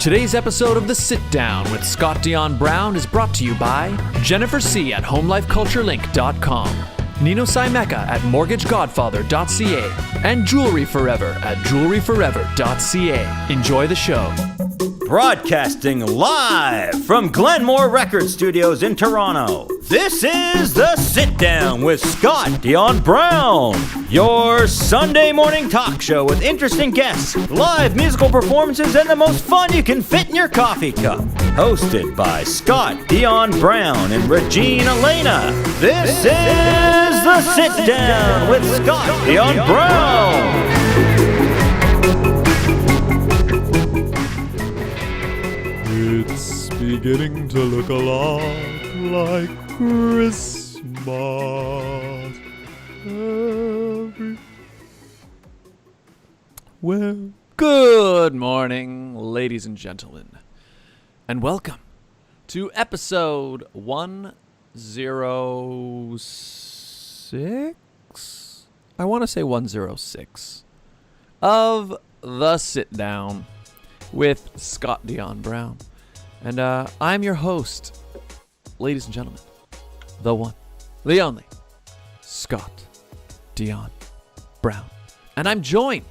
Today's episode of The Sit Down with Scott Dion Brown is brought to you by Jennifer C. at HomeLifeCultureLink.com, Nino Simeka at MortgageGodfather.ca, and Jewelry Forever at JewelryForever.ca. Enjoy the show. Broadcasting live from Glenmore Record Studios in Toronto, this is The Sit Down with Scott Dion Brown, your Sunday morning talk show with interesting guests, live musical performances, and the most fun you can fit in your coffee cup. Hosted by Scott Dion Brown and Regine Alaina, this is The Sit Down with Scott Dion Brown. It's beginning to look a lot like Christmas. Well, Good morning, ladies and gentlemen, and welcome to episode 106? I want to say 106 of The Sit Down with Scott Dion Brown. And I'm your host, ladies and gentlemen, the one, the only, Scott Dion Brown. And I'm joined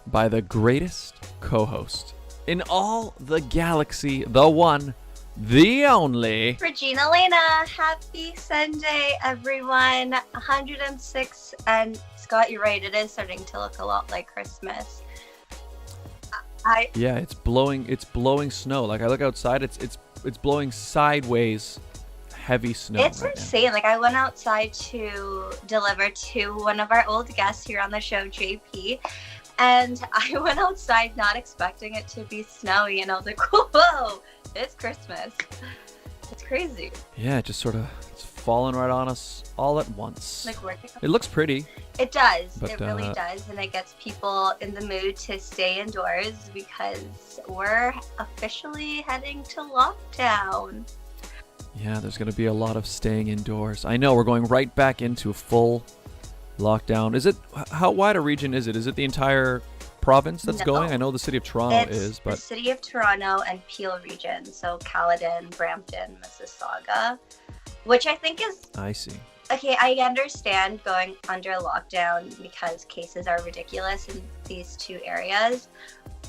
by the greatest co-host in all the galaxy, the one, the only, Regine Alaina. Happy Sunday, everyone. 106, and Scott, you're right, it is starting to look a lot like Christmas. Yeah, it's blowing snow. Like, I look outside, it's blowing sideways heavy snow. It's right insane. now. Like, I went outside to deliver to one of our old guests here on the show, JP, and I went outside not expecting it to be snowy, and I was like, whoa, it's Christmas. It's crazy. Yeah, it just sort of, it's falling right on us all at once. Like, It looks pretty. it does. But, It really does. And it gets people in the mood to stay indoors because we're officially heading to lockdown. Yeah, there's going to be a lot of staying indoors. I know, we're going right back into a full lockdown. Is it, how wide a region is it? Is it the entire province that's No. going? I know the city of Toronto It's is, the but city of Toronto and Peel region. So Caledon, Brampton, Mississauga, which I think is, I see. okay, I understand going under lockdown because cases are ridiculous in these two areas,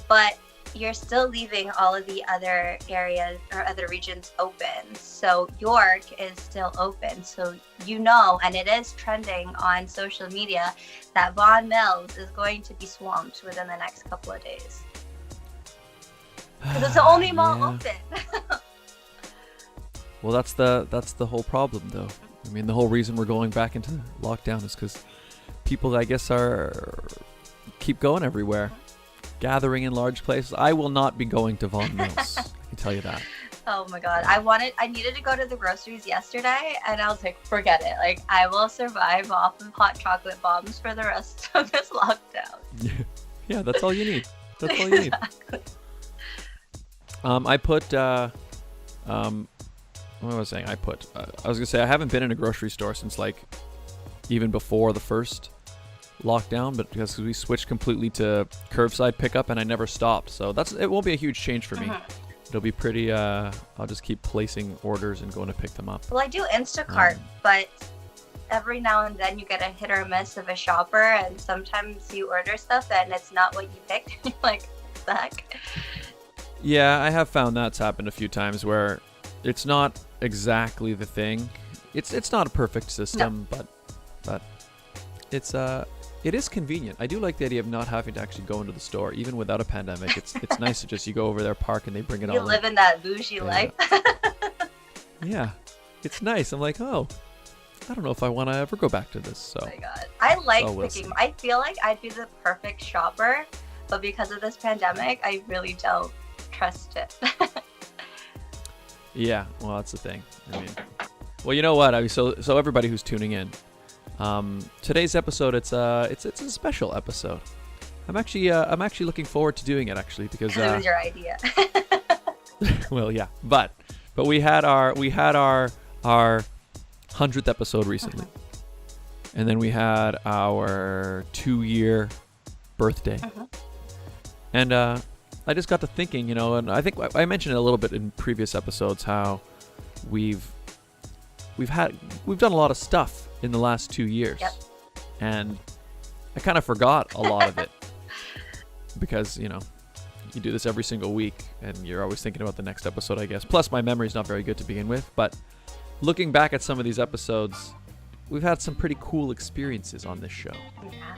but you're still leaving all of the other areas or other regions open. So York is still open. So you know, and it is trending on social media, that Vaughan Mills is going to be swamped within the next couple of days. Because it's the only mall Yeah. open. Well, that's the whole problem, though. I mean, the whole reason we're going back into lockdown is because people, I guess, keep going everywhere, gathering in large places. I will not be going to Vaughan Mills. I can tell you that. Oh my god, I needed to go to the groceries yesterday, and I was like, forget it. Like, I will survive off of hot chocolate bombs for the rest of this lockdown. Yeah, that's all you need. That's all you need. I put, what was I saying? I was gonna say I haven't been in a grocery store since like even before the first lockdown, but because we switched completely to curbside pickup and I never stopped, so it won't be a huge change for me. It'll be pretty. I'll just keep placing orders and going to pick them up. Well, I do Instacart, but every now and then you get a hit or miss of a shopper, and sometimes you order stuff and it's not what you picked. You're like, what the heck? Yeah, I have found that's happened a few times where it's not exactly the thing. It's not a perfect system, but it is convenient. I do like the idea of not having to actually go into the store, even without a pandemic. It's nice to just, you go over there, park, and they bring it all. You live in that bougie life. Yeah, it's nice. I'm like, oh, I don't know if I want to ever go back to this. So. Oh my god, I like we'll picking. see. I feel like I'd be the perfect shopper, but because of this pandemic, I really don't trust it. Yeah, well, that's the thing. I mean, well, you know what? I mean, so everybody who's tuning in, today's episode, it's a special episode. I'm actually looking forward to doing it actually because it was your idea. well, yeah, but we had our 100th episode recently, and then we had our 2-year birthday, and I just got to thinking, and I think I mentioned it a little bit in previous episodes how we've done a lot of stuff in the last 2 years. Yep. And I kind of forgot a lot of it because, you do this every single week and you're always thinking about the next episode, I guess. Plus, my memory's not very good to begin with. But looking back at some of these episodes, we've had some pretty cool experiences on this show. Yeah.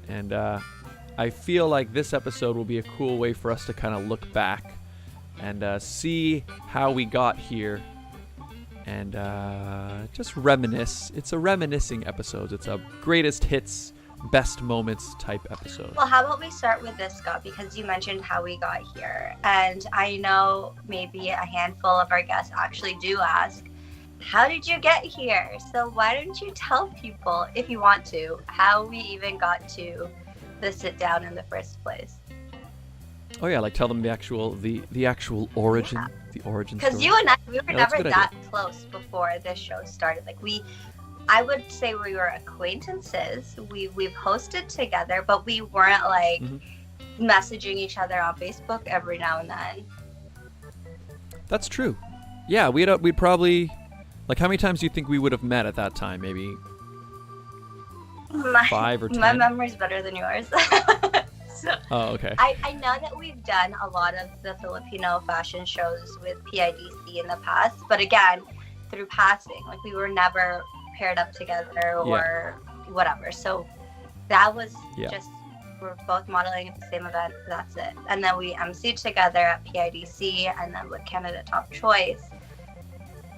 And I feel like this episode will be a cool way for us to kind of look back and see how we got here and just reminisce. It's a reminiscing episode. It's a greatest hits, best moments type episode. Well, how about we start with this, Scott, because you mentioned how we got here. And I know maybe a handful of our guests actually do ask, how did you get here? So why don't you tell people, if you want to, how we even got to the sit down in the first place? Oh yeah, like tell them the actual origin, the origin story. Because you and I, we were never that idea. close before this show started. Like I would say we were acquaintances. We've hosted together, but we weren't like messaging each other on Facebook every now and then. That's true. Yeah, we'd probably, like, how many times do you think we would have met at that time? Maybe 5 or 10? My memory's better than yours. So, oh, okay. I know that we've done a lot of the Filipino fashion shows with PIDC in the past, but again, through passing. Like, we were never paired up together or whatever. So that was just, we're both modeling at the same event. That's it. And then we emceed together at PIDC and then with Canada Top Choice.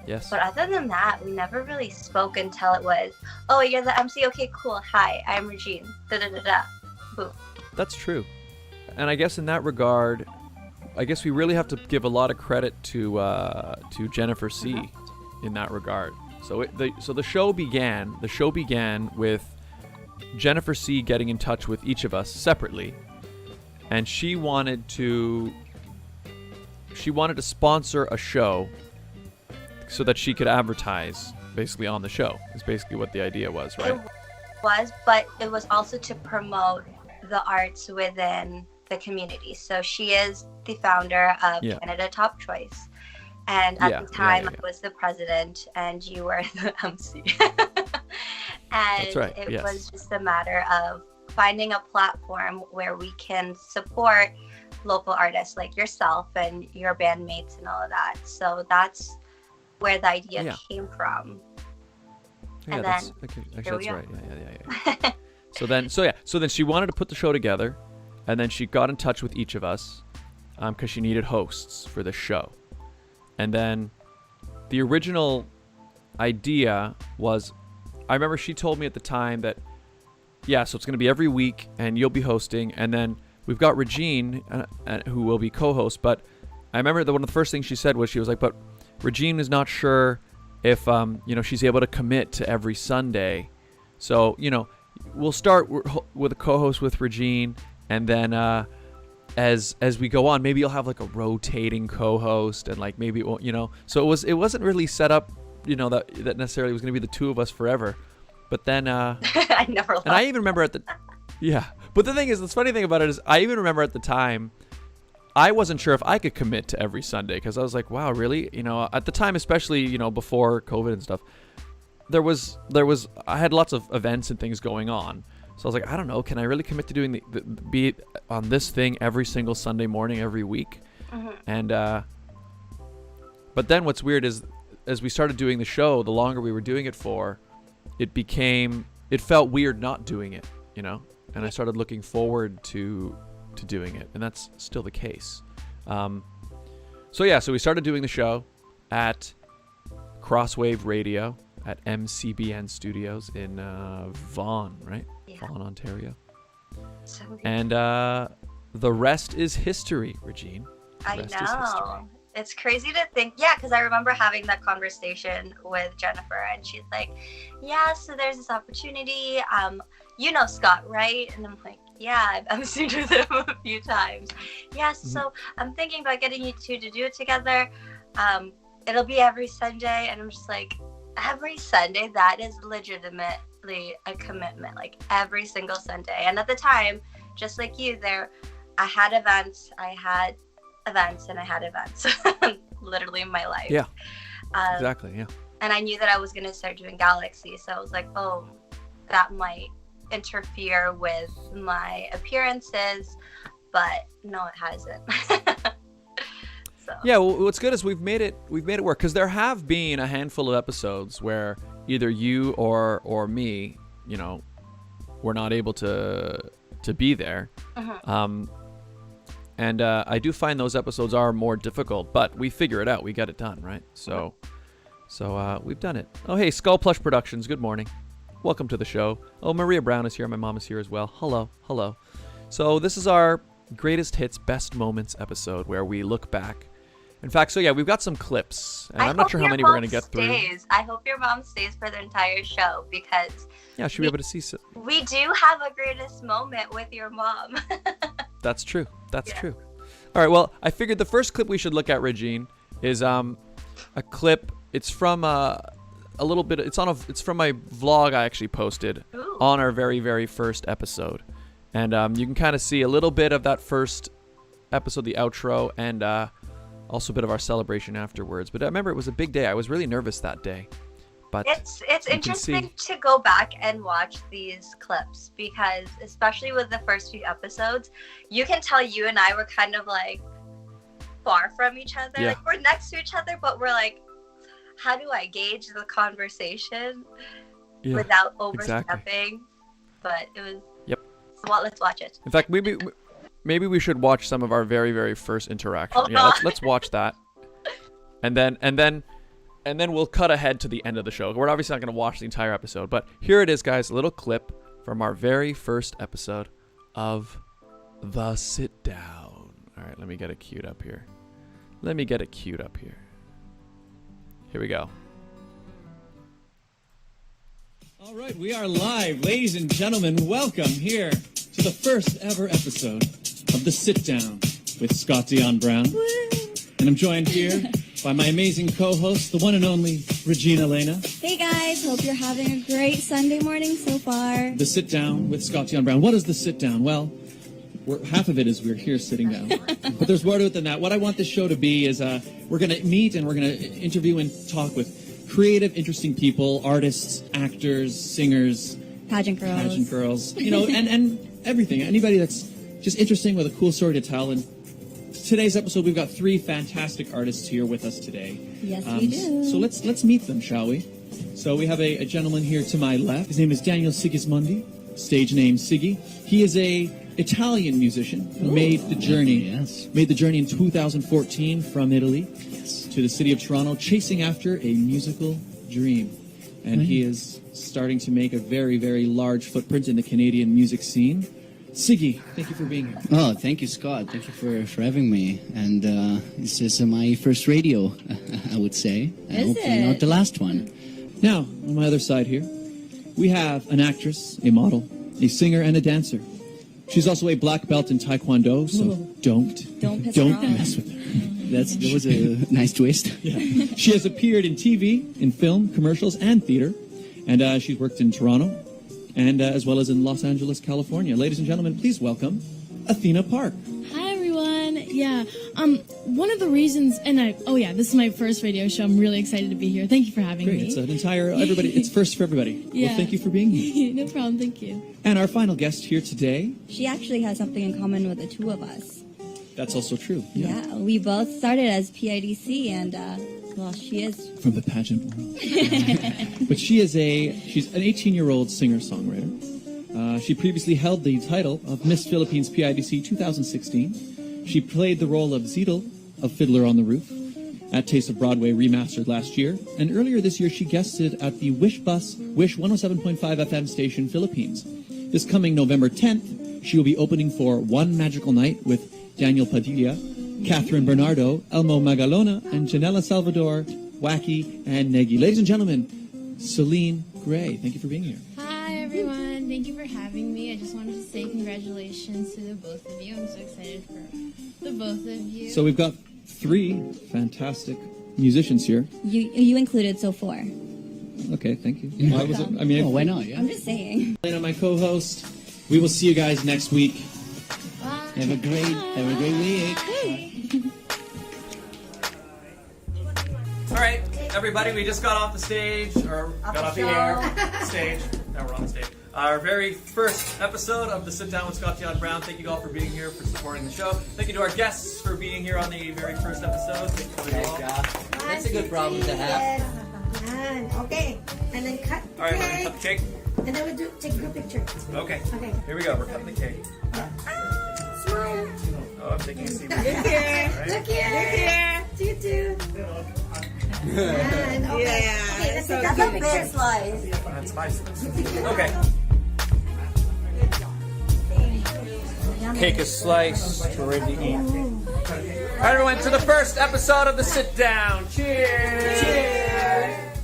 Yes. But other than that, we never really spoke until it was, oh, you're the MC? Okay, cool. Hi, I'm Regine. Da-da-da-da. Boom. That's true. And I guess in that regard, I guess we really have to give a lot of credit to Jennifer C. in that regard. So the show began with Jennifer C. getting in touch with each of us separately, and she wanted to sponsor a show so that she could advertise basically on the show. Is basically what the idea was, right? It was, but it was also to promote the arts within the community. So she is the founder of Canada Top Choice. And at the time, I was the president and you were the MC. And that's right. It was just a matter of finding a platform where we can support local artists like yourself and your bandmates and all of that. So that's where the idea came from. Yeah, and that's right. Yeah. So then she wanted to put the show together, and then she got in touch with each of us because she needed hosts for the show. And then the original idea was, I remember she told me at the time that, so it's going to be every week and you'll be hosting. And then we've got Regine who will be co-host. But I remember that one of the first things she said was, she was like, but Regine is not sure if, she's able to commit to every Sunday. So, we'll start with a co-host with Regine. And then, as we go on, maybe you'll have like a rotating co-host and like maybe, so it wasn't really set up, that necessarily was going to be the two of us forever. But then, I never and I even remember but the thing is, the funny thing about it is I even remember at the time, I wasn't sure if I could commit to every Sunday because I was like, wow, really? At the time, especially, before COVID and stuff, I had lots of events and things going on. So I was like, I don't know, can I really commit to doing be on this thing every single Sunday morning, every week? And, but then what's weird is, as we started doing the show, the longer we were doing it for, it felt weird not doing it, and I started looking forward to doing it, and that's still the case. So we started doing the show at Crosswave Radio at MCBN Studios in Vaughan, right? Yeah. Vaughan, Ontario. And the rest is history, Regine. I know. It's crazy to think, because I remember having that conversation with Jennifer, and she's like, so there's this opportunity. Scott, right? And I'm like, I've emceed with him a few times. So I'm thinking about getting you two to do it together. It'll be every Sunday. And I'm just like, every Sunday? That is legitimately a commitment, like every single Sunday. And at the time, just like you, I had events, and I had events, literally in my life. Yeah, exactly, yeah. And I knew that I was going to start doing Galaxy, so I was like, oh, that might interfere with my appearances, but no, it hasn't. So. Yeah, well, what's good is we've made it work, because there have been a handful of episodes where either you or me, you know, were not able to be there. And I do find those episodes are more difficult, but we figure it out. We get it done, right? So we've done it. Oh, hey, Skull Plush Productions. Good morning. Welcome to the show. Oh, Maria Brown is here. My mom is here as well. Hello. So this is our greatest hits, best moments episode where we look back. In fact, so yeah, we've got some clips, and I'm not sure how many we're going to get through. I hope your mom stays for the entire show, because yeah, she'll be able to see it. We do have a greatest moment with your mom. That's true. That's true. All right, well, I figured the first clip we should look at, Regine, is a clip. It's from a little bit. It's from my vlog I actually posted on our very, very first episode, and you can kind of see a little bit of that first episode, the outro, and also a bit of our celebration afterwards. But I remember it was a big day. I was really nervous that day. But it's interesting to go back and watch these clips, because especially with the first few episodes, you can tell you and I were kind of like far from each other. Yeah. Like, we're next to each other, but we're like, how do I gauge the conversation without overstepping? Exactly. But it was. Yep. So let's watch it. In fact, maybe we should watch some of our very, very first interaction. Let's watch that, and then we'll cut ahead to the end of the show. We're obviously not going to watch the entire episode, but here it is, guys. A little clip from our very first episode of The Sit Down. All right, let me get it queued up here. Here we go. All right, we are live. Ladies and gentlemen, welcome here to the first ever episode of The Sit Down with Scott Dion Brown. Woo! And I'm joined here by my amazing co-host, the one and only Regine Alaina. Hey guys, hope you're having a great Sunday morning so far. The Sit Down with Scott Dion Brown. What is the Sit Down? Well, half of it is we're here sitting down. But there's more to it than that. What I want this show to be is we're going to meet and we're going to interview and talk with creative, interesting people, artists, actors, singers, pageant girls, you know, and everything. Anybody that's just interesting with a cool story to tell. And today's episode, we've got 3 fantastic artists here with us today. Yes, we do. So let's meet them, shall we? So we have a gentleman here to my left. His name is Daniel Sigismundi, stage name Siggy. He is a Italian musician who made the journey in 2014 from Italy to the city of Toronto, chasing after a musical dream. And he is starting to make a very, very large footprint in the Canadian music scene. Siggy, thank you for being here. Oh, thank you, Scott. Thank you for having me. And this is my first radio, I would say. Hopefully not the last one. Now, on my other side here, we have an actress, a model, a singer, and a dancer. She's also a black belt in Taekwondo, so don't mess with her. That was a nice twist. Yeah. She has appeared in TV, in film, commercials, and theater. And she's worked in Toronto, and as well as in Los Angeles, California. Ladies and gentlemen, please welcome Athena Park. Hi, everyone. Yeah, one of the reasons, this is my first radio show. I'm really excited to be here. Thank you for having me. It's an entire, it's first for everybody. Yeah. Well, thank you for being here. No problem, thank you. And our final guest here today. She actually has something in common with the two of us. That's also true. Yeah, we both started as PIDC, and she is from the pageant world. But she's an 18-year-old singer-songwriter. She previously held the title of Miss Philippines PIDC 2016. She played the role of Zedel of Fiddler on the Roof at Taste of Broadway Remastered last year. And earlier this year, she guested at the Wish 107.5 FM station Philippines. This coming November 10th, she will be opening for One Magical Night with Daniel Padilla, Catherine Bernardo, Elmo Magalona, and Janela Salvador, Wacky, and Negi. Ladies and gentlemen, Celine Gray, thank you for being here. Hi, everyone. Thank you for having me. I just wanted to say congratulations to the both of you. I'm so excited for the both of you. So we've got 3 fantastic musicians here. You included, so 4. Okay, thank you. Yeah. Why not? Yeah. I'm just saying. Alaina, my co-host. We will see you guys next week. Bye. Have a great week. All right, everybody, we just got off the stage, or got off the air, stage. Now we're on the stage. Our very first episode of the Sit Down with Scott Dion Brown. Thank you all for being here, for supporting the show. Thank you to our guests for being here on the very first episode. Thank you all. That's a good problem to have. Okay, and then cut the All right, we're cake. gonna cut the cake. And then we take a group picture. Okay. Okay. Here we go. We're cutting the cake. Smile. Oh, I'm taking a seat. Look here. All right. Look here. You too. And okay. Okay, let's take a big slice. That's my slice. Okay. Cake is sliced. We're ready to eat. All right, everyone, to the first episode of the Sit Down. Cheers! Cheers!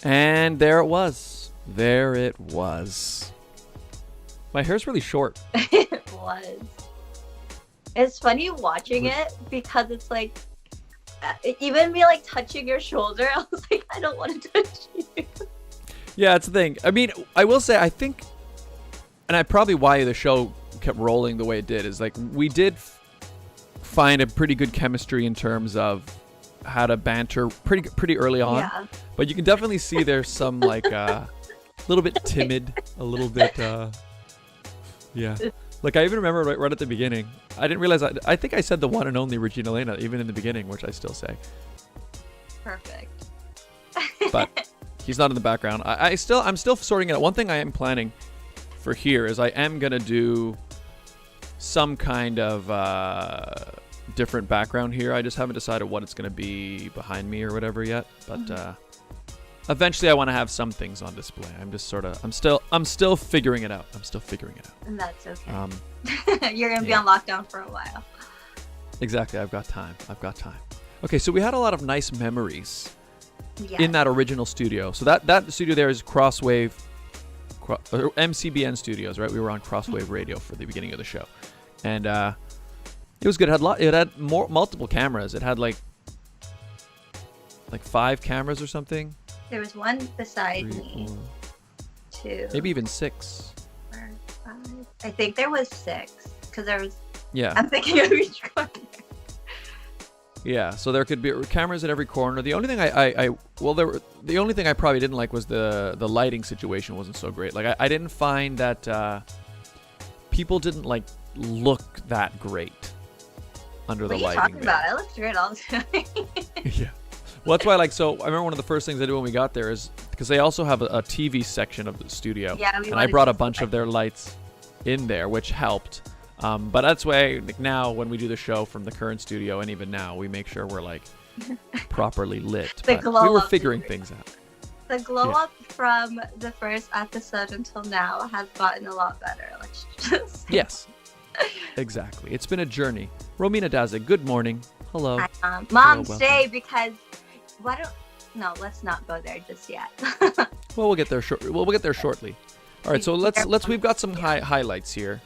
And there it was. There it was. My hair's really short. It was. It's funny watching it because it's like, even me like touching your shoulder, I was like, I don't want to touch you. Yeah, it's the thing. I mean, I will say, I think, and I probably why the show kept rolling the way it did is like we did find a pretty good chemistry in terms of how to banter pretty early on. Yeah. But you can definitely see there's some like a little bit timid, a little bit yeah. Like I even remember right at the beginning, I didn't realize I think I said the one and only Regine Alaina even in the beginning, which I still say. Perfect. But he's not in the background. I'm still sorting it out. One thing I am planning for here is I am gonna do some kind of different background here. I just haven't decided what it's gonna be behind me or whatever yet. But eventually, I want to have some things on display. I'm still figuring it out. And that's okay. You're gonna be on lockdown for a while. Exactly. I've got time. Okay, so we had a lot of nice memories Yes. in that original studio. So that studio there is Crosswave, or MCBN Studios, right? We were on Crosswave Radio for the beginning of the show, and it was good. It had multiple cameras. It had like 5 cameras or something. There was one beside 3, me. 4, 2. maybe even 6. 4, 5. I think there was 6 because there was. Yeah. I'm thinking of each corner. Yeah, so there could be cameras at every corner. The only thing the only thing I probably didn't like was the lighting situation wasn't so great. Like I didn't find that people didn't like look that great under the lighting. What are you talking about? I looked great all the time. Yeah. Well, that's why I remember one of the first things I did when we got there is because they also have a TV section of the studio. Yeah, and I brought a bunch of their lights in there, which helped. But that's why like, now when we do the show from the current studio, and even now, we make sure we're like properly lit. The But glow we were up. figuring things out. The glow up from the first episode until now has gotten a lot better. Let's just say. Yes, exactly. It's been a journey. Romina Daza, good morning. Hello. Mom, welcome. stay because let's not go there just yet. Well, we'll get there we'll get there shortly. All right, so let's. We've got some highlights here.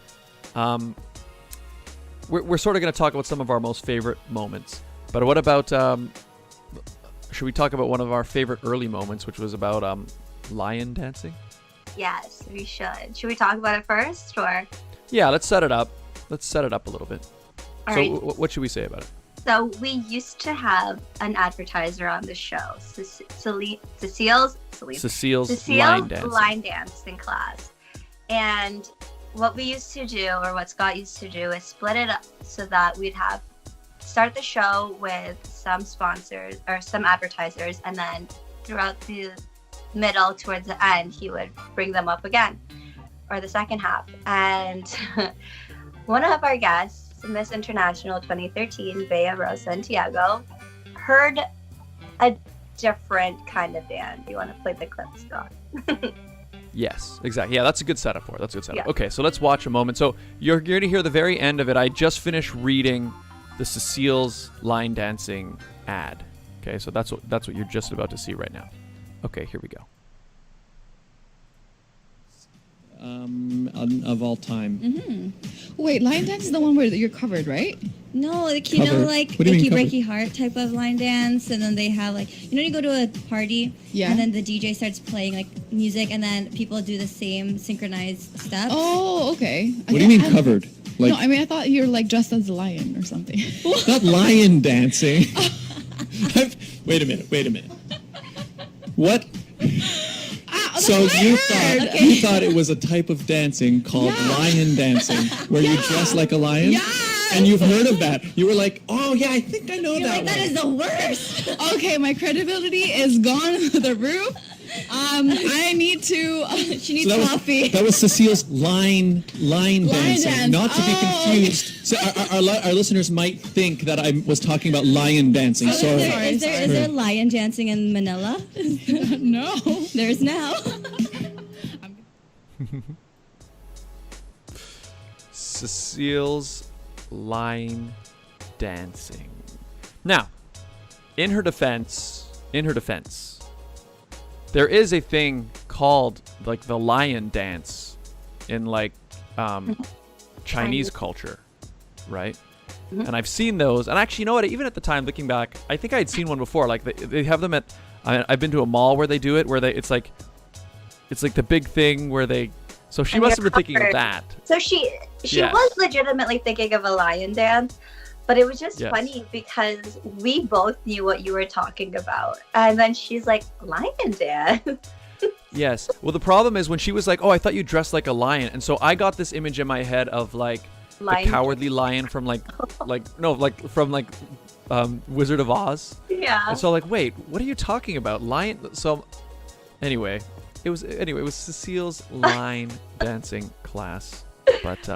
We're sort of going to talk about some of our most favorite moments. But what about, should we talk about one of our favorite early moments, which was about lion dancing? Yes, we should. Should we talk about it first, or? Yeah, let's set it up. Let's set it up a little bit. All so right. What should we say about it? So we used to have an advertiser on the show, Cecile's line dancing class. And what we used to do, or what Scott used to do, is split it up so that we'd start the show with some sponsors or some advertisers, and then throughout the middle towards the end, he would bring them up again, or the second half. And one of our guests, Miss International 2013, Bea Rose Santiago, heard a different kind of band. Do you want to play the clip, Scott? Yes, exactly. Yeah, that's a good setup for it. That's a good setup. Yeah. Okay, so let's watch a moment. So you're going to hear the very end of it. I just finished reading the Cecile's line dancing ad. Okay, so that's what you're just about to see right now. Okay, here we go. of all time. Mm-hmm. Wait, line dance is the one where you're covered, right? No, like, Covered. like What do you Icky mean Breaky Heart type of line dance, and then they have like, you go to a party, Yeah. and then the DJ starts playing like music, and then people do the same synchronized steps. Oh, okay. What do you mean covered? Like, No, I mean I thought you're like dressed as a lion or something. not lion dancing. Wait a minute. What? So you thought it was a type of dancing called lion dancing, where you dress like a lion? Yeah. And you've heard of that. You were like, oh yeah, I think I know You're that like, that one. is the worst. Okay, my credibility is gone through the roof. I need to. She needs So coffee. that was Cecile's line dancing, dance. not to be Oh. confused. So our listeners might think that I was talking about lion dancing. Is Sorry. there lion dancing in Manila? No. There's now. Cecile's line dancing. Now, in her defense, there is a thing called like the lion dance in like Chinese culture, right? And I've seen those, and actually, you know what? Even at the time, looking back, I think I had seen one before. Like they have them at. I've been to a mall where they do it, where it's like the big thing where they. So she And must have you're been thinking of covered. that. So she Yes. was legitimately thinking of a lion dance, but it was just Yes. funny because we both knew what you were talking about. And then she's like, lion dance? Yes. Well, the problem is when she was like, "Oh, I thought you dressed like a lion," and so I got this image in my head of like Lion the cowardly lion from from Wizard of Oz. Yeah. And so like, wait, what are you talking about? Lion? So anyway, it was Cecile's line dancing class. But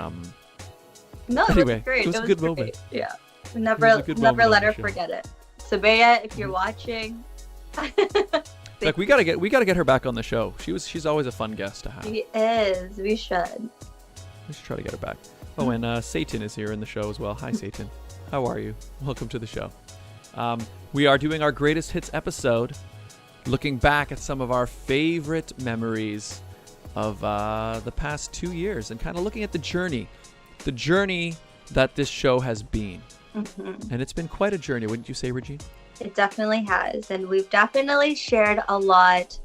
No, it anyway, was great. it was a good great. moment. Yeah. It Never was a good moment let on her the show. forget it. So Bea, if you're watching, Like we gotta get her back on the show. She's always a fun guest to have. she is. We should. We should try to get her back. Oh, and Satan is here in the show as well. Hi, Satan. How are you? Welcome to the show. We are doing our greatest hits episode, looking back at some of our favorite memories of the past 2 years, and kind of looking at the journey that this show has been. And it's been quite a journey, wouldn't you say, Regine? It definitely has. And we've definitely shared a lot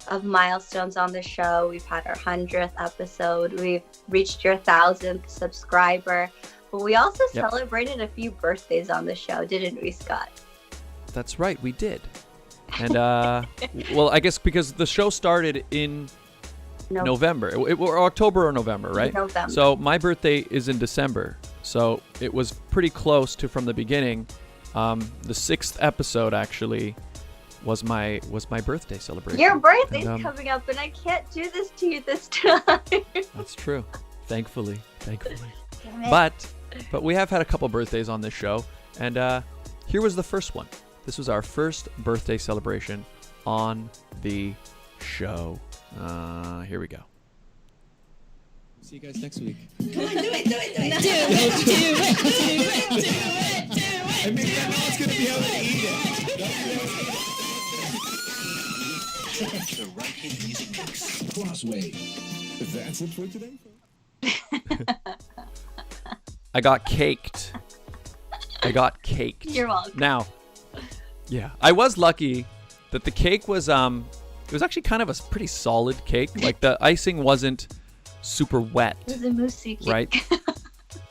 of milestones on the show. We've had our 100th episode. We've reached your 1,000th subscriber. But we also celebrated a few birthdays on the show, didn't we, Scott? That's right, we did. And, well, I guess because the show started in November. Or October or November, right? November. So my birthday is in December. So it was pretty close to from the beginning. The 6th episode actually was my birthday celebration. Your birthday's And, coming up, and I can't do this to you this time. That's true. Thankfully. Damn it. But we have had a couple birthdays on this show, and here was the first one. This was our first birthday celebration on the show. Here we go. See you guys next week. Come on, do it. I mean, now it's gonna be how they eat it. The right hit music mix. Crossway. That's it for today. I got caked. You're welcome. Now, yeah, I was lucky that the cake was it was actually kind of a pretty solid cake. Like the icing wasn't super wet, It was a moussey cake. right?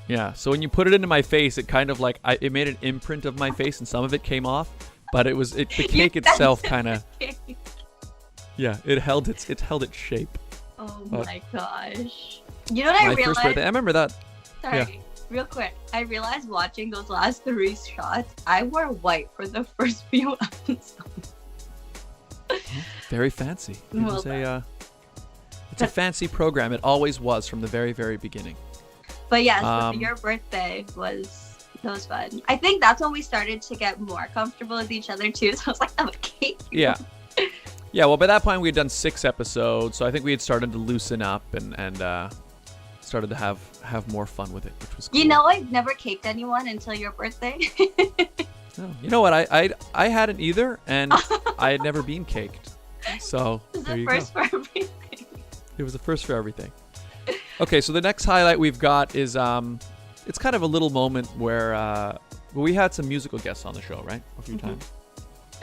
Yeah. So when you put it into my face, it kind of like it made an imprint of my face, and some of it came off. But the cake itself kind of it held its shape. Oh But my gosh. You know what I my realized? first birthday, I remember that. Sorry, Yeah. real quick. I realized watching those last 3 shots, I wore white for the first few episodes. Very fancy. It Well was done. it's a fancy program. It always was from the very, very beginning. But yeah, so Um, your birthday was fun. I think that's when we started to get more comfortable with each other too. So I was like, I'm a cake. Yeah. Yeah, well, by that point, we had done 6 episodes, so I think we had started to loosen up and started to have more fun with it, which was cool. You know, I've never caked anyone until your birthday. No, you know what? I hadn't either, and I had never been caked. So It's there the you first go. for everything. It was the first for everything. Okay, so the next highlight we've got is it's kind of a little moment where we had some musical guests on the show, right? A few times.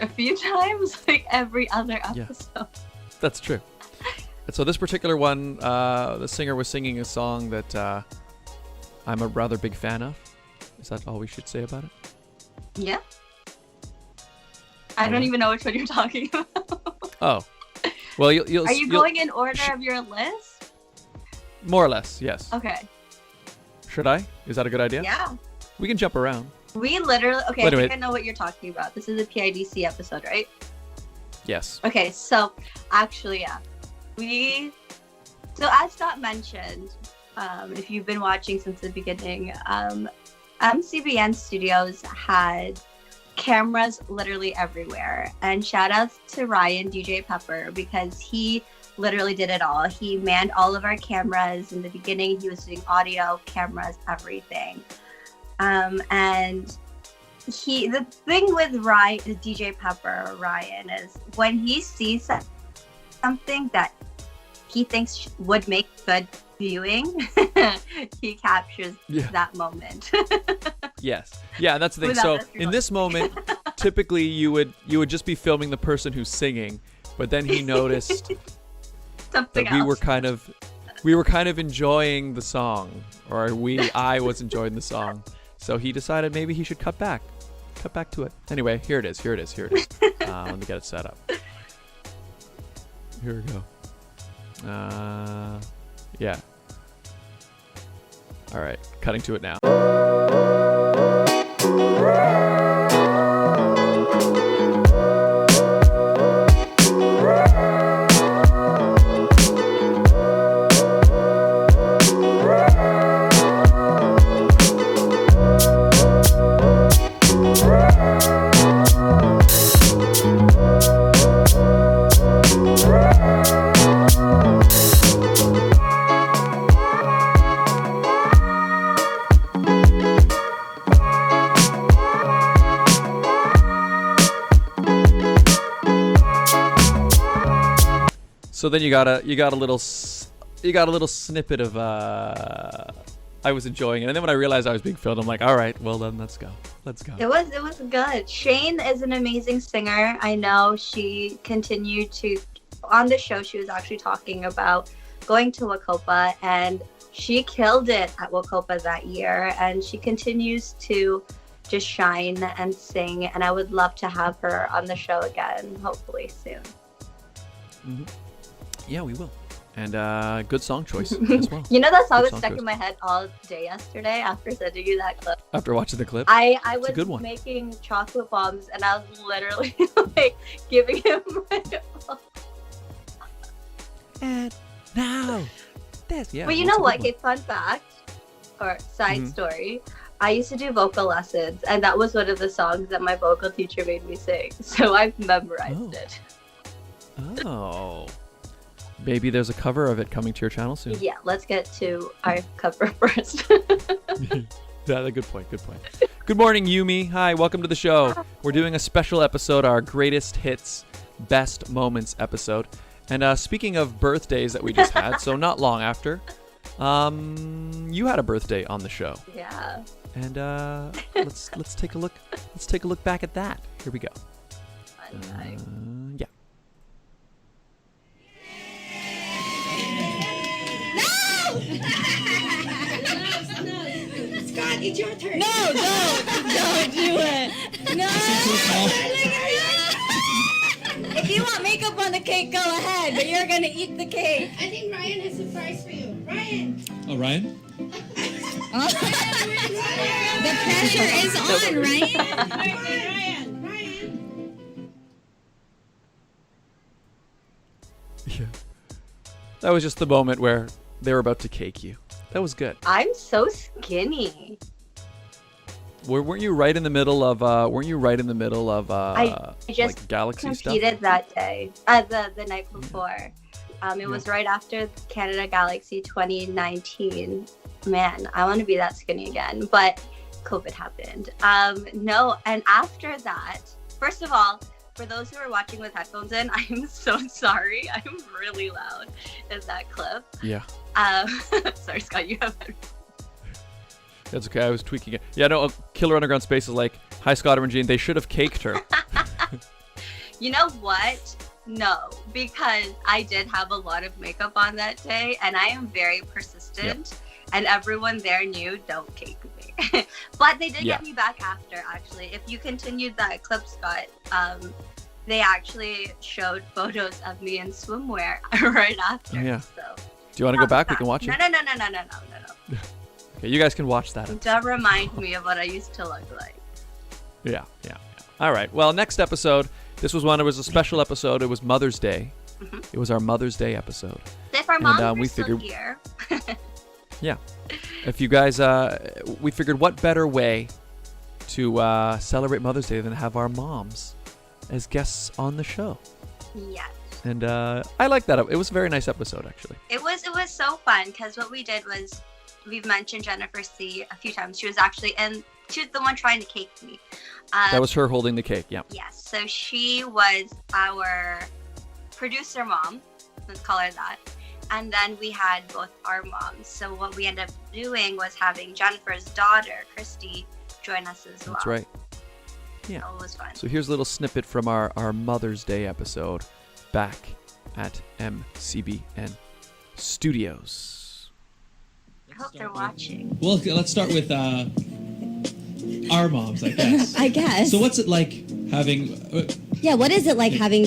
A few times, like every other episode. That's true. And so this particular one, the singer was singing a song that I'm a rather big fan of. Is that all we should say about it? Yeah. I don't even know which one you're talking about. Oh. Well, you'll Are you going in order of your list? More or less, yes. Okay. Should I? Is that a good idea? Yeah. We can jump around. We literally... Okay, Wait a I think minute. I know what you're talking about. This is a PIDC episode, right? Yes. Okay, so actually, yeah. So as Scott mentioned, if you've been watching since the beginning, MCBN Studios had cameras literally everywhere. And shout outs to Ryan, DJ Pepper, because he literally did it all. He manned all of our cameras. In the beginning, he was doing audio, cameras, everything. And the thing with Ryan, DJ Pepper, or Ryan, is when he sees something that he thinks would make good viewing, he captures that moment. Yes. Yeah, that's the thing. Without So in this moment, typically you would just be filming the person who's singing, but then he noticed something that else. we were kind of enjoying the song, or I was enjoying the song. So he decided maybe he should cut back to it. Anyway, here it is. Let me get it set up. Here we go. Yeah. All right, cutting to it now. So then you got a little snippet of I was enjoying it, and then when I realized I was being filmed, I'm like, all right, well then let's go. It was good. Shane is an amazing singer. I know she continued to on the show. She was actually talking about going to Wacopa, and she killed it at Wacopa that year, and she continues to just shine and sing. And I would love to have her on the show again, hopefully soon. Mm-hmm. Yeah, we will. And good song choice as well. You know that song Good that stuck choice. in my head all day yesterday after sending you that clip? After watching the clip? I It's a good was one. making chocolate bombs, and I was literally like giving him my all. And now this. Yeah. But you well, know it's a what? good A fun fact or side Mhm. story. I used to do vocal lessons, and that was one of the songs that my vocal teacher made me sing. So I've memorized it. one. Oh. Maybe there's a cover of it coming to your channel soon. Yeah, let's get to our cover first. Yeah, good point. Good morning, Yumi. Hi, welcome to the show. We're doing a special episode, our greatest hits, best moments episode. And speaking of birthdays that we just had, so not long after, you had a birthday on the show. Yeah. And let's take a look. Let's take a look back at that. Here we go. Yeah. Scott, it's your turn. No, don't do it. No. If you want makeup on the cake, go ahead, but you're gonna eat the cake. I think Ryan has a surprise for you. Ryan. Oh, Ryan? The pressure is on, right? Ryan. Yeah. That was just the moment where they were about to cake you. That was good. I'm so skinny. Weren't you right in the middle of I just like Galaxy stuff? competed that day, the night before. It was right after Canada Galaxy 2019. Man, I want to be that skinny again, but COVID happened. No, and after that, first of all, for those who are watching with headphones in, I'm so sorry. I'm really loud in that clip. Yeah. Sorry, Scott, you have it. That's okay. I was tweaking it. Yeah, no, Killer Underground Space is like, hi, Scott and Regine. They should have caked her. You know what? No, because I did have a lot of makeup on that day, and I am very persistent, and everyone there knew, don't cake me. But they did get me back after, actually. If you continued that clip, Scott, they actually showed photos of me in swimwear right after. Oh, yeah. So. Do you want to go back? We can watch it. No. Okay, you guys can watch that. Don't remind me of what I used to look like. Yeah. All right. Well, next episode. This was one. It was a special episode. It was Mother's Day. Mm-hmm. It was our Mother's Day episode. If our moms were still here. Yeah. If you guys, we figured what better way to celebrate Mother's Day than have our moms as guests on the show. Yes. And I like that. It was a very nice episode, actually. It was so fun because what we did was, we've mentioned Jennifer C a few times. She was the one trying to cake me. That was her holding the cake, yeah. Yes, so she was our producer mom, let's call her that. And then we had both our moms. So what we ended up doing was having Jennifer's daughter, Christy, join us as well. That's right. Yeah. So it was fun. So here's a little snippet from our Mother's Day episode back at MCBN Studios. I hope they're watching. Well, let's start with our moms, I guess. I guess. So what's it like having... yeah, what is it like having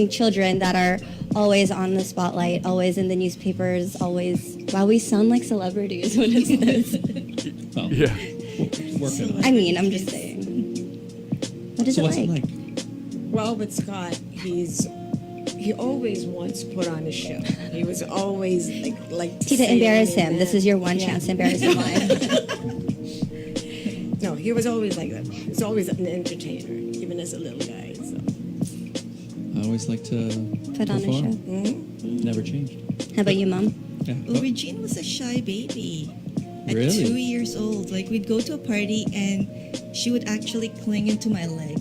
children that are always on the spotlight, always in the newspapers, always... Wow, we sound like celebrities. What is this? Well, yeah. Working on it. I mean, I'm just saying. What is what's it like? Well, with Scott, he always wants to put on a show. He was always like to Tita, embarrass him. This is your one chance to embarrass him live. No, he was always like that. He's always an entertainer, even as a little guy. So. I always like to Put on a perform. show. Mm-hmm. Never changed. How about you, Mom? Yeah. Well, Regine was a shy baby. At Really? 2 years old. Like, we'd go to a party and she would actually cling into my leg.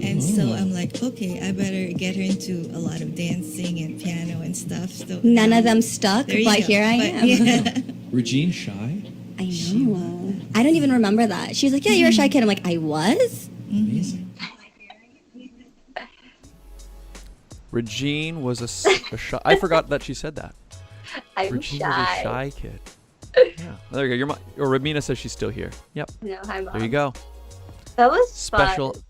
And so I'm like, okay, I better get her into a lot of dancing and piano and stuff. So None of them stuck, there you but go. here I am. Yeah. Regine shy? I know. I don't even remember that. She was like, yeah, you're a shy kid. I'm like, I was? Amazing. Regine was a shy... I forgot that she said that. I'm Regine shy. was a shy kid. Yeah. There you go. Your mom, or Ramina says she's still here. Yep. No, hi, Mom. There you go. That was Special. fun.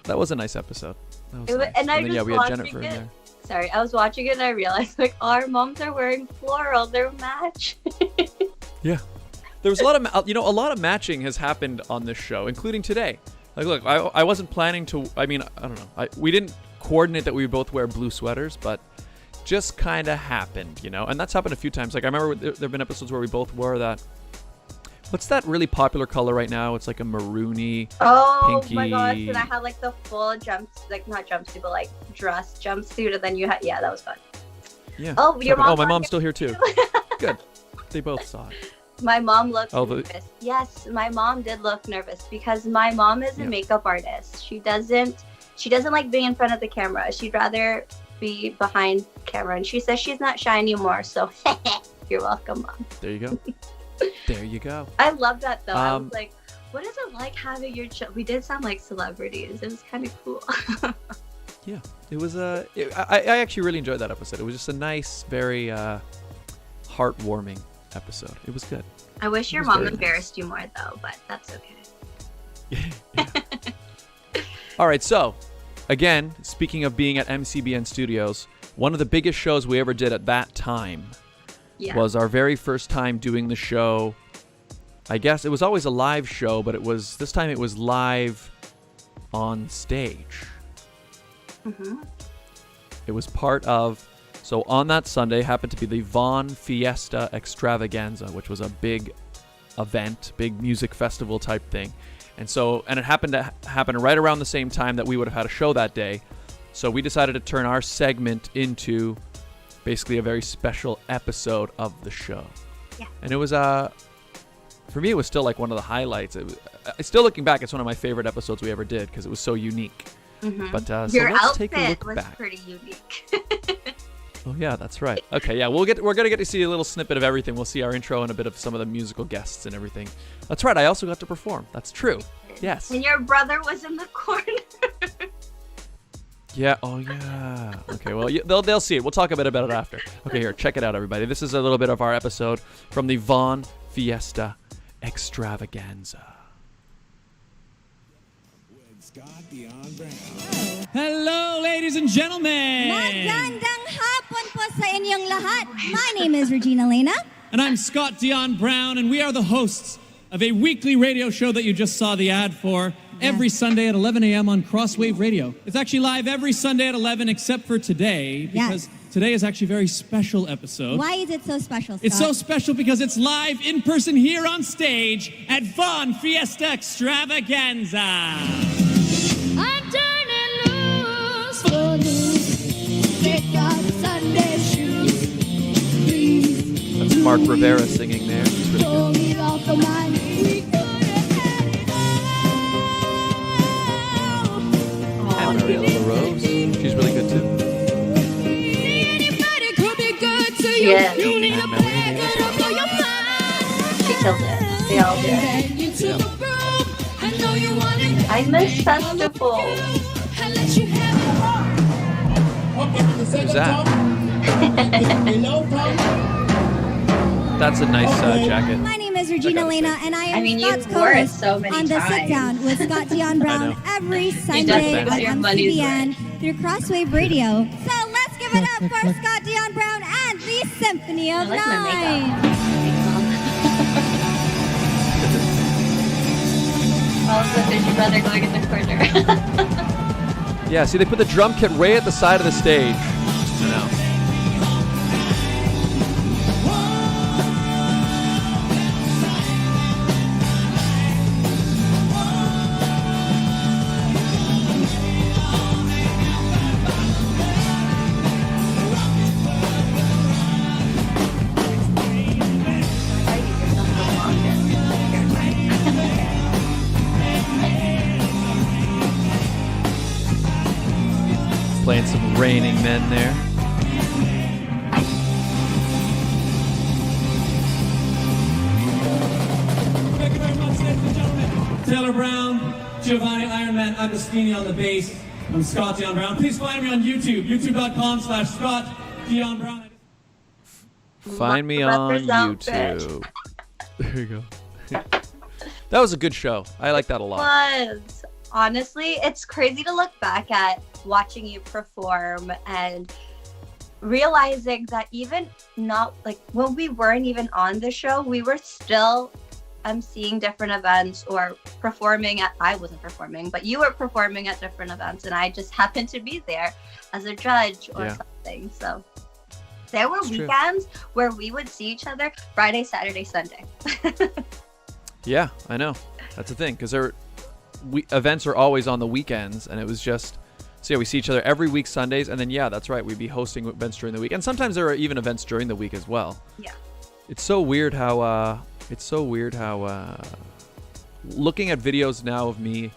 That was a nice episode. That was It was, nice. and I then, just yeah, we had watching Jennifer in it. there. Sorry, I was watching it and I realized our moms are wearing floral. They're match. Yeah. There was a lot of, a lot of matching has happened on this show, including today. Like, look, I wasn't planning to, I don't know. We didn't coordinate that we would both wear blue sweaters, but just kind of happened, and that's happened a few times. Like, I remember there have been episodes where we both wore that. What's that really popular color right now? It's like a maroony, pinky. My gosh, and I had like the full not jumpsuit, but like dress jumpsuit, and then you had, that was fun. Yeah. Oh, your mom. Oh, my mom's still here too. Good. They both saw it. My mom looked nervous. Yes, my mom did look nervous because my mom is a makeup artist. She doesn't like being in front of the camera. She'd rather be behind camera, and she says she's not shy anymore. So you're welcome, Mom. There you go. There you go. I love that though. I was like, what is it like having your we did sound like celebrities. It was kind of cool. Yeah, it was I actually really enjoyed that episode. It was just a nice, very heartwarming episode. It was good. I wish your mom embarrassed you more though, but that's okay. Yeah. All right, so again, speaking of being at MCBN Studios, one of the biggest shows we ever did at that time was our very first time doing the show. I guess it was always a live show, but this time it was live on stage. Mm-hmm. It was part of, so on that Sunday happened to be the Vaughn Fiesta Extravaganza, which was a big event, big music festival type thing. And it happened to happen right around the same time that we would have had a show that day. So we decided to turn our segment into basically a very special episode of the show. Yeah. And it was, for me, it was still like one of the highlights. Still looking back, it's one of my favorite episodes we ever did because it was so unique. But so Your let's take a outfit look was back. pretty unique. Oh yeah, that's right. Okay, yeah, we're gonna get to see a little snippet of everything. We'll see our intro and a bit of some of the musical guests and everything. That's right. I also got to perform. That's true. Yes. And your brother was in the corner. Yeah. Oh yeah. Okay. Well, they'll see it. We'll talk a bit about it after. Okay. Here, check it out, everybody. This is a little bit of our episode from the Vaughn Fiesta Extravaganza. Hello, ladies and gentlemen. Magandang hapon po sa inyong lahat. My name is Regine Alaina. And I'm Scott Dion Brown, and we are the hosts of a weekly radio show that you just saw the ad for every Sunday at 11 a.m. on Crosswave Radio. It's actually live every Sunday at 11 except for today, because today is actually a very special episode. Why is it so special, Scott? It's so special because it's live in person here on stage at Vaughn Fiesta Extravaganza. I'm turning loose for this. Take off Sunday shoes, please. That's Mark Rivera singing there. It's really good. Me off of mine. We could have had it all. And Mariella LaRose. She's really good too. Anybody could be good to you. Yeah. You need a And Melanie bag Davis. up for your mind. She killed it. They all did. Bang into the room. I know you want it. I miss festival. I let you have it. Who's that? That's a nice jacket. My name is Regine Alaina, and I am you Scott's wore it co-host so many on the times. Sit Down with Scott Dion Brown know. every Sunday does your on money's MCBN through Crosswave Radio. So let's give it up for Scott Dion Brown and the Symphony of I like my Nine. Also, there's your brother going in the corner. Yeah. See, they put the drum kit right at the side of the stage. I know. Playing some Raining Men there. Thank you very much, ladies and gentlemen. Taylor Brown, Giovanni Ironman Agostini on the bass. I'm Scott Dion Brown. Please find me on YouTube, youtube.com/Scott Dion Brown. Find me on Brother's outfit. YouTube. There you go. That was a good show. I like that a lot. Was. Honestly, it's crazy to look back at watching you perform and realizing that even not like when we weren't even on the show, we were still seeing different events or performing at, I wasn't performing, but you were performing at different events and I just happened to be there as a judge or something. So there were weekends where we would see each other Friday, Saturday, Sunday. Yeah, I know. That's the thing, because events are always on the weekends, and it was just, so yeah, we see each other every week Sundays, and then yeah, that's right, we'd be hosting events during the week, and sometimes there are even events during the week as well. Yeah. It's so weird how looking at videos now of me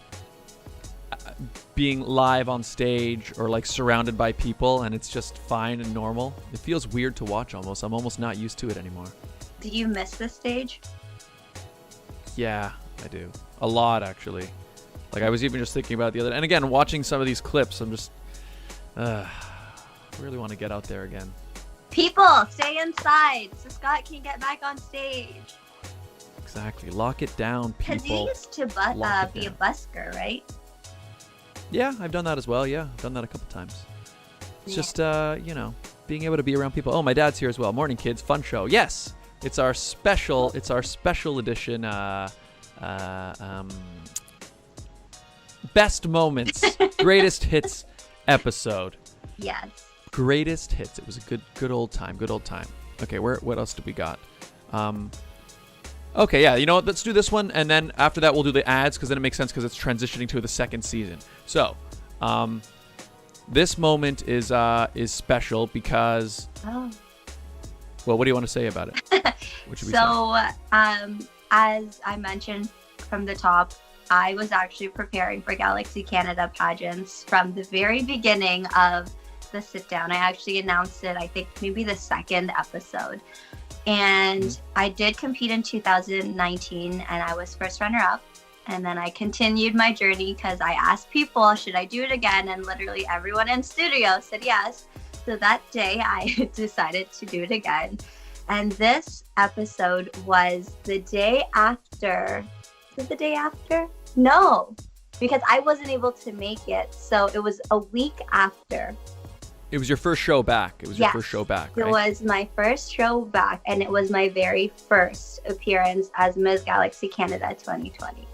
being live on stage or like surrounded by people, and it's just fine and normal. It feels weird to watch almost. I'm almost not used to it anymore. Do you miss the stage? Yeah, I do. A lot, actually. Like, I was even just thinking about it the other day. And again, watching some of these clips, I'm just... I really want to get out there again. People, stay inside so Scott can get back on stage. Exactly. Lock it down, people. Because you used to be a busker, right? Yeah, I've done that as well. Yeah, I've done that a couple times. It's just, being able to be around people. Oh, my dad's here as well. Morning, kids. Fun show. Yes, it's our special edition best moments, greatest hits episode. Yes. Greatest hits. It was a good old time. Okay, what else do we got? Okay, yeah, you know what? Let's do this one, and then after that we'll do the ads, because then it makes sense because it's transitioning to the second season. So, this moment is special because. Oh. Well, what do you want to say about it? What should we say? So, as I mentioned from the top, I was actually preparing for Galaxy Canada pageants from the very beginning of the sit down. I actually announced it, I think maybe the second episode. And I did compete in 2019 and I was first runner up. And then I continued my journey because I asked people, should I do it again? And literally everyone in studio said yes. So that day I decided to do it again. And this episode was the day after. Was it the day after? No, because I wasn't able to make it. So it was a week after. It was your first show back. It was your Yes, first show back, right? It was my first show back, and it was my very first appearance as Miss Galaxy Canada 2020.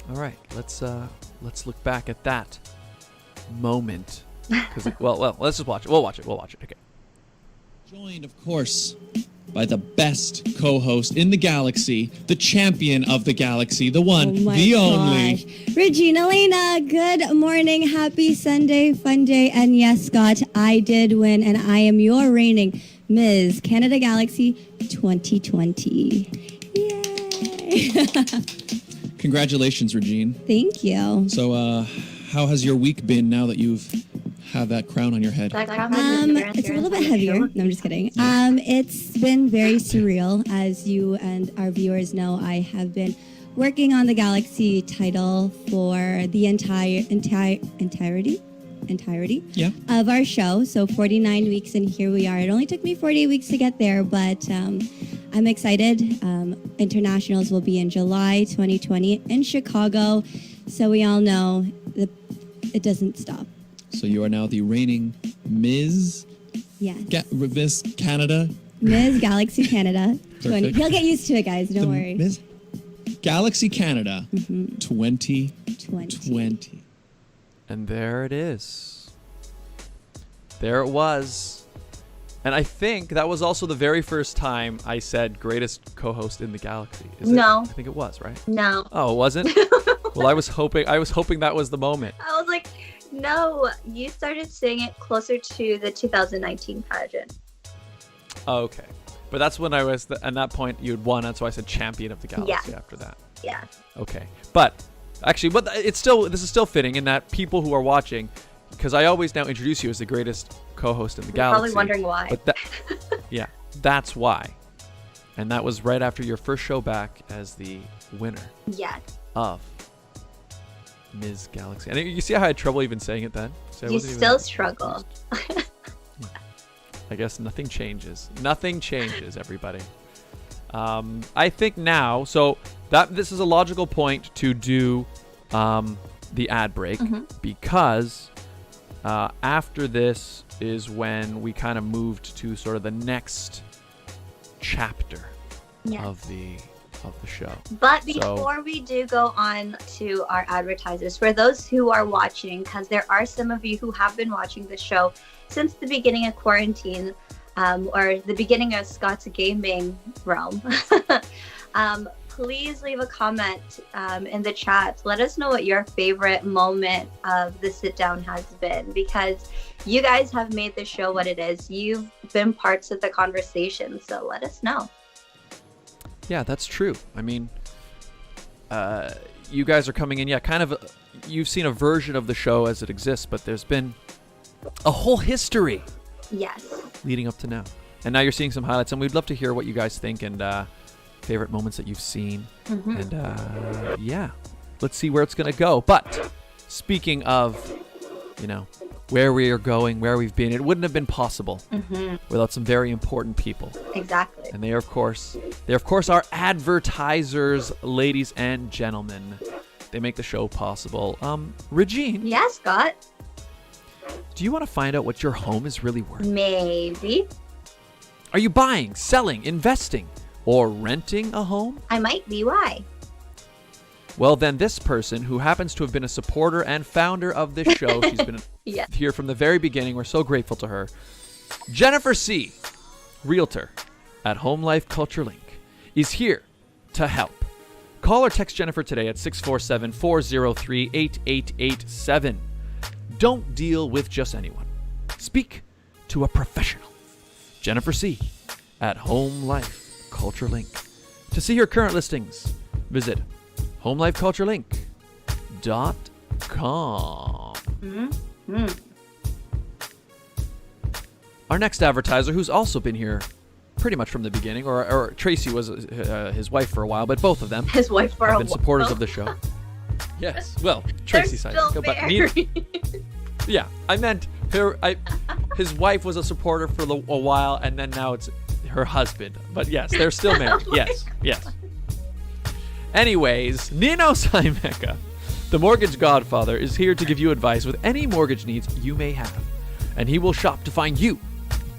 All right, let's look back at that moment. Well, let's just watch it. We'll watch it. Okay. Joined, of course, by the best co-host in the galaxy, the champion of the galaxy, the one, the only. Regine, Alaina, good morning, happy Sunday, fun day, and yes, Scott, I did win, and I am your reigning Ms. Canada Galaxy 2020. Yay! Congratulations, Regine. Thank you. So, how has your week been now that you've had that crown on your head? It's a little bit heavier. No, I'm just kidding. It's been very surreal. As you and our viewers know, I have been working on the Galaxy title for the entirety of our show. So 49 weeks, and here we are. It only took me 48 weeks to get there, but I'm excited. Internationals will be in July 2020 in Chicago. So we all know it doesn't stop. So you are now the reigning Ms. Yes. Miss Canada. Ms. Galaxy Canada 20. Perfect. He'll get used to it, guys. Don't worry. Ms. Galaxy Canada 2020. And there it is. There it was. And I think that was also the very first time I said greatest co-host in the galaxy. Is No. it? I think it was, right? No. Oh, it wasn't? Well, I was hoping that was the moment. I was like, no, you started saying it closer to the 2019 pageant. Oh, okay. But that's when I was, at that point, you'd won. That's why I said champion of the galaxy after that. Yeah. Okay. But actually, this is still fitting in that people who are watching, because I always now introduce you as the greatest co-host in the galaxy. Probably wondering why. But yeah, that's why. And that was right after your first show back as the winner of Ms. Galaxy. And you see how I had trouble even saying it then? So you still struggle. I guess nothing changes. Nothing changes, everybody. I think now, so this is a logical point to do the ad break, because after this is when we kind of moved to sort of the next chapter of the show. But before we do go on to our advertisers, for those who are watching, because there are some of you who have been watching the show since the beginning of quarantine, or the beginning of Scott's gaming realm, please leave a comment in the chat. Let us know what your favorite moment of the sit down has been, because you guys have made the show what it is. You've been parts of the conversation, so let us know. Yeah, that's true. I mean, you guys are coming in, you've seen a version of the show as it exists, but there's been a whole history leading up to now. And now you're seeing some highlights, and we'd love to hear what you guys think and favorite moments that you've seen. And let's see where it's going to go. But speaking of, where we are going, where we've been, it wouldn't have been possible without some very important people. Exactly. And they are, of course, our advertisers, ladies and gentlemen. They make the show possible. Regine. Yeah, Scott. Do you want to find out what your home is really worth? Maybe. Are you buying, selling, investing, or renting a home? I might be. Why? Well, then this person, who happens to have been a supporter and founder of this show, she's been here from the very beginning. We're so grateful to her. Jennifer C., realtor at Home Life Culture Link, is here to help. Call or text Jennifer today at 647-403-8887. Don't deal with just anyone. Speak to a professional. Jennifer C. at Home Life Culture Link. To see her current listings, visit homelifeculturelink.com. Mm-hmm. Our next advertiser, who's also been here pretty much from the beginning, or Tracy was his wife for a while, but both of them His wife for have a been while. supporters of the show. Yes, well, Tracy They're side, still but yeah, I meant his wife was a supporter for a while, and then now it's her husband. But yes, they're still married. Yes. Anyways, Nino Simeka, the mortgage godfather, is here to give you advice with any mortgage needs you may have, and he will shop to find you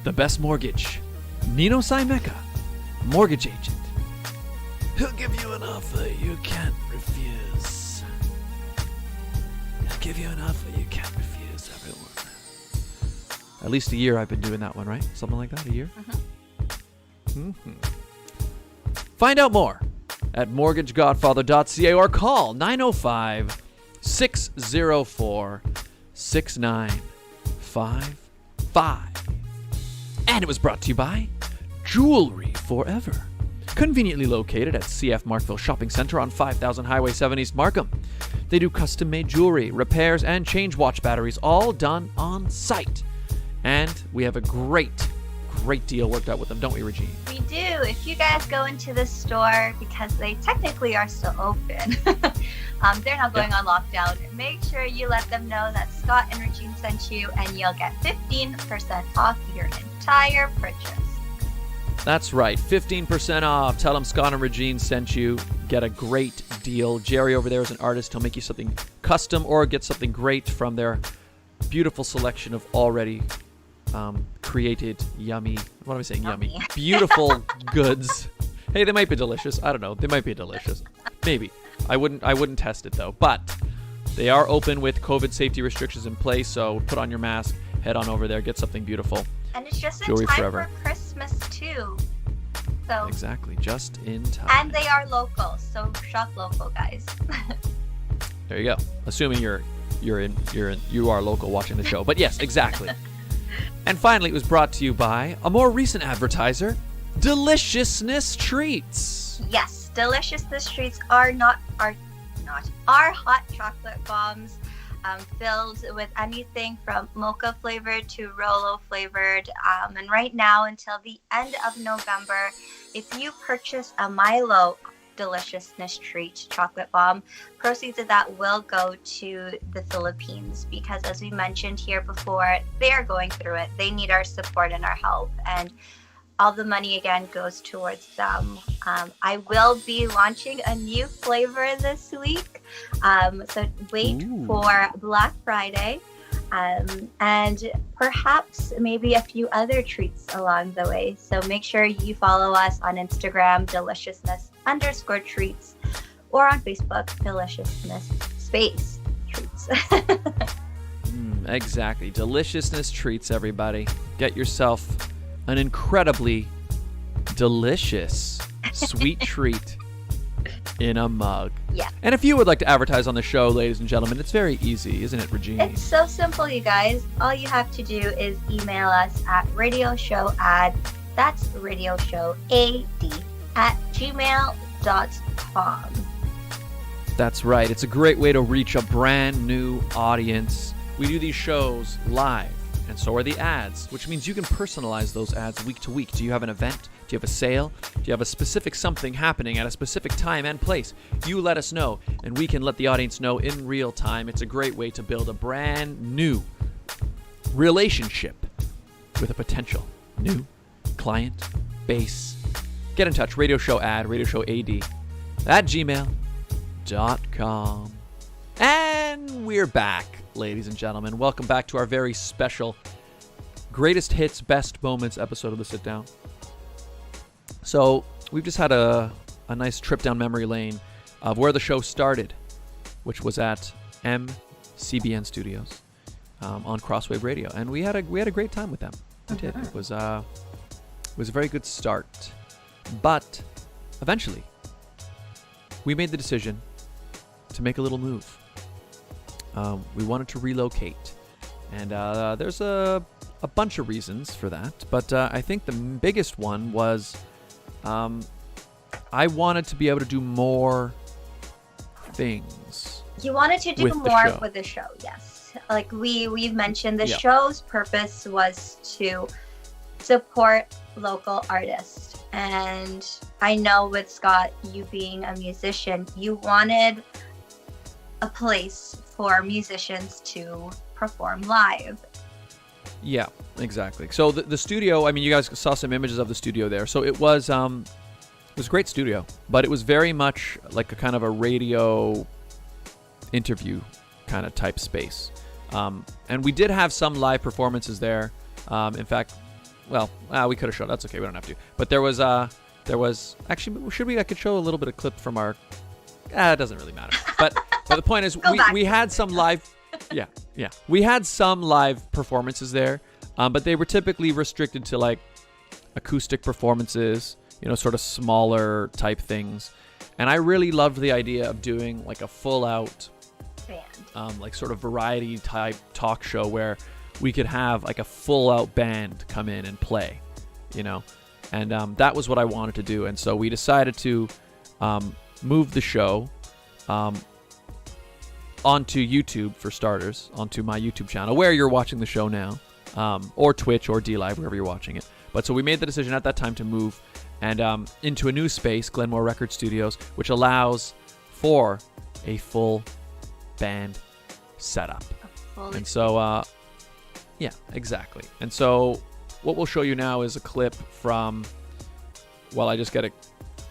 the best mortgage. Nino Simeka, mortgage agent. He'll give you an offer you can't refuse. He'll give you an offer you can't refuse, everyone. At least a year I've been doing that one, right? Something like that, a year? Mm-hmm. Find out more at mortgagegodfather.ca or call 905-604-6955. And it was brought to you by Jewelry Forever. Conveniently located at CF Markville Shopping Center on 5000 Highway 7 East Markham. They do custom-made jewelry, repairs, and change watch batteries, all done on site. And we have a great deal worked out with them, don't we, Regine? We do. If you guys go into the store, because they technically are still open, they're not going on lockdown, make sure you let them know that Scott and Regine sent you, and you'll get 15% off your entire purchase. That's right, 15% off. Tell them Scott and Regine sent you. Get a great deal. Jerry over there is an artist. He'll make you something custom or get something great from their beautiful selection of already created yummy. What am I saying? Yummy. Beautiful goods. Hey, they might be delicious. I don't know. They might be delicious. Maybe. I wouldn't test it though. But they are open with COVID safety restrictions in place. So put on your mask. Head on over there. Get something beautiful. And it's just in Jewelry time Forever. for Christmas too. So Exactly. Just in time. and they are local, so shop local, guys. There you go. Assuming you are local watching the show. But yes, exactly. And finally, it was brought to you by a more recent advertiser, Deliciousness Treats. Yes, Deliciousness Treats are hot chocolate bombs filled with anything from mocha flavored to Rolo flavored. And right now, until the end of November, if you purchase a Milo Deliciousness Treat chocolate bomb, proceeds of that will go to the Philippines, because as we mentioned here before, they are going through it. They need our support and our help, and all the money again goes towards them. I will be launching a new flavor this week, so wait for Black Friday, and perhaps maybe a few other treats along the way. So make sure you follow us on Instagram, deliciousness_treats, or on Facebook, deliciousness space treats. Exactly. Deliciousness Treats, everybody. Get yourself an incredibly delicious sweet treat in a mug. Yeah. And if you would like to advertise on the show, ladies and gentlemen, it's very easy, isn't it, Regine? It's so simple, you guys. All you have to do is email us at radioshowad, that's radioshowad@gmail.com. That's right. It's a great way to reach a brand new audience. We do these shows live, and so are the ads, which means you can personalize those ads week to week. Do you have an event? Do you have a sale? Do you have a specific something happening at a specific time and place? You let us know, and we can let the audience know in real time. It's a great way to build a brand new relationship with a potential new client base. Get in touch. Radio Show Ad, Radio Show AD at gmail.com. And we're back, ladies and gentlemen. Welcome back to our very special Greatest Hits, Best Moments episode of The Sit Down. So we've just had a nice trip down memory lane of where the show started, which was at MCBN Studios on Crosswave Radio, and we had a great time with them. We did. It was a very good start, but eventually we made the decision to make a little move. We wanted to relocate, and there's a bunch of reasons for that, but I think the biggest one was I wanted to be able to do more things. You wanted to do with the more show. with the show, yes. Like we've mentioned, the Yeah. show's purpose was to support local artists. And I know with Scott, you being a musician, you wanted a place for musicians to perform live. Yeah, exactly. So the studio, I mean, you guys saw some images of the studio there. So it was a great studio, but it was very much like a kind of a radio interview kind of type space. And we did have some live performances there. In fact, well, we could have shown. That's okay. We don't have to. But there was actually, I could show a little bit of clip from our. It doesn't really matter. But the point is, we had some live. Yeah. We had some live performances there, but they were typically restricted to like acoustic performances, sort of smaller type things. And I really loved the idea of doing like a full out band, like sort of variety type talk show where we could have like a full out band come in and play, and that was what I wanted to do. And so we decided to move the show onto YouTube, for starters, onto my YouTube channel where you're watching the show now, or Twitch or DLive, wherever you're watching it. But so we made the decision at that time to move and into a new space, Glenmore Record Studios, which allows for a full band setup. And so yeah, exactly. And so what we'll show you now is a clip from, well, I just get it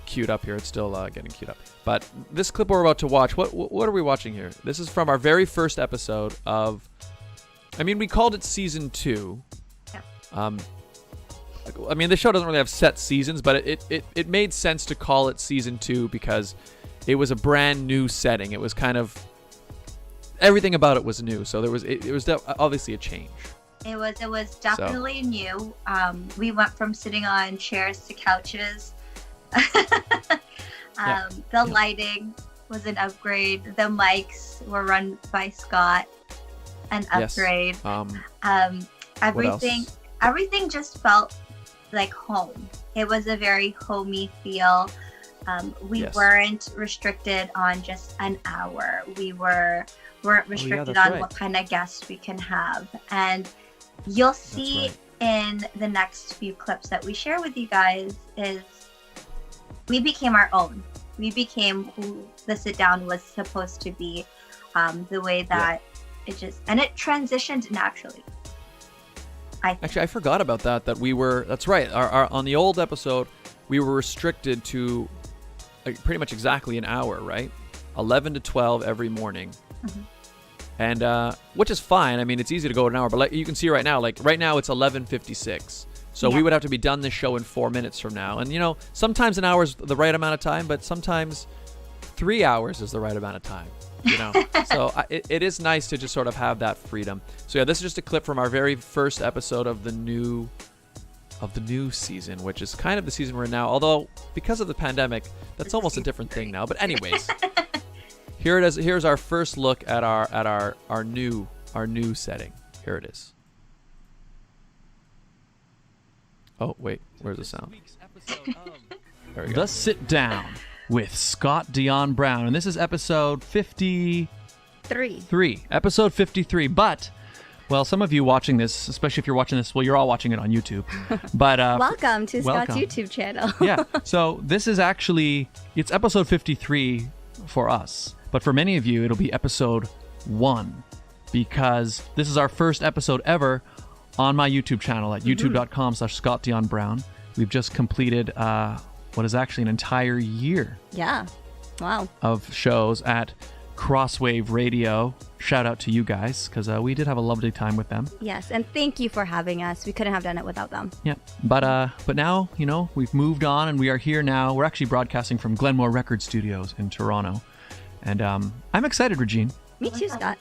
queued up here. It's still getting queued up. But this clip we're about to watch, what are we watching here? This is from our very first episode of, I mean, we called it season 2. Yeah. I mean, the show doesn't really have set seasons, but it made sense to call it season 2 because it was a brand new setting. It was kind of, everything about it was new. So it was obviously a change. It was definitely new. We went from sitting on chairs to couches. The lighting was an upgrade. The mics were run by Scott, an upgrade. Yes. Everything just felt like home. It was a very homey feel. We weren't restricted on just an hour. We weren't restricted on what kind of guests we can have. And you'll see in the next few clips that we share with you guys is we became our own. We became who the sit down was supposed to be, the way that it transitioned naturally. Actually, I forgot about that we were, that's right. Our on the old episode, we were restricted to pretty much exactly an hour, right? 11 to 12 every morning. Mm-hmm. And which is fine. I mean, it's easy to go an hour, but like you can see right now it's 11:56. So we would have to be done this show in 4 minutes from now. And sometimes an hour is the right amount of time, but sometimes 3 hours is the right amount of time. So it is nice to just sort of have that freedom. So yeah, this is just a clip from our very first episode of the new season, which is kind of the season we're in now. Although because of the pandemic, that's almost a different thing now. But anyways, here it is. Here's our first look at our new setting. Here it is. Oh wait, where's the sound? There we go. The Sit Down with Scott Dion Brown, and this is episode 53. Episode 53. But, well, some of you watching this, especially if you're watching this, well, you're all watching it on YouTube. But welcome to Scott's YouTube channel. Yeah. So this is actually, it's episode 53 for us, but for many of you, it'll be episode 1 because this is our first episode ever on my YouTube channel at youtube.com/Scott Dion Brown. We've just completed what is actually an entire year. Yeah. Wow. Of shows at Crosswave Radio. Shout out to you guys because we did have a lovely time with them. Yes, and thank you for having us. We couldn't have done it without them. Yeah, but now we've moved on and we are here now. We're actually broadcasting from Glenmore Record Studios in Toronto, and I'm excited, Regine. Me too, Scott.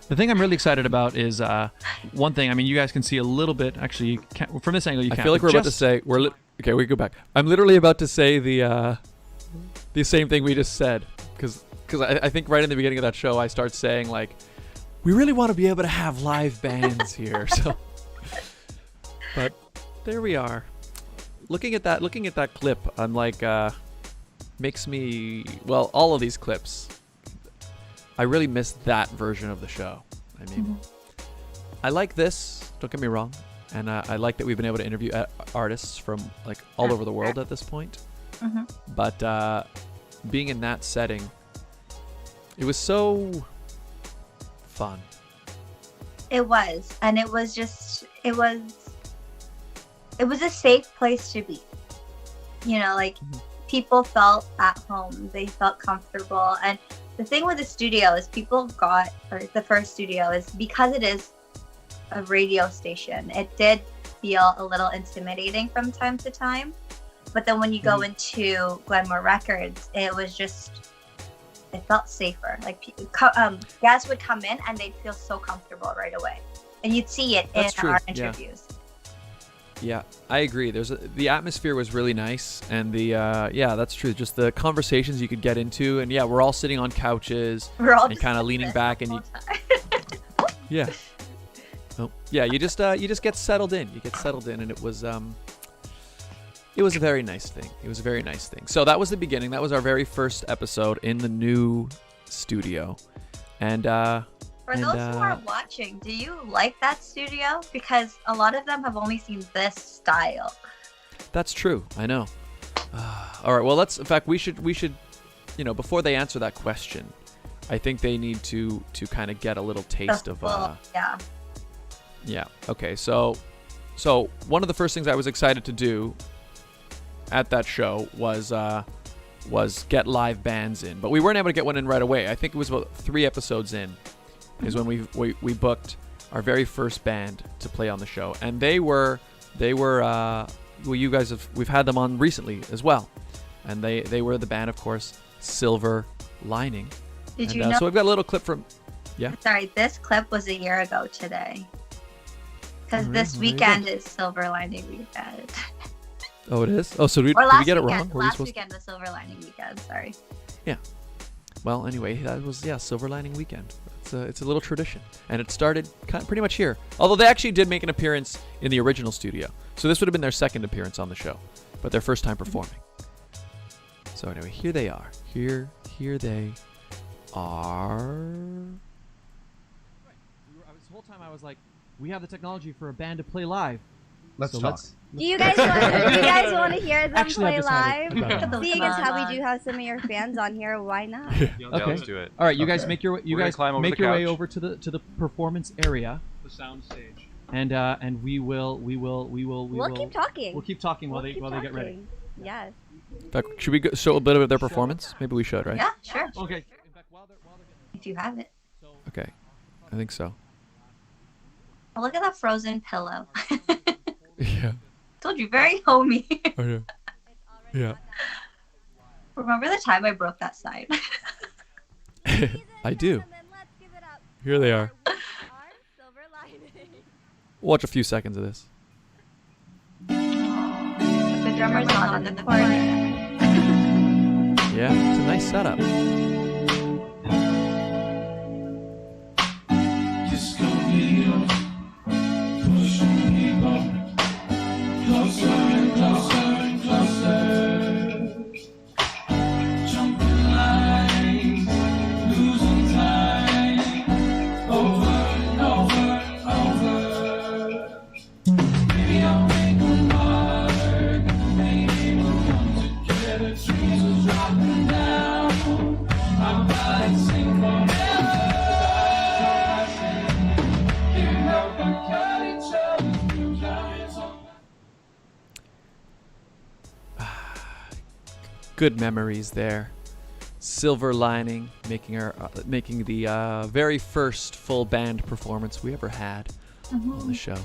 The thing I'm really excited about is one thing. I mean, you guys can see a little bit. Actually, you can't, from this angle, you can't. I feel like we're about to say okay. We go back. I'm literally about to say the same thing we just said because I think right in the beginning of that show I start saying like we really want to be able to have live bands here. So, but there we are. Looking at that clip, I'm like makes me all of these clips. I really miss that version of the show. I mean, I like this. Don't get me wrong, and I like that we've been able to interview artists from like all over the world at this point. But being in that setting, it was so fun. It was, and it was a safe place to be. You know, like people felt at home, they felt comfortable. And the thing with the studio is the first studio is because it is a radio station, it did feel a little intimidating from time to time. But then when you go into Glenmore Records, it felt safer. Like guests would come in and they'd feel so comfortable right away. And you'd see it in our interviews. Yeah, I agree. The atmosphere was really nice, and that's true. Just the conversations you could get into, and we're all sitting on couches and kind of leaning back, and you just get settled in. You get settled in, and it was a very nice thing. It was a very nice thing. So that was the beginning. That was our very first episode in the new studio, and. For those who are watching, do you like that studio? Because a lot of them have only seen this style. That's true. I know. All right. Well, we should, before they answer that question, I think they need to kind of get a little taste of. Yeah. Okay. So one of the first things I was excited to do at that show was get live bands in, but we weren't able to get one in right away. I think it was about 3 episodes in. Is when we booked our very first band to play on the show, and we've had them on recently as well, and they were the band, of course, Silver Lining. Did you know? So we've got a little clip from. Yeah. Sorry, this clip was a year ago today, because this weekend is Silver Lining weekend. Oh, it is. Oh, so did we get it wrong? Last weekend was Silver Lining weekend. Sorry. Yeah. Well, anyway, that was Silver Lining weekend. It's a little tradition, and it started pretty much here. Although they actually did make an appearance in the original studio, so this would have been their second appearance on the show, but their first time performing. So anyway, here they are. Here they are. This whole time I was like, we have the technology for a band to play live. Let's talk. Do you guys want to hear them play live? Seeing as how we do have some of your fans on here, why not? Okay, let's do it. All right, you guys make your way over to the performance area, the sound stage, and we will keep talking. We'll keep talking while they get ready. Yes. In fact, should we show a bit of their performance? Maybe we should, right? Yeah, sure. Okay. If you have it. Okay, I think so. Oh, look at that frozen pillow. Yeah. Told you, very homey. Oh, yeah. Yeah. Remember the time I broke that sign? I do. Here they are. Watch a few seconds of this. The drummer's not on the corner. Yeah, it's a nice setup. Closer and closer and closer. Jumping lines, losing time. Over and over and over. Maybe I'll make a mark. Maybe we'll come together. Trees are dropping down. My body sing forever. Can't help but cut each other's blue giants on. Good memories there. Silver Lining making the very first full band performance we ever had on the show.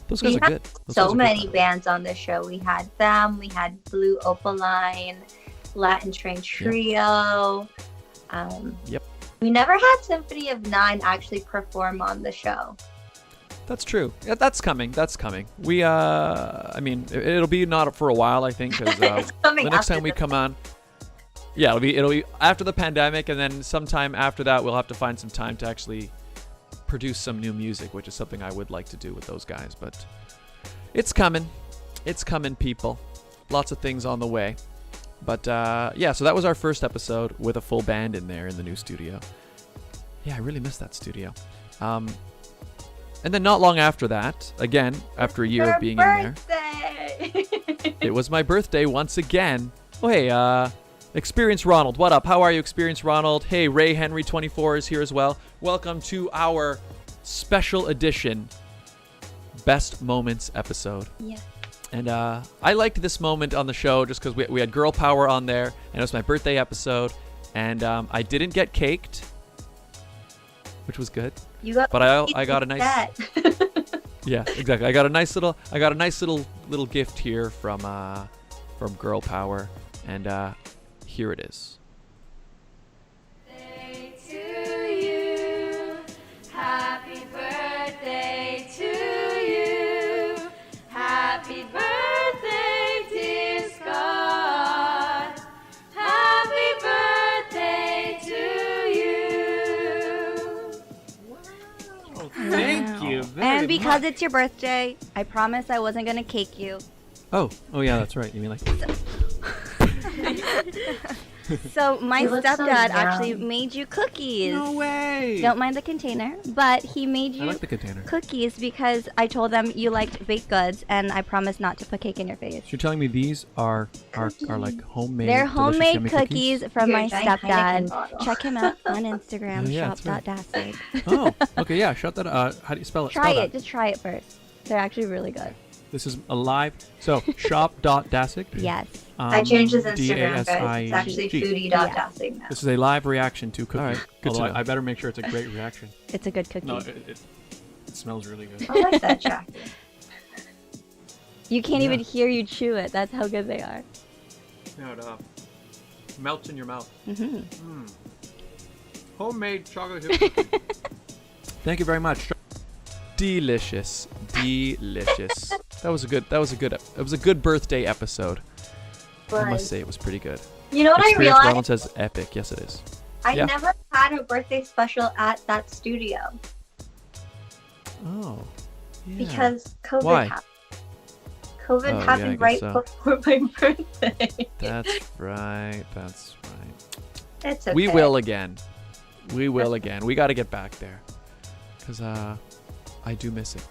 Those guys are good. So many bands on the show. We had them. We had Blue Opaline, Latin Train Trio. Yep. We never had Symphony of Nine actually perform on the show. That's true. Yeah, that's coming. We, I mean, it'll be not for a while, I think, because the next time we come on, it'll be after the pandemic, and then sometime after that, we'll have to find some time to actually produce some new music, which is something I would like to do with those guys. But it's coming, people. Lots of things on the way. But so that was our first episode with a full band in there in the new studio. Yeah, I really miss that studio. And then not long after that, again, after a year of being in there, it was my birthday once again. Oh, hey, Experience Ronald. What up? How are you, Experience Ronald? Hey, Ray Henry 24 is here as well. Welcome to our special edition Best Moments episode. Yeah. And I liked this moment on the show just because we had girl power on there, and it was my birthday episode, and I didn't get caked, which was good. But I got a nice. Yeah, exactly. I got a nice little gift here from girl power, and here it is. Happy birthday to you. Happy birthday, dear Scott. Happy birthday to you. Thank you and because it's your birthday, I promised I wasn't gonna cake you. Oh yeah, that's right. You mean like? So my They look so stepdad young. actually made you cookies. No way. Don't mind the container, but he made you I like the container. cookies because I told them you liked baked goods, and I promised not to put cake in your face. So you're telling me these are like homemade? They're delicious, homemade yummy cookies from Your my giant Heineken stepdad. bottle. Check him out on Instagram, Oh, yeah, that's right. shop.dasig. Oh, okay, yeah. Shut that. How do you spell it? Try Spell it. Just try it first. They're actually really good. This is a live. So shop.dasig. Yes. I changed his Instagram, guys. DASIG. It's actually foodie.dancing now. This is a live reaction to cookies. All right, Good to although know. I better make sure it's a great reaction. It's a good cookie. No, it smells really good. I like that jack. You can't Yeah. even hear you chew it. That's how good they are. Yeah, it melts in your mouth. Mm-hmm. Homemade chocolate chip cookies. Thank you very much. Delicious. That was a good birthday episode. I must say it was pretty good. You know what I Experience realized? Ronald says epic. Yes, it is. I Yeah. never had a birthday special at that studio Oh. Yeah. because COVID Why? happened. COVID Oh, yeah, I happened guess right so. before my birthday. That's right. It's okay. We will again. We got to get back there. Because I do miss it.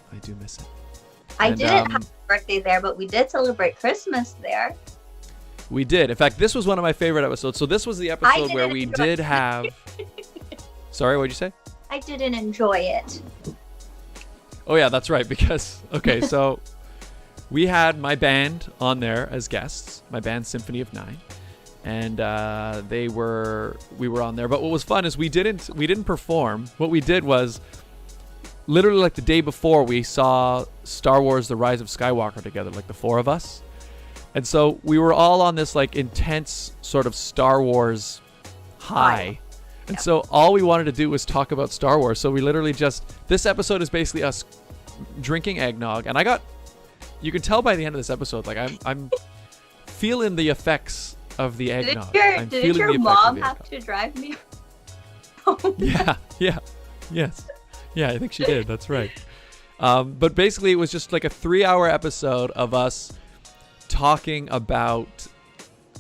I And, didn't have a birthday there, but we did celebrate Christmas there. We did. In fact, this was one of my favorite episodes. So this was the episode where didn't we enjoy did it. have... Sorry, what'd you say? I didn't enjoy it. Oh, yeah, that's right. Because, okay, so we had my band on there as guests, my band Symphony of Nine. And we were on there. But what was fun is we didn't perform. What we did was literally like the day before we saw Star Wars The Rise of Skywalker together, like the four of us. And so we were all on this like intense sort of Star Wars high. And so all we wanted to do was talk about Star Wars. So we literally this episode is basically us drinking eggnog. And you can tell by the end of this episode, like I'm feeling the effects of the eggnog. Did your mom have to drive me home? Yes. Yeah, I think she did. That's right. But basically, it was just like a 3-hour episode of us talking about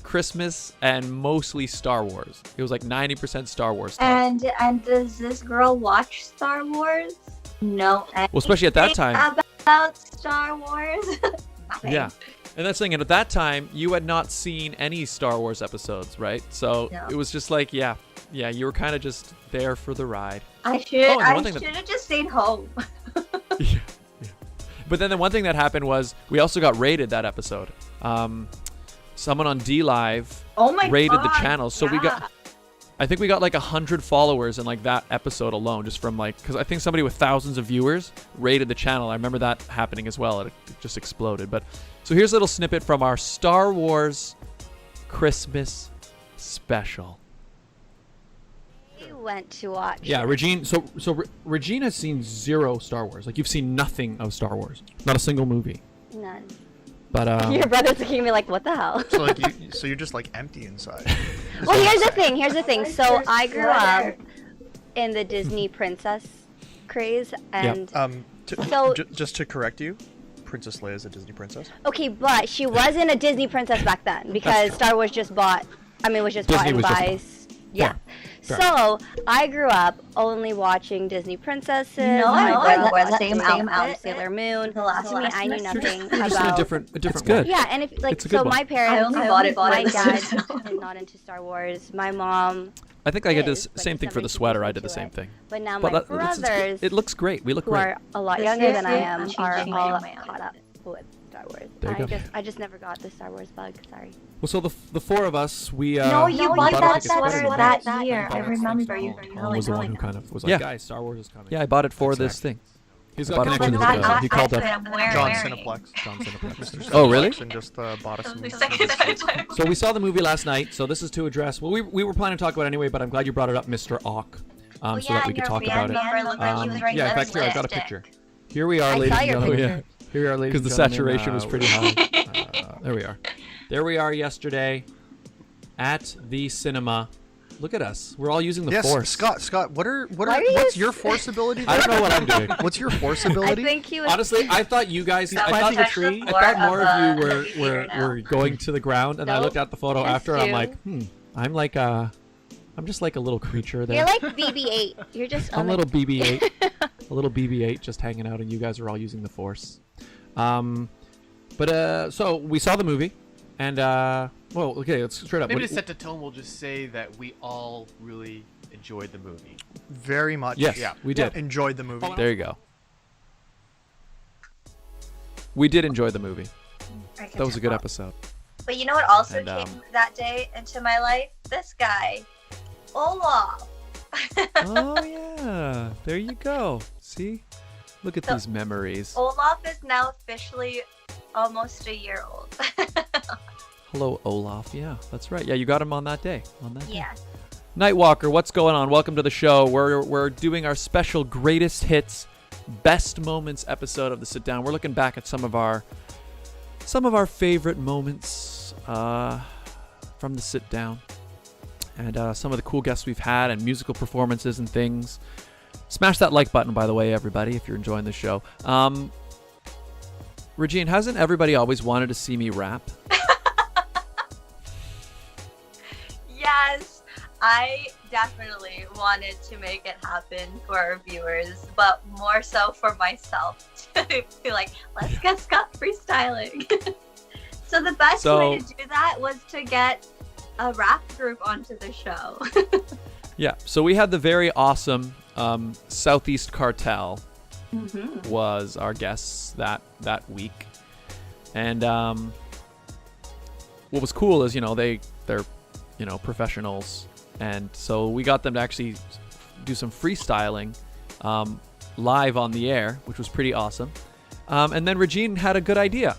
Christmas and mostly Star Wars. It was like 90% Star Wars talk. And does this girl watch Star Wars? No. Well, especially at that time. About Star Wars? Nothing. Yeah. And that's the thing. And at that time, you had not seen any Star Wars episodes, right? So No. it was just like, yeah, you were kind of just there for the ride. I should have just stayed home. But then the one thing that happened was we also got raided that episode. Someone on D Live raided the channel. So I think we got like 100 followers in like that episode alone, just from like, because I think somebody with thousands of viewers raided the channel. I remember that happening as well. It just exploded. But so here's a little snippet from our Star Wars Christmas special. We went to watch. Yeah, Regine. So Regine has seen zero Star Wars. Like you've seen nothing of Star Wars, not a single movie. None. But Your brother's looking at me like, what the hell? So like so you're just like empty inside. Well, here's the thing. So I grew up in the Disney princess craze, and just to correct you, Princess Leia is a Disney princess. okay, but she wasn't a Disney princess back then because Star Wars was just bought Disney by was just Yeah. So I grew up only watching Disney princesses. No, My I brother wore wore the same same outfit, outfit Sailor Moon. the last To me, I knew semester. nothing You're just in a about. different one. Yeah, and if like It's a good so, one. my parents, I only bought my it dad myself. is not into Star Wars. My mom. I think I did is, the but same he's thing never for the introduced sweater. me I did the to same it. thing. But now But my it's good. brothers, It looks great. We look who great. are a lot This younger year, than I am, I'm are changing all my caught up with Star Wars. There you go. I just never got the Star Wars bug. Sorry. Well, so the four of us, we No, you bought bought that tickets for sweater the that movie. year. I remember you Paul was the one who kind of was like, Yeah. guys, Star Wars is coming. Yeah, I bought it for this thing. He's I got bought it connections for with the- he called outfit up. I'm wearing. John Cineplex. John Cineplex. Oh, really? And just bought us some. The second time. So we saw the movie last night. So this is to address. Well, we were planning to talk about it anyway, but I'm glad you brought it up, Mr. Ock, so that we could talk about it. Yeah, in fact, here I've got a picture. Here we are, I ladies saw and your gentlemen. picture. Here we are, ladies and Because the gentlemen. saturation was pretty high. There we are. There we are yesterday at the cinema. Look at us. We're all using the Yes, force. Scott. Why are you What's your force ability? I don't know what I'm doing. What's your force I ability? think he was. Honestly, I thought you guys. I planting a thought, tree? I thought more of you Movie theater now. were going to the ground, and I Nope. looked at the photo Just after. And I'm you. like, I'm just like a little creature there. You're like BB-8. You're just. I'm on a little the- BB-8, a little BB-8, just hanging out, and you guys are all using the force. So we saw the movie, and well, okay, let's straight up. Maybe What- to set the tone, we'll just say that we all really enjoyed the movie. Very much. Yes, yeah. we did. Enjoyed the movie. There you go. We did enjoy the movie. I can That was a good tell. episode. But you know what also And, came that day into my life? This guy, Olaf. Oh yeah, there you go. See, look at So- these memories. Olaf is now officially almost a year old. Hello, Olaf. Yeah, that's right. Yeah, you got him on that day. Yeah. Nightwalker, what's going on? Welcome to the show. We're doing our special greatest hits, best moments episode of the sit down. We're looking back at some of our favorite moments from the sit down, and some of the cool guests we've had and musical performances and things. Smash that like button, by the way, everybody, if you're enjoying the show. Regine, hasn't everybody always wanted to see me rap? Yes, I definitely wanted to make it happen for our viewers, but more so for myself to be like, let's get Scott freestyling. So the best way to do that was to get a rap group onto the show. Yeah, so we had the very awesome Southeast Cartel was our guests that week, and what was cool is they're professionals, and so we got them to actually do some freestyling live on the air, which was pretty awesome. And then Regine had a good idea,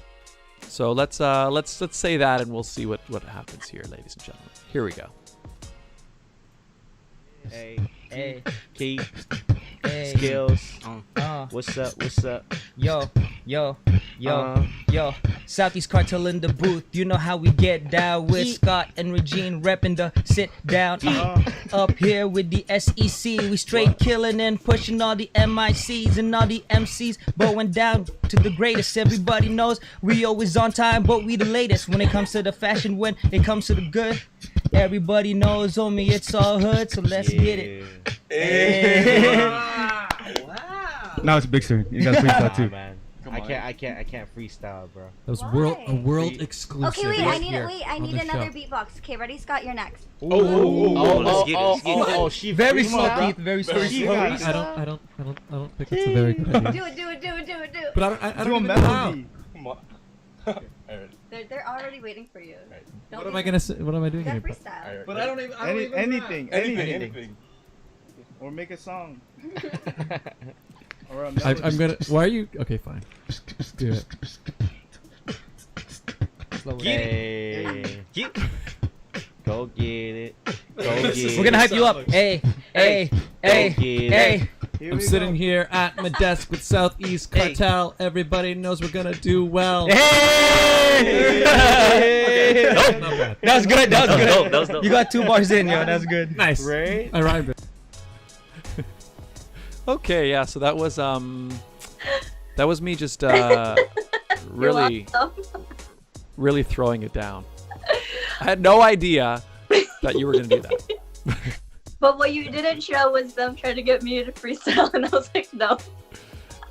so let's say that, and we'll see what happens here, ladies and gentlemen. Here we go. Hey, keep skills. What's up? Yo. Southeast Cartel in the booth. You know how we get down with Scott and Regine repping the sit down. Up here with the SEC, we straight killing and pushing all the MICs and all the MCs, going down to the greatest. Everybody knows we always on time, but we the latest when it comes to the fashion, when it comes to the good. Everybody knows on me, it's all hood, so let's get it. Now it's Big Turn. You got to freestyle too. Man. I can't freestyle, bro. That was a world exclusive. Okay, wait. I need on the another show. beatbox. Okay, ready, Scott? You're next. Let's get it. Oh, she very small small teeth, very small teeth. I don't think it's a very good idea. Do it. But I don't Do a even know how. melody. Come on. They're already waiting for you. What am I gonna say? What am I doing They're here? freestyle. But I don't even. Anything. Or make a song. Or a melody. I'm gonna. Why are you? Okay, fine. Do it. Go get it. We're gonna hype you up. Hey. I'm sitting here at my desk with Southeast Cartel. Everybody knows we're gonna do well. Hey! Okay. Not bad. That was good. That was good. That was dope. You got 2 bars in, yo. That's good. Nice. Right? I rhymed it. Okay, yeah. So that was me just really throwing it down. I had no idea that you were gonna do that. But what you didn't show was them trying to get me to freestyle, and I was like, no.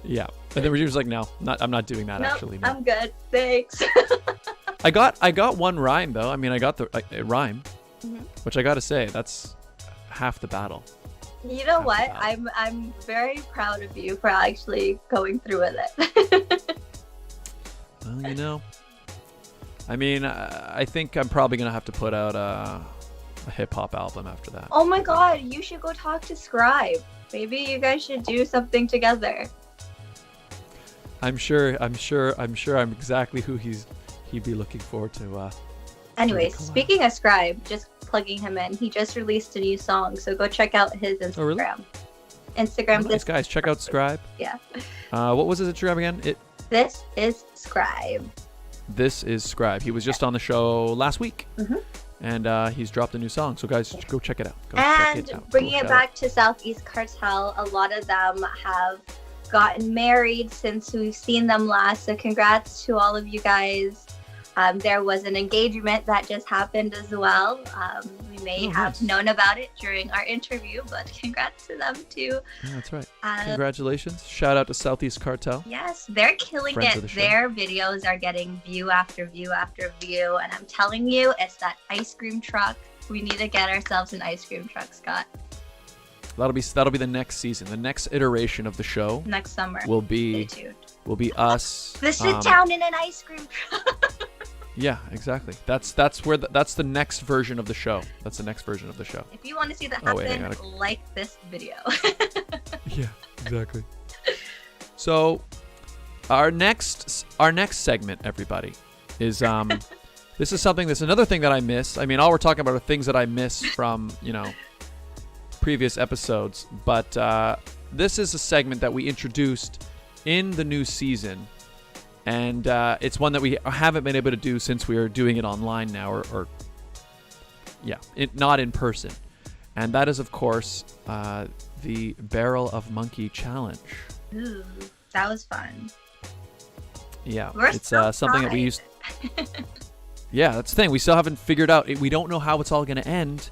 Yeah. And then Regine was like, no, I'm not doing that Nope, actually. No. I'm good. Thanks. I got one rhyme though. I mean, I got the rhyme, Mhm. which I got to say, that's half the battle. You know what? I'm very proud of you for actually going through with it. Well, you know, I mean, I think I'm probably gonna have to put out a hip hop album after that. Oh my god, you should go talk to Scribe. Maybe you guys should do something together. I'm sure I'm exactly who he'd be looking forward to. Anyways, speaking of Scribe, just plugging him in. He just released a new song, so go check out his Instagram. Oh, really? Instagram. Nice, guys, check out Scribe. Yeah. What was his Instagram again? This is Scribe. This is Scribe. He was just on the show last week, Mhm. and he's dropped a new song. So guys, go check it out. Go And check it out. bringing Go it shout back to Southeast Cartel, a lot of them have gotten married since we've seen them last. So congrats to all of you guys. There was an engagement that just happened as well. We may have known about it during our interview, but congrats to them too. Yeah, that's right. Congratulations. Shout out to Southeast Cartel. Yes, they're killing Friends of it. the show. Their videos are getting view after view after view. And I'm telling you, it's that ice cream truck. We need to get ourselves an ice cream truck, Scott. That'll be the next season. The next iteration of the show Next summer. will be Stay tuned. us. The sit down in an ice cream truck. Yeah, exactly. That's the next version of the show. That's the next version of the show. If you want to see that Oh, wait, I happen, gotta- like this video. Yeah, exactly. So, our next segment, everybody, is this is something that's another thing that I miss. I mean, all we're talking about are things that I miss from previous episodes, but this is a segment that we introduced in the new season, and it's one that we haven't been able to do since we are doing it online now, or not in person, and that is of course the Barrel of Monkey Challenge. Ooh, that was fun. Yeah, We're it's so something that we fried. used. Yeah, that's the thing. We still haven't figured out. We don't know how it's all going to end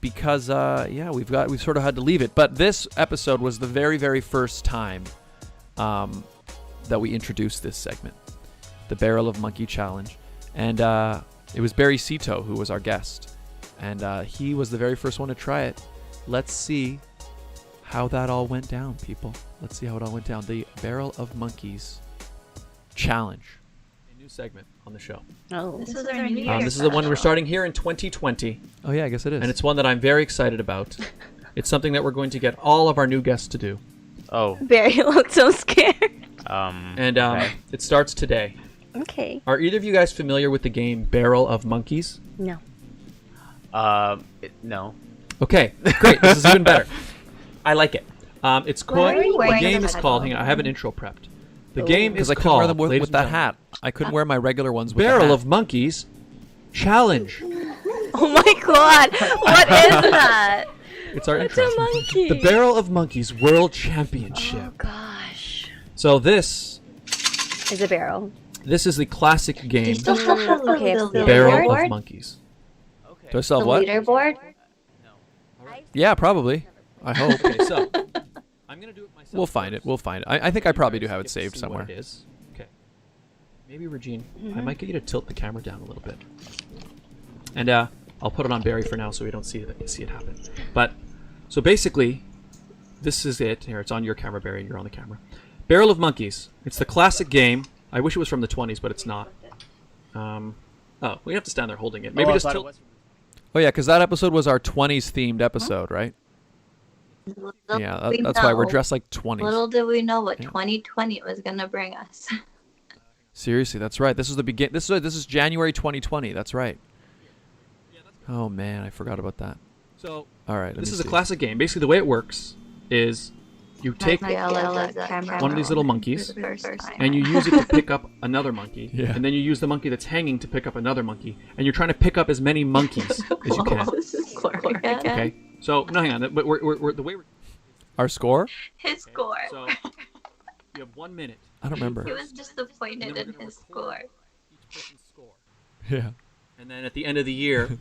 because we've sort of had to leave it. But this episode was the very, very first time that we introduced this segment, the Barrel of Monkey Challenge, and it was Barry Cito who was our guest, and he was the very first one to try it. Let's see how that all went down, people. Let's see how it all went down. The Barrel of Monkeys Challenge, a new segment on the show. Oh, this is our New Year's This is the one we're special. starting here in 2020. Oh yeah, I guess it is. And it's one that I'm very excited about. It's something that we're going to get all of our new guests to do. Oh. Barry looked so scared. Okay. It starts today. Okay. Are either of you guys familiar with the game Barrel of Monkeys? No. No. Okay, great. This is even better. I like it. It's Why called. are you The wearing game the is called. headphones? Hang on, I have an intro prepped. The game is Because I couldn't wear called. them with ladies that and hat. I couldn't wear my regular ones with Barrel the hat. of Monkeys Challenge. Oh my god. What is that? It's our It's intro. a monkey. The Barrel of Monkeys World Championship. Oh gosh. So this Is a barrel. is the classic game. Still have the Okay, leaderboard? Barrel of Monkeys. Do I still The have what? leaderboard? Yeah, probably. I hope. Okay, so I'm gonna do it myself. We'll find it. We'll find it. I think I probably do have it saved See somewhere. What it is. Okay. Maybe Regine, I might get you to tilt the camera down a little bit, and I'll put it on Barry for now so we don't see it happen. But so basically, this is it. Here, it's on your camera, Barry. You're on the camera. Barrel of Monkeys. It's the classic game. I wish it was from the 20s, but it's not. Oh, we have to stand there holding it. Maybe I just thought it tilt. was- Oh yeah, because that episode was our 20s themed episode, right? Little Yeah, did we that's why we're know- dressed like 20s. Little did we know what Yeah. 2020 was gonna bring us. Seriously, that's right. This is the begin. This is January 2020. That's right. Oh man, I forgot about that. So All right. this is a classic game. Basically, the way it works is you take one of these little monkeys and you use it to pick up another monkey, Yeah. and then you use the monkey that's hanging to pick up another monkey, and you're trying to pick up as many monkeys as you can. This is Clark again. Okay. So no, hang on. But we're the way we're. Our score? His score. So you have 1 minute. I don't remember. He was disappointed in his score. Yeah. And then at the end of the year,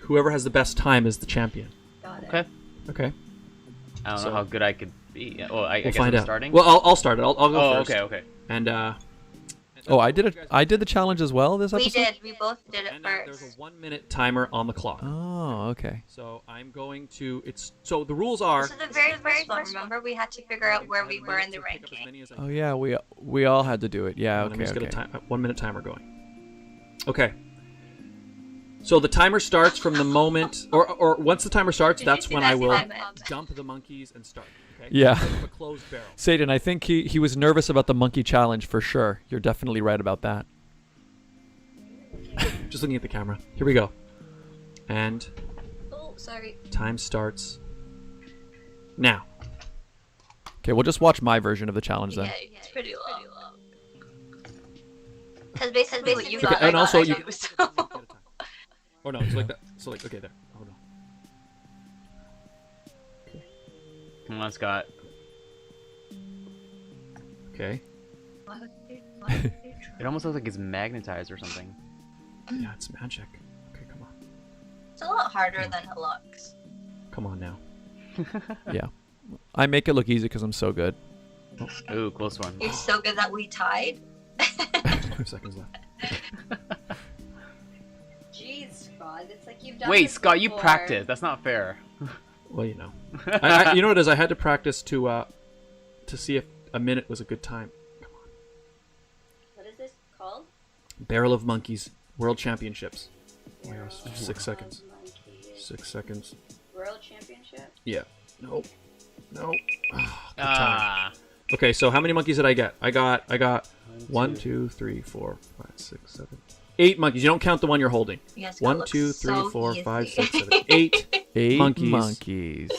whoever has the best time is the champion. Got it. Okay. Okay. I don't know how good I could be. Well, I We'll guess find I'm out. starting. Well, I'll start it. I'll go first. Okay. And I did the challenge as well this We episode? did. We both did it there's first. a 1-minute timer on the clock. Oh, okay. So I'm going to. So the rules are. So the very first one, remember, we had to figure out where we were in the ranking. Oh yeah, we all had to do it. Yeah, Let me okay, just okay. get a 1-minute timer going. Okay. So the timer starts from the moment, or once the timer starts, that's when I will dump the monkeys and start. Okay? Yeah. A closed barrel. Satan, I think he was nervous about the monkey challenge for sure. You're definitely right about that. Just looking at the camera. Here we go. And Oh, sorry. time starts now. Okay, we'll just watch my version of the challenge then. Yeah, it's pretty low. Because basically what you got, Okay, and also you. so. Oh no, it's like that. So like, okay, there. Hold on. Come on, Scott. Okay. It almost looks like it's magnetized or something. Yeah, it's magic. Okay, come on. It's a lot harder than it looks. Come on now. Yeah. I make it look easy because I'm so good. Ooh, close one. You're so good that we tied. 5 seconds left. Jeez, Scott, it's like you've done Wait, this Scott, you before. practiced. That's not fair. Well, you know. You know what it is? I had to practice to see if a minute was a good time. What is this called? Barrel of Monkeys World Championships. 6 seconds. 6 seconds. World Championship? Yeah. Nope. Nope. Oh, good time. Okay, so how many monkeys did I get? I got 1, 2, 3, 4, 5, 6, 7, 8 monkeys. You don't count the one you're holding. Yes, 1, 2, 3, 4, 5, 6, 7, 8. 8 monkeys.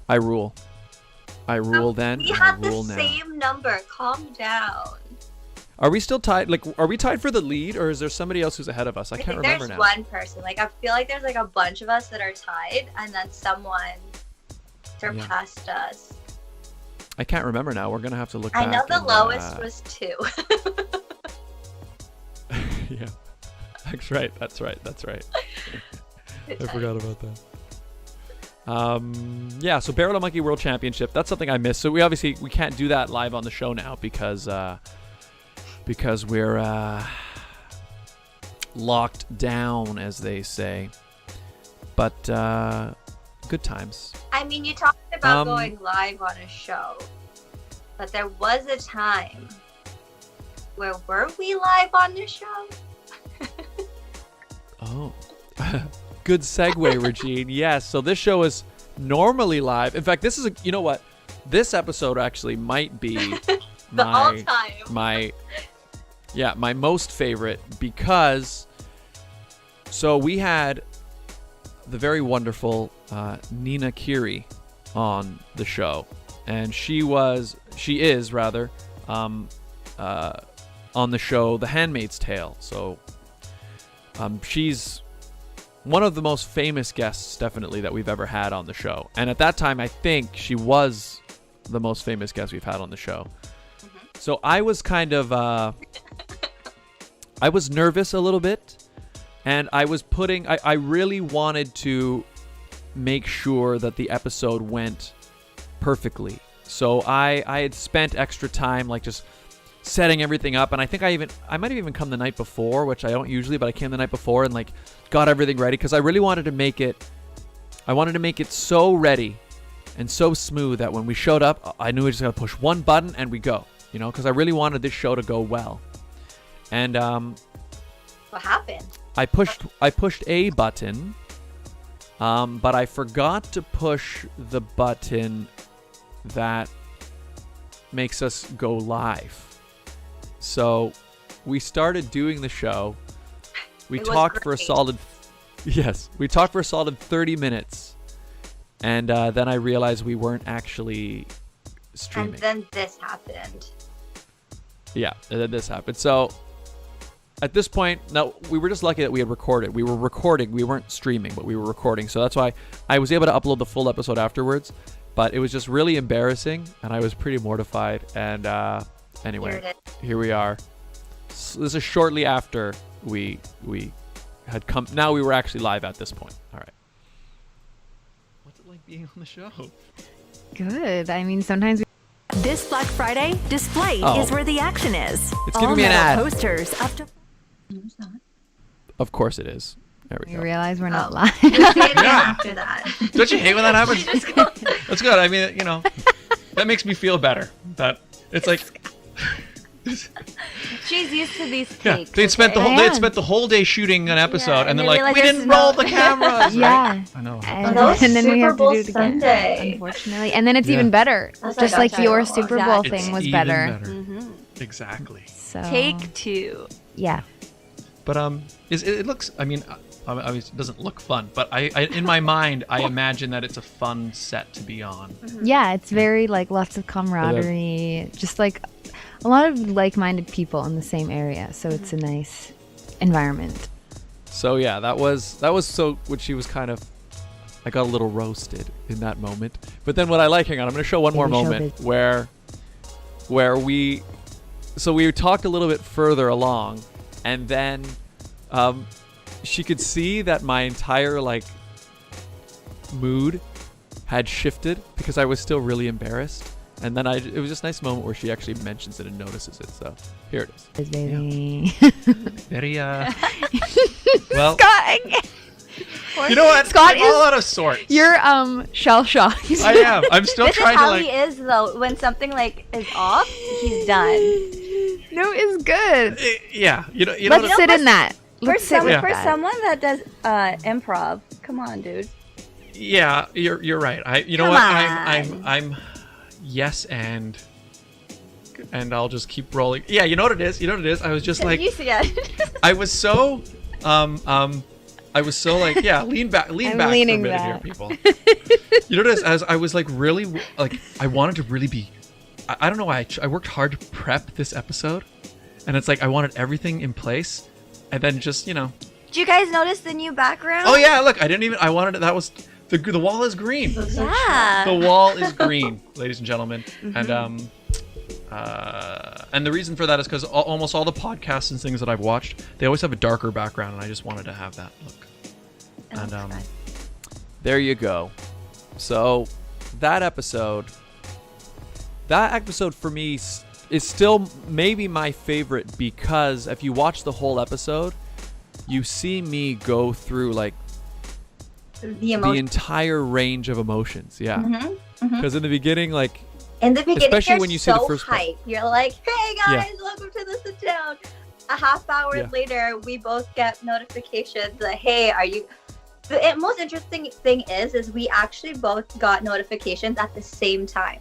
I rule. I rule then. We I have the rule now. same number. Calm down. Are we still tied? Like, are we tied for the lead, or is there somebody else who's ahead of us? I can't think remember there's now. one person. Like, I feel like there's like a bunch of us that are tied, and then someone surpassed us. I can't remember now. We're gonna have to look. I know back the and, lowest was 2. Yeah, that's right. That's right. That's right. I forgot about that. Yeah. So Barrel of Monkey World Championship. That's something I missed. So we can't do that live on the show now because we're locked down, as they say. But good times. I mean, you talked about going live on a show, but there was a time where were we live on the show? Oh, good segue, Regine. Yes. So this show is normally live. In fact, this is you know what? This episode actually might be my most favorite because we had the very wonderful Nina Kiri on the show, and she is on the show The Handmaid's Tale. So she's one of the most famous guests, definitely, that we've ever had on the show. And at that time, I think she was the most famous guest we've had on the show. Mm-hmm. So I was kind of I was nervous a little bit, and I really wanted to make sure that the episode went perfectly. So I had spent extra time like just setting everything up, and I think I might have even come the night before, which I don't usually, but I came the night before and like got everything ready because I really wanted to make it so ready and so smooth that when we showed up, I knew we just got to push one button and we go, because I really wanted this show to go well. And what happened? I pushed a button, but I forgot to push the button that makes us go live. So we started doing the show. We talked for a solid 30 minutes. And then I realized we weren't actually streaming. And then this happened. Yeah, and then this happened. So at this point, no, we were just lucky that we had recorded. We were recording. We weren't streaming, but we were recording. So that's why I was able to upload the full episode afterwards. But it was just really embarrassing, and I was pretty mortified. And anyway, here we are. So this is shortly after we had come. Now we were actually live at this point. All right. being on the show? Good. I mean, sometimes. This Black Friday, Display Oh. is where the action is. It's All giving me an metal ad. posters up to. Of course it is. There we We go. realize we're not live. After that. Don't you hate when that happens? That's good. I mean, that makes me feel better. That it's like, She's used to these yeah, takes. they'd spent the okay? whole they'd spent the whole day shooting an episode, Yeah, and and they're they like, realize we there's didn't roll the no- cameras. Yeah. Right? I know. And, That was and then we Super have to Bowl do it again, Sunday. unfortunately. And then it's Yeah. even better. That's Just like like your Untitled. Super Bowl Exactly. thing was Even better. Mhm. Exactly. So Take 2. yeah. But it looks. I mean, obviously it doesn't look fun, but I in my mind I imagine that it's a fun set to be on. Yeah, it's very like lots of camaraderie, just like a lot of like-minded people in the same area. So it's a nice environment. So yeah, that was so. What she was kind of. I got a little roasted in that moment. But then what I like, hang on, I'm going to show one more Maybe moment showbiz. where we talked a little bit further along, and then she could see that my entire like mood had shifted because I was still really embarrassed. And then it was just a nice moment where she actually mentions it and notices it. So here it is. Baby. Very well. Scott, You know what? Scott I'm all is- out of sorts. You're shell shocked. I am. I'm still This trying is to how like. he is though. When something like is off, he's done. No, it's good. Yeah, you know. Let's what- sit in that. For, Let's sit with for that. someone that does improv, come on, dude. Yeah, you're right. You know Come what? on. I'm yes and I'll just keep rolling. Yeah, you know what it is. I was just like You see it. I was so like yeah, lean back I'm for a leaning minute here, back. people. You know what it is? As I was like really like I wanted to really be. I don't know why I worked hard to prep this episode, and it's like I wanted everything in place, and then just Did you guys notice the new background? Oh yeah, look, I wanted it. That was the wall is green. Yeah. The wall is green, ladies and gentlemen, Mhm. and the reason for that is because almost all the podcasts and things that I've watched, they always have a darker background, and I just wanted to have that look. And there you go. So that episode for me is still maybe my favorite because if you watch the whole episode, you see me go through like The the entire range of emotions. Yeah. Mhm, mhm. Because in the beginning, like In the beginning, especially you're when you see so the first part. hype. You're like, "Hey Yeah. guys, welcome to the sit down." A half hour Yeah. later, we both get notifications that, "Hey, are you?" The most interesting thing is we actually both got notifications at the same time.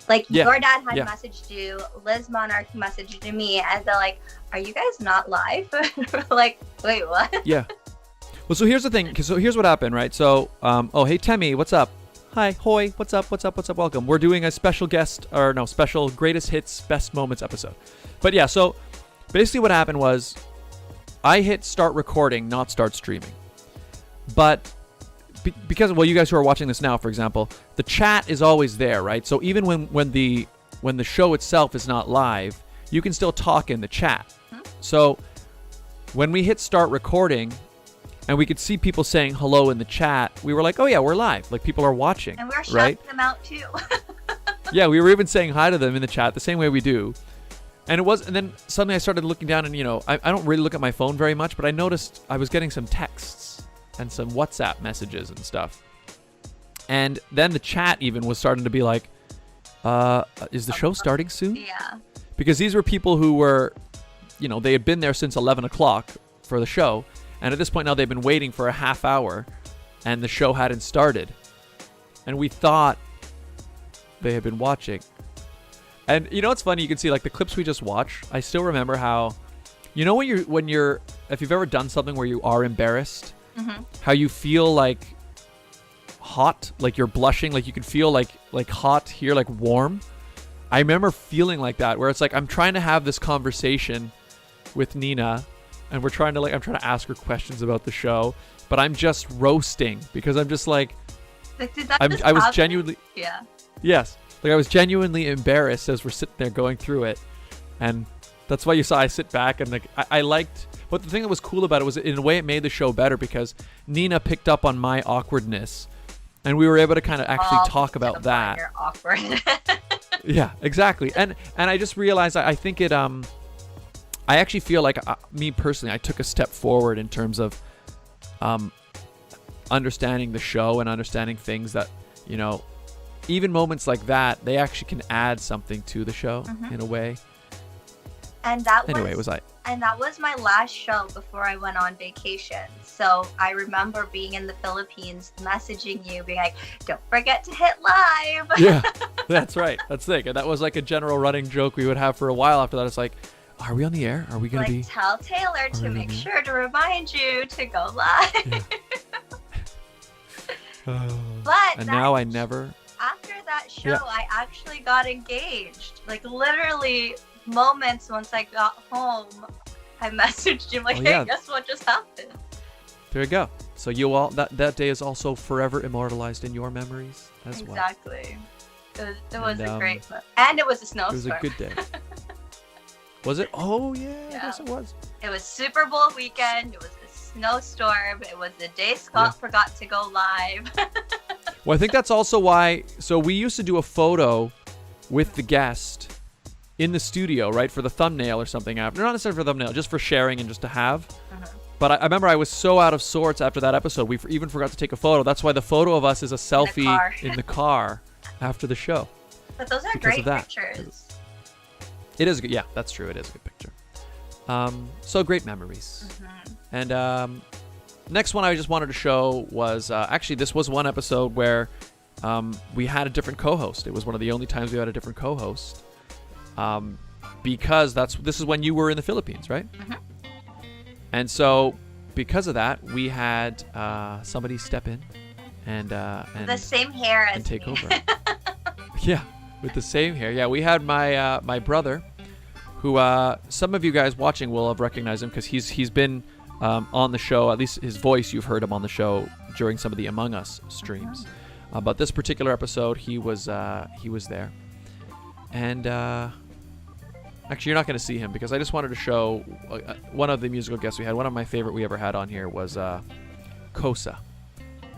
Like Yeah, your dad had yeah. messaged you, Liz Monarch messaged me, and they're like, "Are you guys not live?" We're like, "Wait, what?" Yeah. Well, so here's the thing. So here's what happened, right? So, oh, hey, Temmie, what's up? Hi, hoi, what's up? Welcome. We're doing a special special greatest hits, best moments episode. But yeah, so basically what happened was I hit start recording, not start streaming. But because, well, you guys who are watching this now, for example, the chat is always there, right? So even when the show itself is not live, you can still talk in the chat. So when we hit start recording, and we could see people saying hello in the chat, we were like, oh yeah, we're live. Like people are watching, And we're shouting right? them out too. Yeah, we were even saying hi to them in the chat the same way we do. And then suddenly I started looking down and, I don't really look at my phone very much, but I noticed I was getting some texts and some WhatsApp messages and stuff. And then the chat even was starting to be like, is the show starting soon? Yeah. Because these were people who were, they had been there since 11 o'clock for the show. And at this point now they've been waiting for a half hour and the show hadn't started. And we thought they had been watching. And it's funny, you can see like the clips we just watched. I still remember how, when you're, if you've ever done something where you are embarrassed, how you feel like hot, like you're blushing, like you can feel like hot here, like warm. I remember feeling like that, where it's like I'm trying to have this conversation with Nina, and I'm trying to ask her questions about the show, but I'm just roasting because I'm just like, Did that just I was happen? genuinely, Yeah. yes, like I was genuinely embarrassed as we're sitting there going through it, and that's why you saw I sit back and like I liked. But the thing that was cool about it was in a way it made the show better because Nina picked up on my awkwardness And we were able to kind of actually All talk about that. You're awkward. Yeah, exactly. And I just realized I think it I actually feel like me personally I took a step forward in terms of understanding the show and understanding things that, you know, even moments like that, they actually can add something to the show in a way. And that Anyway, it was And that was my last show before I went on vacation. So I remember being in the Philippines, messaging you, being like, don't forget to hit live. Yeah, that's right. That's thick. And that was like a general running joke we would have for a while after that. It's like, are we on the air? Are we going to be? Tell Taylor to make sure to remind you to go live. But and now I never. After that show, I actually got engaged. Like literally moments once I got home, I messaged him like, hey, guess what just happened? There you go. So you all that day is also forever immortalized in your memories as well. Exactly. It was a great and it was a snowstorm. It was a good day. Was it? Oh yeah, I guess it was. It was Super Bowl weekend. It was a snowstorm. It was the day Scott forgot to go live. Well, I think that's also why. So we used to do a photo with the guest in the studio, right, for the thumbnail or something after. Not necessarily for the thumbnail, just for sharing and just to have. But I remember I was so out of sorts after that episode. We even forgot to take a photo. That's why the photo of us is a selfie in the car after the show. But those are great pictures. It is good. Yeah, that's true. It is a good picture. So great memories. And next one I just wanted to show was actually this was one episode where we had a different co-host. It was one of the only times we had a different co-host. Because this is when you were in the Philippines, right? And so because of that, we had somebody step in and the same hair as take me. over. Yeah, with the same hair. Yeah, we had my my brother, who some of you guys watching will have recognized him because he's been on the show. At least his voice, you've heard him on the show during some of the Among Us streams. But this particular episode, he was there, and actually, you're not going to see him because I just wanted to show one of the musical guests we had. One of my favorite we ever had on here was Kosa,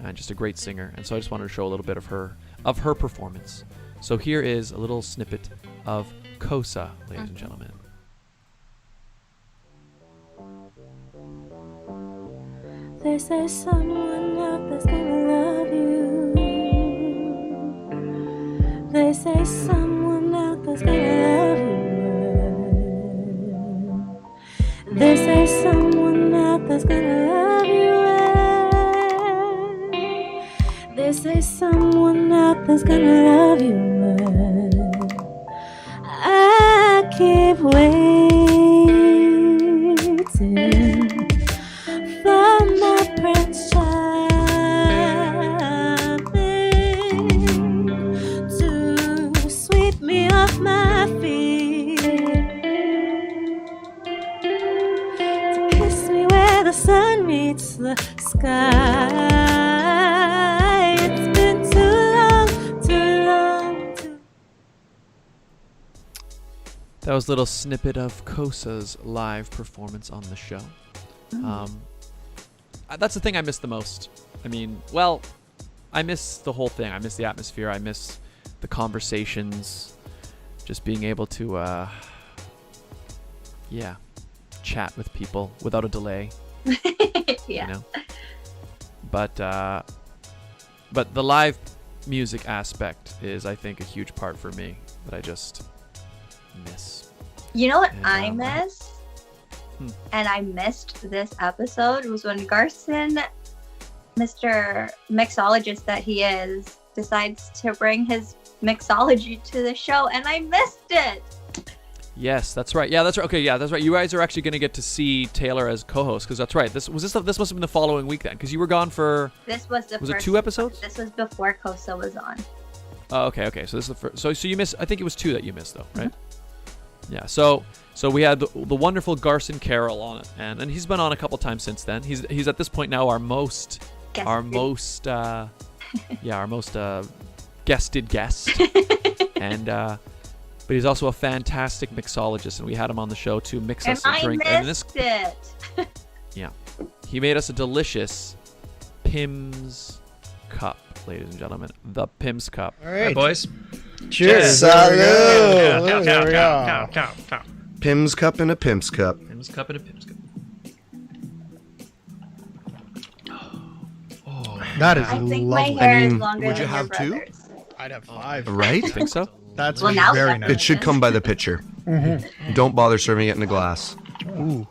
and just a great singer. And so I just wanted to show a little bit of her performance. So here is a little snippet of Kosa, ladies and gentlemen. There's someone out there's gonna love you. They say someone out there's gonna love you. They say someone out there's gonna love you. They say someone out there's gonna love you. I keep waiting for my prince charming to sweep me off my feet, to kiss me where the sun meets the sky. It's been too long. That was a little snippet of Kosa's live performance on the show. That's the thing I miss the most. I mean, well, I miss the whole thing. I miss the atmosphere. I miss the conversations. Just being able to, chat with people without a delay. Yeah. You know? But the live music aspect is, I think, a huge part for me that I just miss. You know what I miss? And I missed this episode was when Garson, Mr. Mixologist that he is, decides to bring his mixology to the show, and I missed it. Yes, that's right. Yeah, that's right. Okay, yeah, that's right. You guys are actually going to get to see Taylor as co-host because that's right. This must have been the following week then, because you were gone for. This was the was first it 2 episodes? This was before Kosa was on. Oh, okay. So this is the first. So you missed. I think it was 2 that you missed though, right? Yeah. So we had the wonderful Garson Carroll on it, and he's been on a couple times since then. He's at this point now our most guested guest, and but he's also a fantastic mixologist, and we had him on the show to mix us a drink. I missed it. Yeah, he made us a delicious Pim's cup, ladies and gentlemen. The Pim's Cup. All right, boys. Cheers. Salud. There we go. Pim's Cup and a Pimp's Cup. Pim's Cup and a Pim's Cup. That is I think lovely. my hair is longer would you than have your two? brother's. I'd have 5. Right? Think so? That's Well, now very seven. nice. It should come by the pitcher. Don't bother serving it in a glass. Ooh.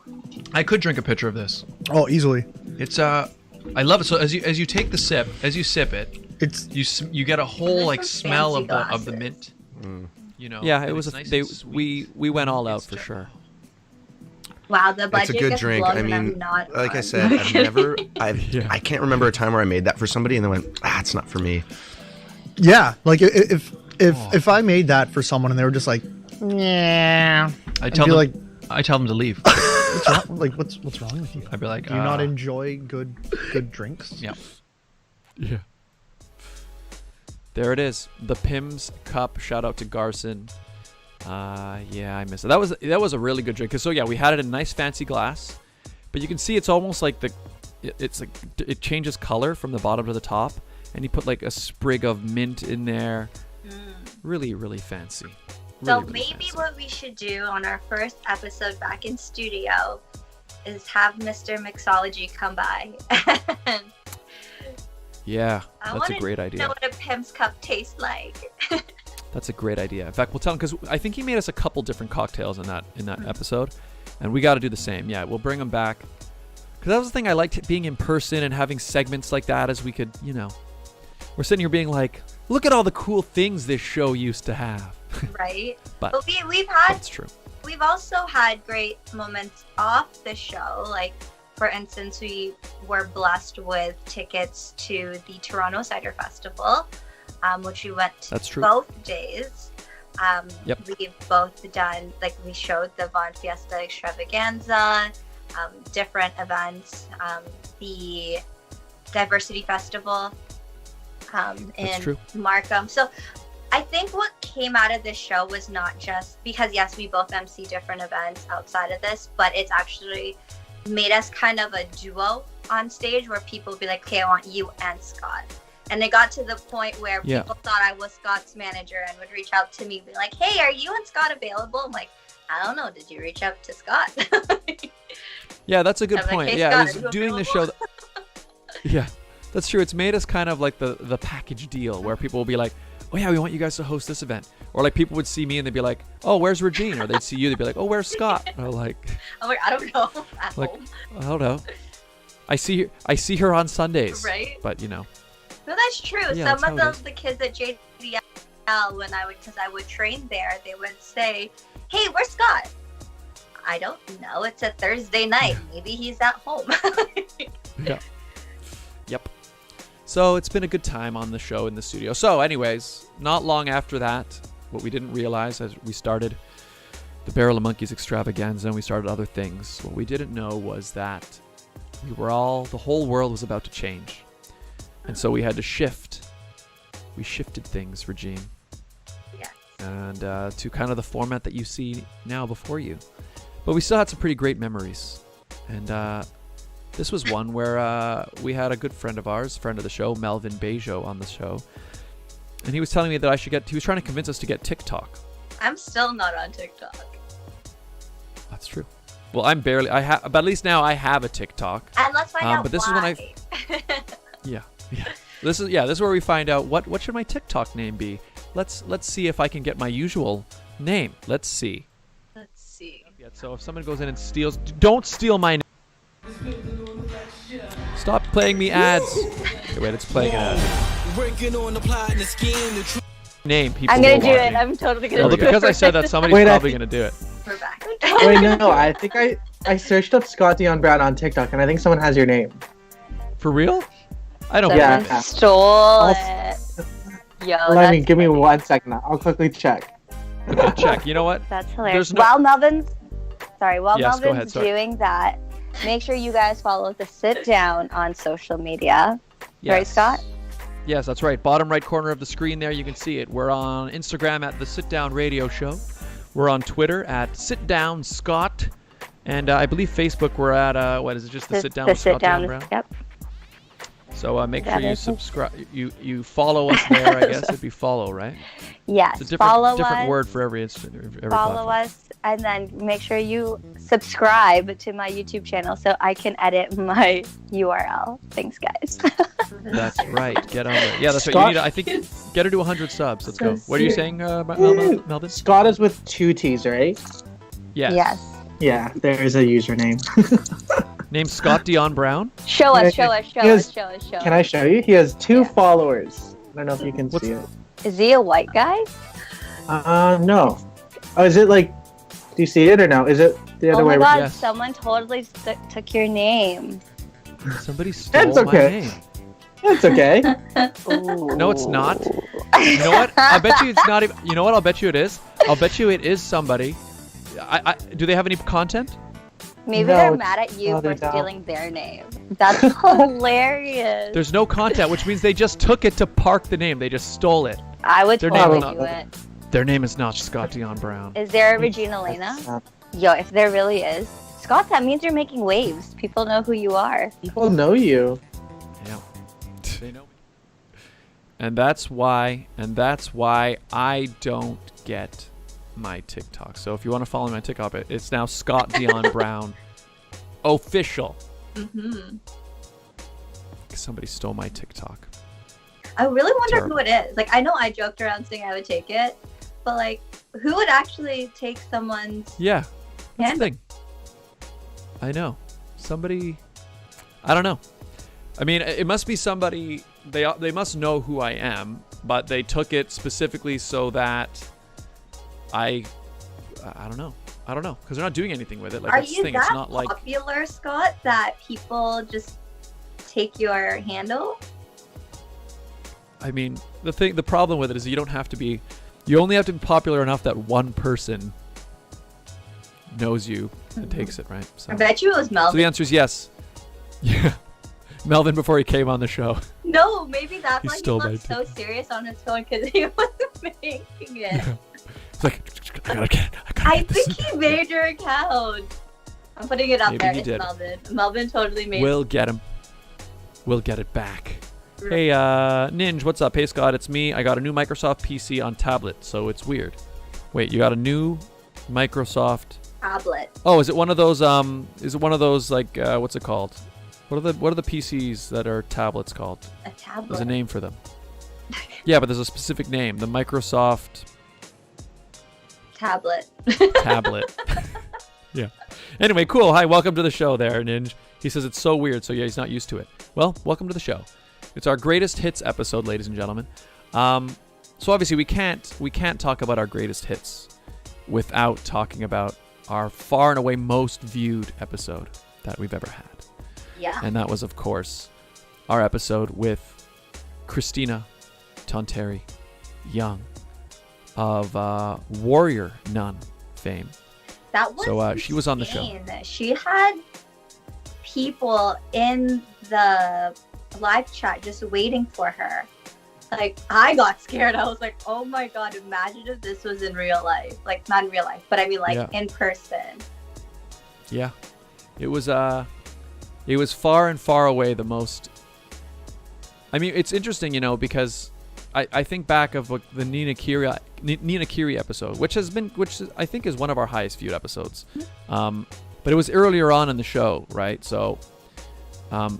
I could drink a pitcher of this. Oh, easily. It's I love it. So as you take the sip, as you sip it, you get a whole like smell of the mint. You know. Yeah, it and was. it's nice and sweet. We went all out for sure. Wow, the It's budget a good gets drink. blown I when I'm mean, not like I on. said, I can't remember a time where I made that for somebody and they went, it's not for me. Yeah, like if I made that for someone and they were just like, yeah, I tell them to leave. what's wrong? Like what's wrong with you? I'd be like, do you not enjoy good drinks? Yeah. Yeah. There it is. The Pim's Cup. Shout out to Garson. Yeah, I miss it. That was a really good drink. 'Cause so yeah, we had it in a nice fancy glass, but you can see it's almost like it's like it changes color from the bottom to the top, and he put like a sprig of mint in there. Really, really fancy. So Really maybe fancy. what we should do on our first episode back in studio is have Mr. Mixology come by. And Yeah, I that's a wanna great know idea. what a Pimp's Cup tastes like. That's a great idea. In fact, we'll tell him because I think he made us a couple different cocktails in that episode, and we got to do the same. Yeah, we'll bring him back because that was the thing I liked being in person and having segments like that, as we could, we're sitting here being like, look at all the cool things this show used to have. Right? But we've had that's true. We've also had great moments off the show. Like, for instance, we were blessed with tickets to the Toronto Cider Festival, which we went to That's true. both days. Yep. We've both done, like, we showed the Von Fiesta Extravaganza, different events, the Diversity Festival in true. Markham. So I think what came out of this show was not just because, yes, we both MC different events outside of this, but it's actually made us kind of a duo on stage where people would be like, okay, I want you and Scott. And it got to the point where people thought I was Scott's manager and would reach out to me, be like, hey, are you and Scott available? I'm like, I don't know. Did you reach out to Scott? Yeah, that's a good I'm like, point. "Hey, Yeah, Scott, it are was you doing the show. Yeah, that's true. It's made us kind of like the package deal where people will be like, oh yeah, we want you guys to host this event. Or like people would see me and they'd be like, oh, where's Regine? Or they'd see you, they'd be like, oh, where's Scott? Or like, I'm like, I don't know. At like home. I don't know. I see her on Sundays. Right. But No, that's true. Yeah, Some that's of the kids at JDL, because I would train there, they would say, hey, where's Scott? I don't know. It's a Thursday night. Maybe he's at home. Yeah. Yep. So it's been a good time on the show in the studio. So anyways, not long after that, what we didn't realize as we started the Barrel of Monkeys extravaganza and we started other things, what we didn't know was that the whole world was about to change. And so we had to shift. We shifted things, Regine. Yes. And to kind of the format that you see now before you. But we still had some pretty great memories. And this was one where we had a good friend of ours, friend of the show, Melvin Bejo, on the show. And he was telling me that he was trying to convince us to get TikTok. I'm still not on TikTok. That's true. Well, but at least now I have a TikTok. And let's find out But this why. is when Yeah. This is where we find out what should my TikTok name be. Let's see if I can get my usual name. Let's see. Let's see. Yeah, so if someone goes in and steals, don't steal my name. Stop playing me ads. Okay, wait, it's playing an ad. Working on the plot and the scheme. Name people. I'm gonna will do watch it. me. I'm totally gonna Well, do it. because I said that, somebody's Wait, probably gonna do it. We're back. Wait, no, I think I searched up Scott Dion Brown on TikTok, and I think someone has your name. For real? I don't. Yeah. Someone stole it. Yo, Let me that's give me 1 second. I'll quickly check. Okay, check. You know what? That's hilarious. There's no- While Melvin's Yes, go ahead, sorry. doing that, make sure you guys follow the Sit Down on social media. Right, Yes. Scott? Yes, that's right. Bottom right corner of the screen there, you can see it. We're on Instagram at The Sit Down Radio Show. We're on Twitter at Sit Down Scott. And I believe Facebook we're at, what is it, just The Sit Down with Scott Dion Brown? Yep. So make sure That you is- subscribe. You follow us there. I guess it'd be follow, right? Yes, It's a follow different us. word for every every Follow platform. us, and then make sure you subscribe to my YouTube channel so I can edit my URL. Thanks, guys. That's right. Get on there. Yeah, that's right. Scott- You need. I think get her to 100 subs. Let's go. What are you saying, Melvin? Scott is with 2 T's, right? Yes. Yes. Yeah, there is a username. Name Scott Dion Brown. Show us, show us, show He has- us, show us, show Can I us. show you? He has 2 followers. I don't know if you can see it. Is he a white guy? No. Oh, is it like? Do you see it or no? Is it the other Oh my way? god, around? someone totally took your name. Somebody stole That's my okay. name. That's okay. No, it's not. You know what? I bet you it's not even. You know what? I'll bet you it is. I'll bet you it is somebody. Do they have any content? Maybe No, they're mad at you no, they for don't. stealing their name. That's hilarious. There's no content, which means they just took it to park the name. They just stole it. I would Their totally name is do not. it. Their name is not Scott Dion Brown. Is there a Regine Alaina? Yo, if there really is, Scott, that means you're making waves. People know who you are. People know you. Yeah. They know me. And that's why I don't get my TikTok. So if you want to follow my TikTok, it's now Scott Dion Brown official. Mm-hmm. Somebody stole my TikTok. I really wonder Terrible. who it is. Like, I know I joked around saying I would take it, but like, who would actually take someone's? Yeah. That's Yeah. the thing. I know. Somebody. I don't know. I mean, it must be somebody. They must know who I am, but they took it specifically so that I don't know. I don't know because they're not doing anything with it. Like Are that's the you thing. that It's not like popular, Scott, that people just take your handle? I mean, the problem with it is you don't have to be. You only have to be popular enough that one person knows you and takes it, right? So. I bet you it was So the Melvin. answer is yes. Yeah. Melvin before he came on the show. No, maybe that's He why he stole my looked so serious on his phone because he wasn't making it. It's like I gotta get it. I think he made your account. I'm putting it up Maybe there. he It's did. Melvin. Melvin totally made We'll get him. We'll get it back. Hey, Ninja, what's up? Hey, Scott, it's me. I got a new Microsoft PC on tablet, so it's weird. Wait, you got a new Microsoft? tablet. Oh, is it one of those? Is it one of those like? What's it called? What are the PCs that are tablets called? A tablet. There's a name for them. Yeah, but there's a specific name. The Microsoft Tablet. tablet. Yeah. Anyway, cool. Hi, welcome to the show there, Ninja. He says it's so weird, so yeah, he's not used to it. Well, welcome to the show. It's our greatest hits episode, ladies and gentlemen. So obviously we can't talk about our greatest hits without talking about our far and away most viewed episode that we've ever had. Yeah. And that was, of course, our episode with Christina Tonteri Young of Warrior Nun fame. That was So she was on the show. insane. She had people in the live chat just waiting for her. Like, I got scared. I was like, oh my god, imagine if this was in real life. Like, not in real life, but I mean like Yeah. in person. Yeah. It was far and far away the most. I mean, it's interesting, you know, because I think back of like, the Nina Kiri episode, which I think is one of our highest viewed episodes. But it was earlier on in the show, right? So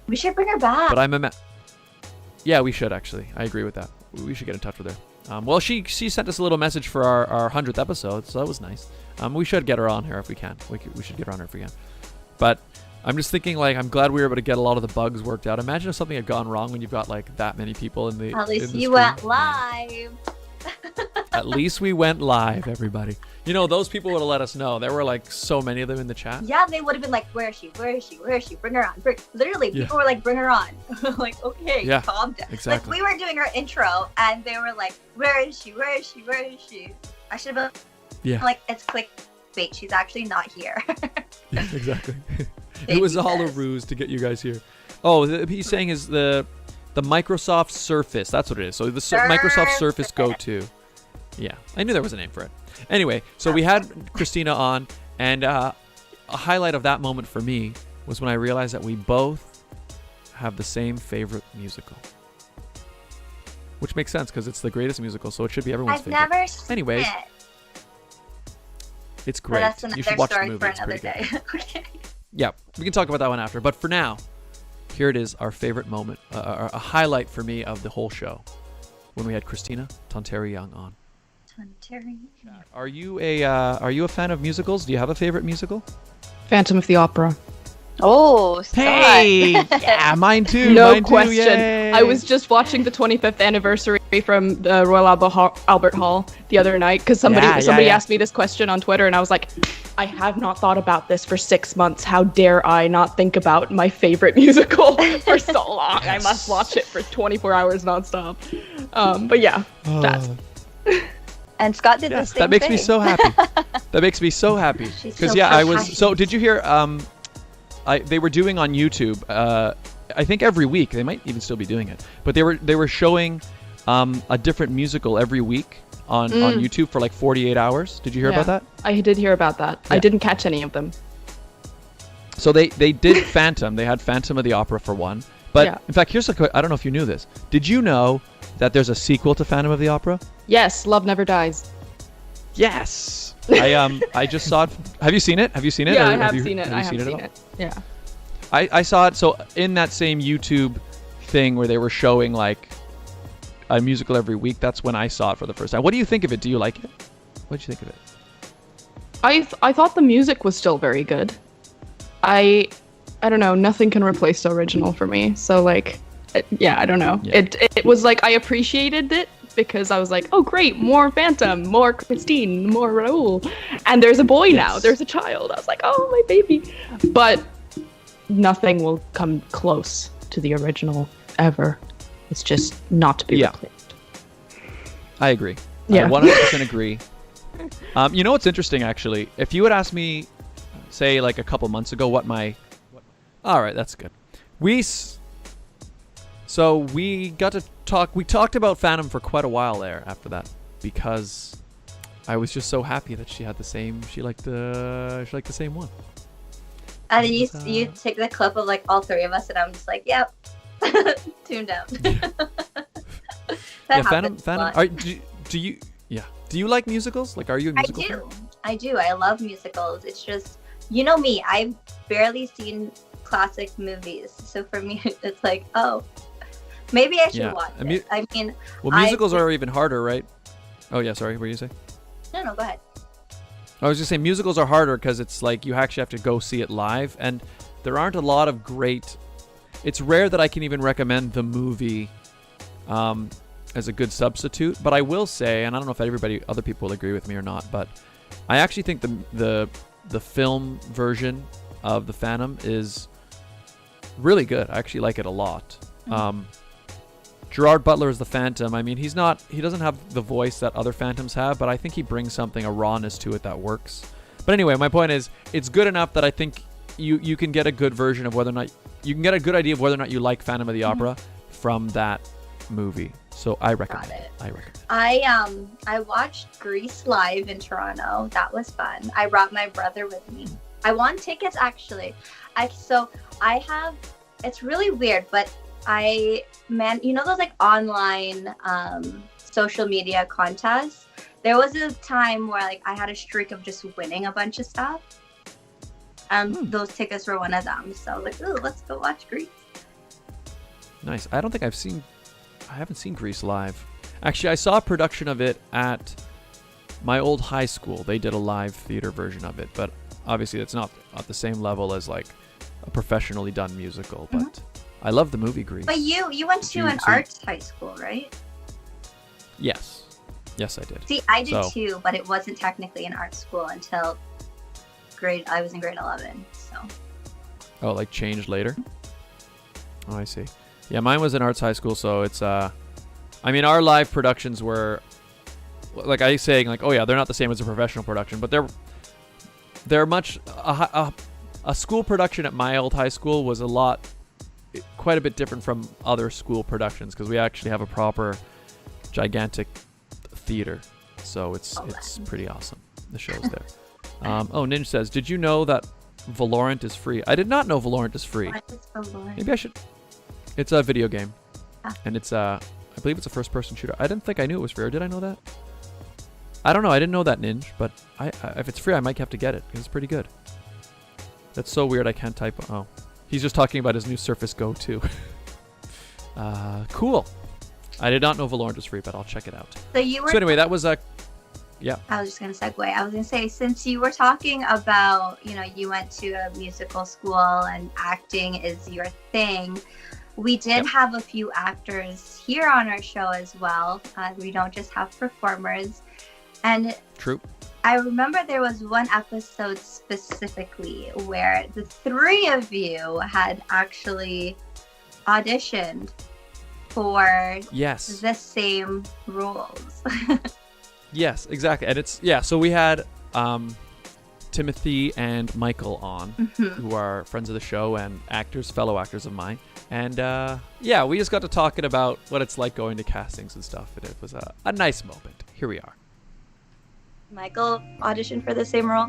We should bring her back. but yeah, we should actually. I agree with that. We should get in touch with her. Well, she sent us a little message for our 100th episode, so that was nice. We should get her on here if we can. We should get her on here if we can. But I'm just thinking, like, I'm glad we were able to get a lot of the bugs worked out. Imagine if something had gone wrong when you've got like that many people in the. At least in the you stream. went live. At least we went live, everybody. You know, those people would have let us know. There were like so many of them in the chat. Yeah, they would have been like, where is she? Where is she? Where is she? Bring her on. Literally, Yeah. people were like, bring her on. Like, okay, Yeah, calm down. exactly. Like, we were doing her intro, and they were like, where is she? Where is she? Where is she? I should have been Yeah. like, it's clickbait. She's actually not here. Yeah, exactly. It Thank was you, all a guys. ruse to get you guys here. Oh, he's saying is the Microsoft Surface. That's what it is. So the Microsoft Surface Go 2. Yeah, I knew there was a name for it. Anyway, so we had Christina on, and a highlight of that moment for me was when I realized that we both have the same favorite musical. Which makes sense because it's the greatest musical, so it should be everyone's I've favorite. never seen Anyways, it. it's But great. that's You another should watch the story movie. for It's another pretty day. good. Okay. Yeah, we can talk about that one after. But for now, here it is, our favorite moment, a highlight for me of the whole show, when we had Christina Tonteri Young on. Are you a fan of musicals? Do you have a favorite musical? Phantom of the Opera. Oh, Hey, yeah, mine too. No mine too, question. yay. I was just watching the 25th anniversary from the Royal Albert Hall the other night because somebody Yeah. asked me this question on Twitter, and I was like, I have not thought about this for 6 months. How dare I not think about my favorite musical for so long? I must watch it for 24 hours nonstop. But yeah, that's. And Scott did the same That makes thing. me so happy. That makes me so happy. She's Because so I was. passionate. So did you hear? They were doing on YouTube. I think every week. They might even still be doing it. But they were showing a different musical every week on YouTube for like 48 hours. Did you hear about that? I did hear about that. I didn't catch any of them. So they did Phantom. They had Phantom of the Opera for one. But in fact, here's I don't know if you knew this. Did you know that there's a sequel to Phantom of the Opera? Yes, Love Never Dies. Yes. I just saw it. Have you seen it? Have you seen it? Yeah, Or I have you- seen it. I have at seen all? it. Yeah. I saw it. So in that same YouTube thing where they were showing like a musical every week, that's when I saw it for the first time. What do you think of it? Do you like it? What did you think of it? I thought the music was still very good. I don't know. Nothing can replace the original for me. So like, I don't know. Yeah. It was like I appreciated it because I was like, oh great, more Phantom, more Christine, more Raoul, and there's a boy now. There's a child. I was like, oh my baby. But nothing will come close to the original ever. It's just not to be replaced. I agree. Yeah. I 100% agree. You know what's interesting actually? If you had asked me, say like a couple months ago, all right, that's good. So we got to talk. We talked about Phantom for quite a while there after that because I was just so happy that she had the same. She liked the same one. And then you take the clip of like all three of us, and I'm just like, yep, tuned out. Yeah, Phantom. Do you like musicals? Like, are you a musical fan? I do. I love musicals. It's just, you know me, I've barely seen classic movies. So for me, it's like, oh, maybe I should watch it. I mean, well, musicals are even harder, right? Oh yeah, sorry. What were you saying? No, go ahead. I was just saying musicals are harder because it's like you actually have to go see it live, and there aren't a lot of great. It's rare that I can even recommend the movie as a good substitute. But I will say, and I don't know if other people will agree with me or not, but I actually think the film version of the Phantom is really good. I actually like it a lot. Gerard Butler is the Phantom. I mean, he doesn't have the voice that other Phantoms have, but I think he brings something, a rawness to it that works. But anyway, my point is, it's good enough that I think you can get a good version of whether or not you can get a good idea of whether or not you like Phantom of the Opera from that movie. So I recommend it. I watched Grease live in Toronto. That was fun. I brought my brother with me. I won tickets actually. It's really weird, but you know those like online social media contests? There was a time where like I had a streak of just winning a bunch of stuff. Those tickets were one of them. So like, ooh, let's go watch Grease. Nice. I don't think I haven't seen Grease live. Actually, I saw a production of it at my old high school. They did a live theater version of it, but obviously it's not at the same level as like a professionally done musical. But I love the movie Grease. But you went to an arts high school, right? Yes, I did. See, I did too, but it wasn't technically an art school until I was in grade 11. So. Oh, like changed later? Oh, I see. Yeah, mine was an arts high school, so it's I mean, our live productions were like I was saying, like, oh yeah, they're not the same as a professional production, but they're much a school production at my old high school was quite a bit different from other school productions because we actually have a proper gigantic theater, so it's pretty awesome. The show's there. Ninja says, did you know that Valorant is free? I did not know Valorant is free. What is Valorant? Maybe I should. It's a video game, Ah. and it's I believe it's a first-person shooter. I didn't think I knew it was free. Or did I know that? I don't know. I didn't know that, Ninja. But I if it's free, I might have to get it because it's pretty good. That's so weird. I can't type. Oh, he's just talking about his new Surface Go 2. Cool. I did not know Valorant was free, but I'll check it out. So you were. So anyway, that was a. Yeah. I was just gonna segue. I was gonna say, since you were talking about, you went to a musical school and acting is your thing, we did have a few actors here on our show as well. We don't just have performers. And True. I remember there was one episode specifically where the three of you had actually auditioned for Yes. the same roles. Yes, exactly. And it's so we had Timothy and Michael on, Mhm. who are friends of the show and fellow actors of mine. And we just got to talking about what it's like going to castings and stuff. And it was a nice moment. Here we are. Michael auditioned for the same role.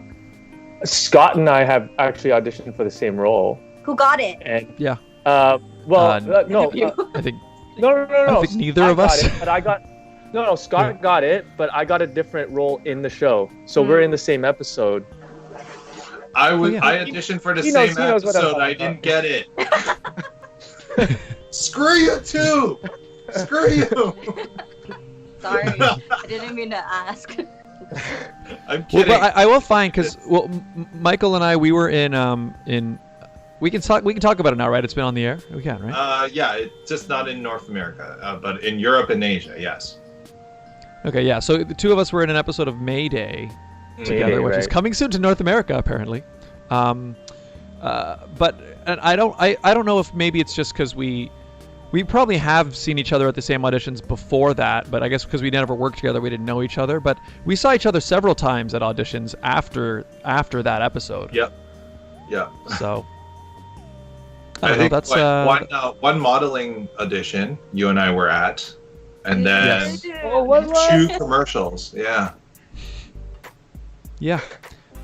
Scott and I have actually auditioned for the same role. Who got it? And yeah. No. I think No. I think neither I of us. got it, but I got. No, Scott got it, but I got a different role in the show. So we're in the same episode. I yeah. auditioned for the He same knows what I'm episode. talking I didn't get it. Screw you too. Screw you. Sorry, I didn't mean to ask. I'm Well, kidding. but I will find because Michael and I we were in we can talk about it now, right? It's been on the air. We can, right? Yeah, it's just not in North America, but in Europe and Asia, yes. Okay, yeah. So the two of us were in an episode of Mayday together, Mayday, which is right. coming soon to North America, apparently. But I don't know if maybe it's just because we probably have seen each other at the same auditions before that, but I guess because we never worked together, we didn't know each other. But we saw each other several times at auditions after that episode. Yep. Yeah. So I don't know. think That's one modeling audition you and I were at, and then Yes. 2 commercials. Yeah. yeah.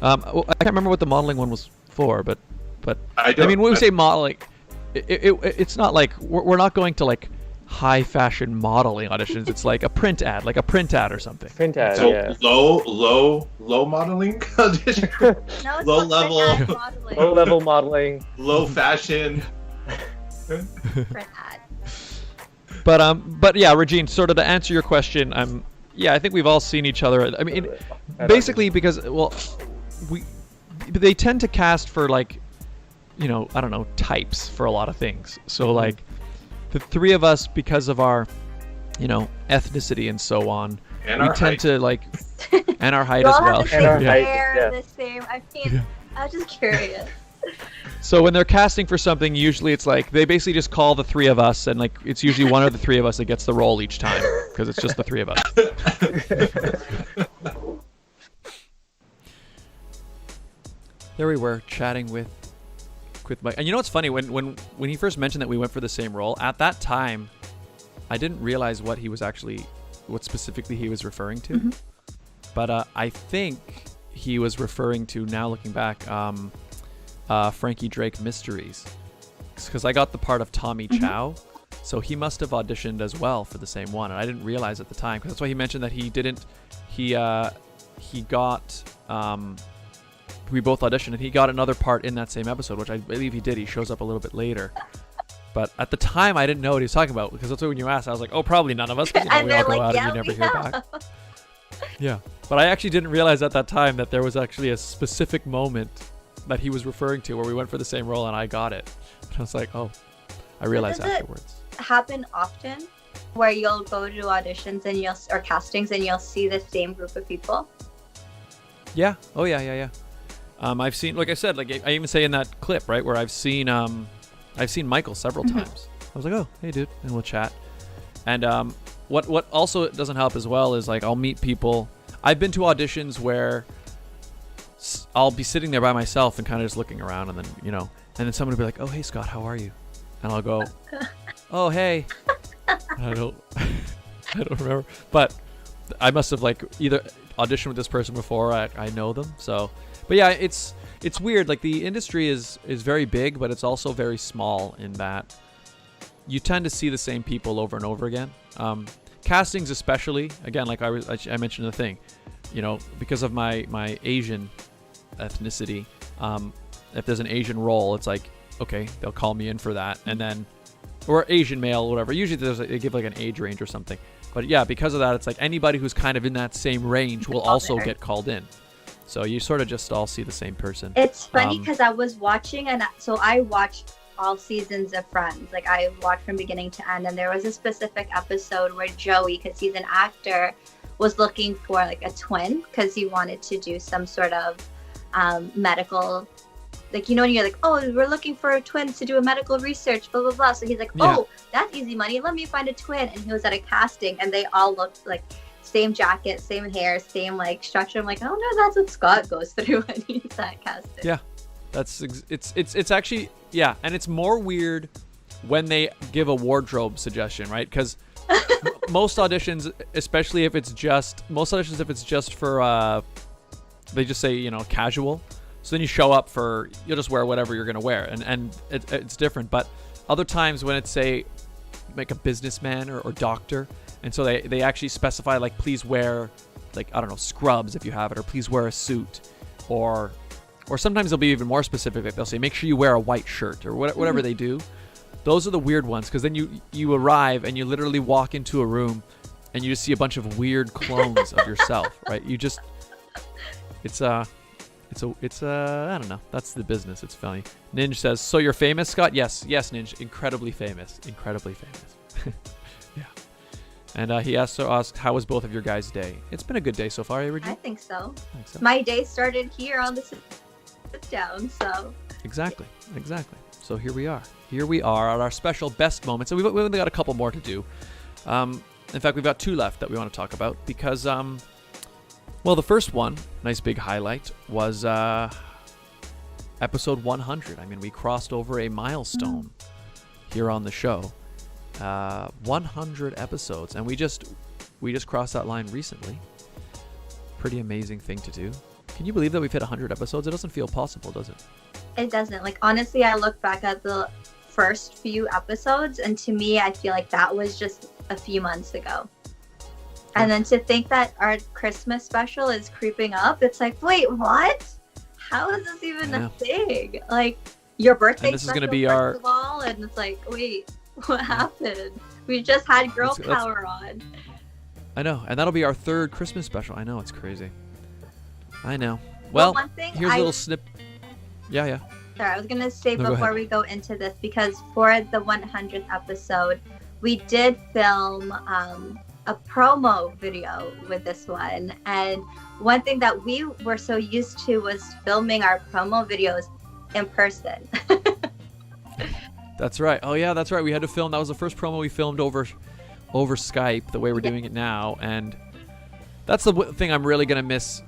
Well, I can't remember what the modeling one was for, but I mean, when we say modeling, it's not like we're not going to like high fashion modeling auditions. It's like a print ad or something. Print ad, So yeah. low modeling audition. Low level. Low level modeling. Low fashion. But yeah, Regine, sort of to answer your question, I think we've all seen each other. I mean, basically because they tend to cast for like, I don't know, types for a lot of things. So like the three of us, because of our, ethnicity and so on, And we our tend height. to like, and our height You as all well. have the same Yeah. hair, the same. I mean, I was just curious. So when they're casting for something, usually it's like they basically just call the three of us, and like it's usually one of the three of us that gets the role each time because it's just the three of us. There we were chatting with Mike, and what's funny when he first mentioned that we went for the same role at that time, I didn't realize what specifically he was referring to, Mm-hmm. but I think he was referring to, now looking back, Frankie Drake Mysteries, because I got the part of Tommy Chow, so he must have auditioned as well for the same one, and I didn't realize at the time, because that's why he mentioned that we both auditioned, and he got another part in that same episode, which I believe he did. He shows up a little bit later. But at the time, I didn't know what he was talking about, because that's why when you asked, I was like, oh, probably none of us, because we all go out and you never hear back. Yeah. But I actually didn't realize at that time that there was actually a specific moment that he was referring to where we went for the same role and I got it. And I was like, oh, I realized Does it afterwards. happen often where you'll go to auditions and or castings and you'll see the same group of people? Yeah. Oh, yeah. I've seen, like I said, like I even say in that clip, right, where I've seen Michael several times. I was like, oh, hey, dude, and we'll chat. And what also doesn't help as well is like I'll meet people. I've been to auditions where I'll be sitting there by myself and kind of just looking around, and then and then someone will be like, oh, hey, Scott, how are you? And I'll go, oh, hey. I don't remember, but I must have like either auditioned with this person before I know them. So, but yeah, it's weird. Like the industry is very big, but it's also very small in that you tend to see the same people over and over again. Castings especially, again, like I mentioned the thing, you know, because of my Asian ethnicity, if there's an Asian role, it's like, okay, they'll call me in for that, and then, or Asian male, whatever. Usually they give like an age range or something. But yeah, because of that, it's like anybody who's kind of in that same range will also get called in. So you sort of just all see the same person. It's funny because I was watching, and so I watched all seasons of Friends. Like I watched from beginning to end, and there was a specific episode where Joey, because he's an actor, was looking for like a twin because he wanted to do some sort of medical, like, you know, when you're like, oh, we're looking for twins to do a medical research, blah blah blah. So he's like, oh, that's easy money, let me find a twin. And he was at a casting, and they all looked like same jacket, same hair, same like structure. I'm like, oh no, that's what Scott goes through when he's at casting. Yeah, that's it's actually, yeah, and it's more weird when they give a wardrobe suggestion, right? Because most auditions, especially if it's just for they just say, you know, casual. So then you show up for, you'll just wear whatever you're gonna wear, and it's different. But other times when it's, say, like a businessman or doctor, and so they actually specify, like, please wear, like, I don't know, scrubs if you have it, or please wear a suit, or sometimes they'll be even more specific. Like they'll say, make sure you wear a white shirt, or whatever they do. Those are the weird ones, because then you arrive and you literally walk into a room and you just see a bunch of weird clones of yourself, right? You just, it's I don't know. That's the business. It's funny. Ninja says, so you're famous, Scott? Yes, Ninja. Incredibly famous. Yeah. And he also asked, how was both of your guys' day? It's been a good day so far, Regine? I think so. My day started here on the sit down, so. Exactly. So here we are. At our special best moments. And we've only got a couple more to do. In fact, we've got 2 left that we want to talk about because, well, the first one, nice big highlight, was episode 100. I mean, we crossed over a milestone here on the show. 100 episodes, and we just crossed that line recently. Pretty amazing thing to do. Can you believe that we've hit 100 episodes? It doesn't feel possible, does it? It doesn't. Like, honestly, I look back at the first few episodes, and to me, I feel like that was just a few months ago. And then to think that our Christmas special is creeping up, it's like, wait, what? How is this even a thing? Like, your birthday and this special, is gonna be first of all, and it's like, wait, what happened? We just had Girl Power on. I know, and that'll be our 3rd Christmas special. I know, it's crazy. I know. Well, one thing here's a little snip. Yeah. Sorry, I was going to say before we go into this, because for the 100th episode, we did film a promo video with this one. And one thing that we were so used to was filming our promo videos in person. That's right. Oh, yeah, that's right. We had to film. That was the first promo we filmed over Skype, the way we're doing it now. And that's the thing I'm really going to miss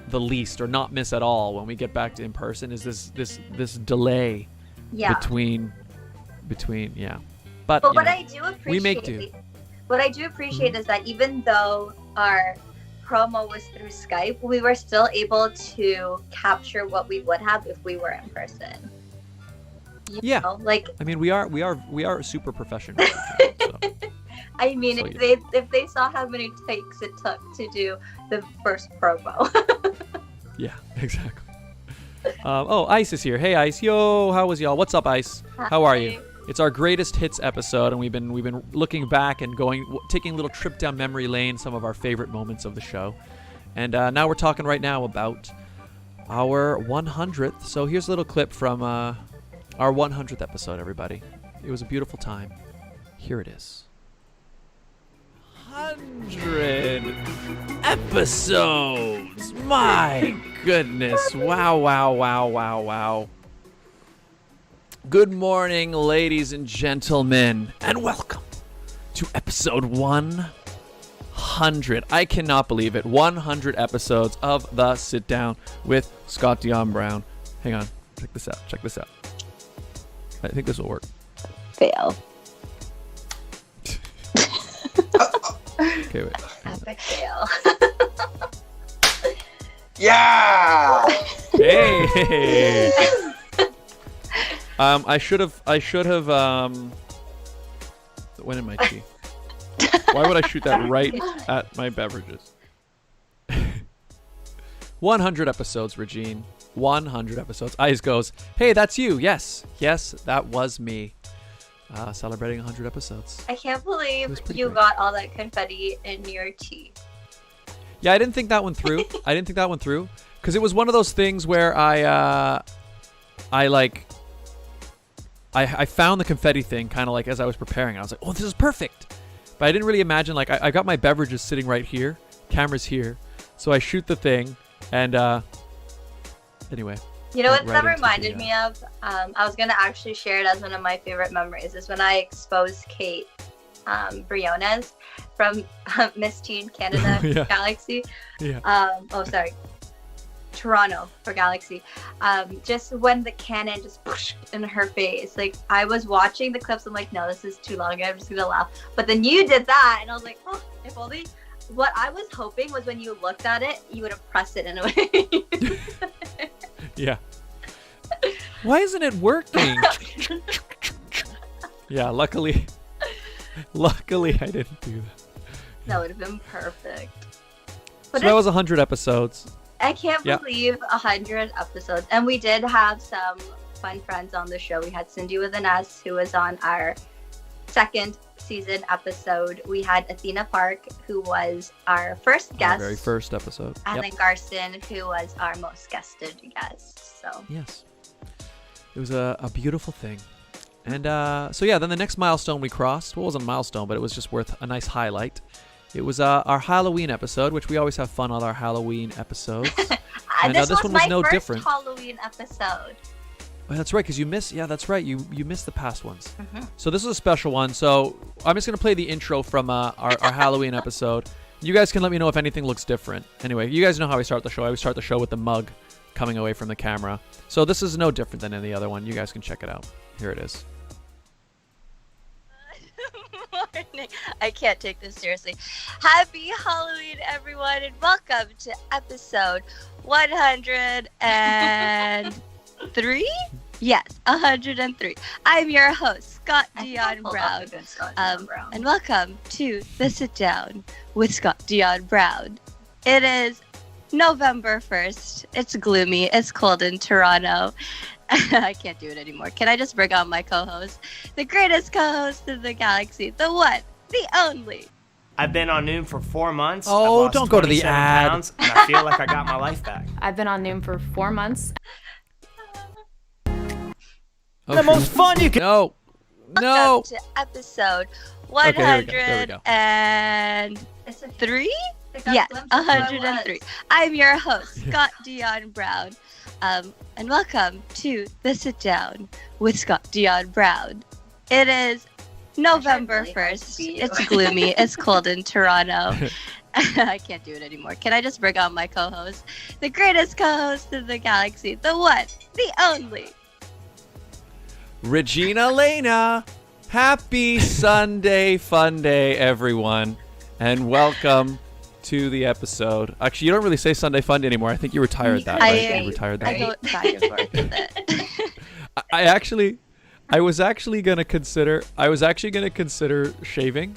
the least, or not miss at all, when we get back to in person, is this delay between yeah. But what I do appreciate, we make do. What I do appreciate is that even though our promo was through Skype, we were still able to capture what we would have if we were in person. You know, like, I mean, we are super professional. So. I mean, so, if they saw how many takes it took to do the first promo. Yeah, exactly. Ice is here. Hey, Ice. Yo, how was y'all? What's up, Ice? How are you? It's our greatest hits episode, and we've been looking back and taking a little trip down memory lane, some of our favorite moments of the show. And now we're talking right now about our 100th. So here's a little clip from our 100th episode, everybody. It was a beautiful time. Here it is. 100 episodes! My goodness. Wow. Good morning, ladies and gentlemen, and welcome to episode 100. I cannot believe it. 100 episodes of The Sit Down with Scott Dion Brown. Hang on. Check this out. I think this will work. Fail. Okay, wait. Epic fail. Yeah. Hey. I should have That went in my tea. Why would I shoot that right at my beverages? 100 episodes, Regine. 100 episodes. Ice goes, hey, that's you. Yes, that was me. Celebrating 100 episodes. I can't believe you great. got all that confetti in your tea. Yeah, I didn't think that one through. Because it was one of those things where I found the confetti thing kind of like as I was preparing. I was like, oh, this is perfect. But I didn't really imagine, like, I got my beverages sitting right here. Camera's here. So I shoot the thing. And anyway. You know what that reminded me of? I was going to actually share it as one of my favorite memories. Is when I exposed Kate Briones from Miss Teen Canada Galaxy. Yeah. Toronto for Galaxy. Just when the cannon just pushed in her face. Like, I was watching the clips. I'm like, no, this is too long. I'm just going to laugh. But then you did that. And I was like, oh, if only. What I was hoping was when you looked at it, you would have pressed it in a way. Yeah. Why isn't it working? Yeah, luckily I didn't do that. That would have been perfect. So that was 100 episodes. I can't believe 100 episodes. And we did have some fun friends on the show. We had Cindy with an S, who was on our second season episode. We had Athena Park, who was our first guest. Our very first episode. And then Garson, who was our most guested guest. So yes, it was a beautiful thing. And so yeah, then the next milestone we crossed, well, it wasn't a milestone, but it was just worth a nice highlight. It was our Halloween episode, which we always have fun on our Halloween episodes. And this one was my no first different. Halloween episode. Oh, that's right, because you missed. Yeah, that's right. You missed the past ones. Mm-hmm. So this is a special one. So I'm just gonna play the intro from our Halloween episode. You guys can let me know if anything looks different. Anyway, you guys know how I start the show. I always start the show with the mug coming away from the camera. So this is no different than any other one. You guys can check it out. Here it is. Morning. I can't take this seriously. Happy Halloween, everyone, and welcome to episode 103. Yes, 103. I'm your host, Scott Dion Brown. And welcome to the Sit Down with Scott Dion Brown. It is November 1st. It's gloomy. It's cold in Toronto. I can't do it anymore. Can I just bring on my co-host? The greatest co-host in the galaxy. The one, the only. I've been on Noom for 4 months. Oh, I've lost don't go to the 27 ad. Pounds, and I feel like I got my life back. I've been on Noom for 4 months. The most fun you can. No. Welcome to episode 103. Yes, 103. I'm your host, Scott Dion Brown. And welcome to the Sit Down with Scott Dion Brown. It is November 1st. It's gloomy. It's cold in Toronto. I can't do it anymore. Can I just bring on my co-host? The greatest co-host in the galaxy. The one, the only. Regine Alaina. Happy Sunday fun day, everyone. And welcome to the episode. Actually, you don't really say Sunday fun day anymore. I think you retired that, right? You retired that. I go back and forth with it. I was actually gonna consider shaving,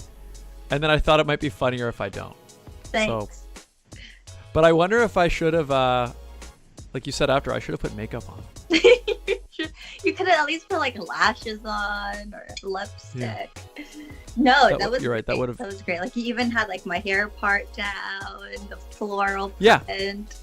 and then I thought it might be funnier if I don't. Thanks. So, but I wonder if I should have, like you said after, I should have put makeup on. You could have at least put like lashes on or lipstick. Yeah. No, that was. You're right. That would have. That was great. Like you even had like my hair part down, the floral. Yeah. Print.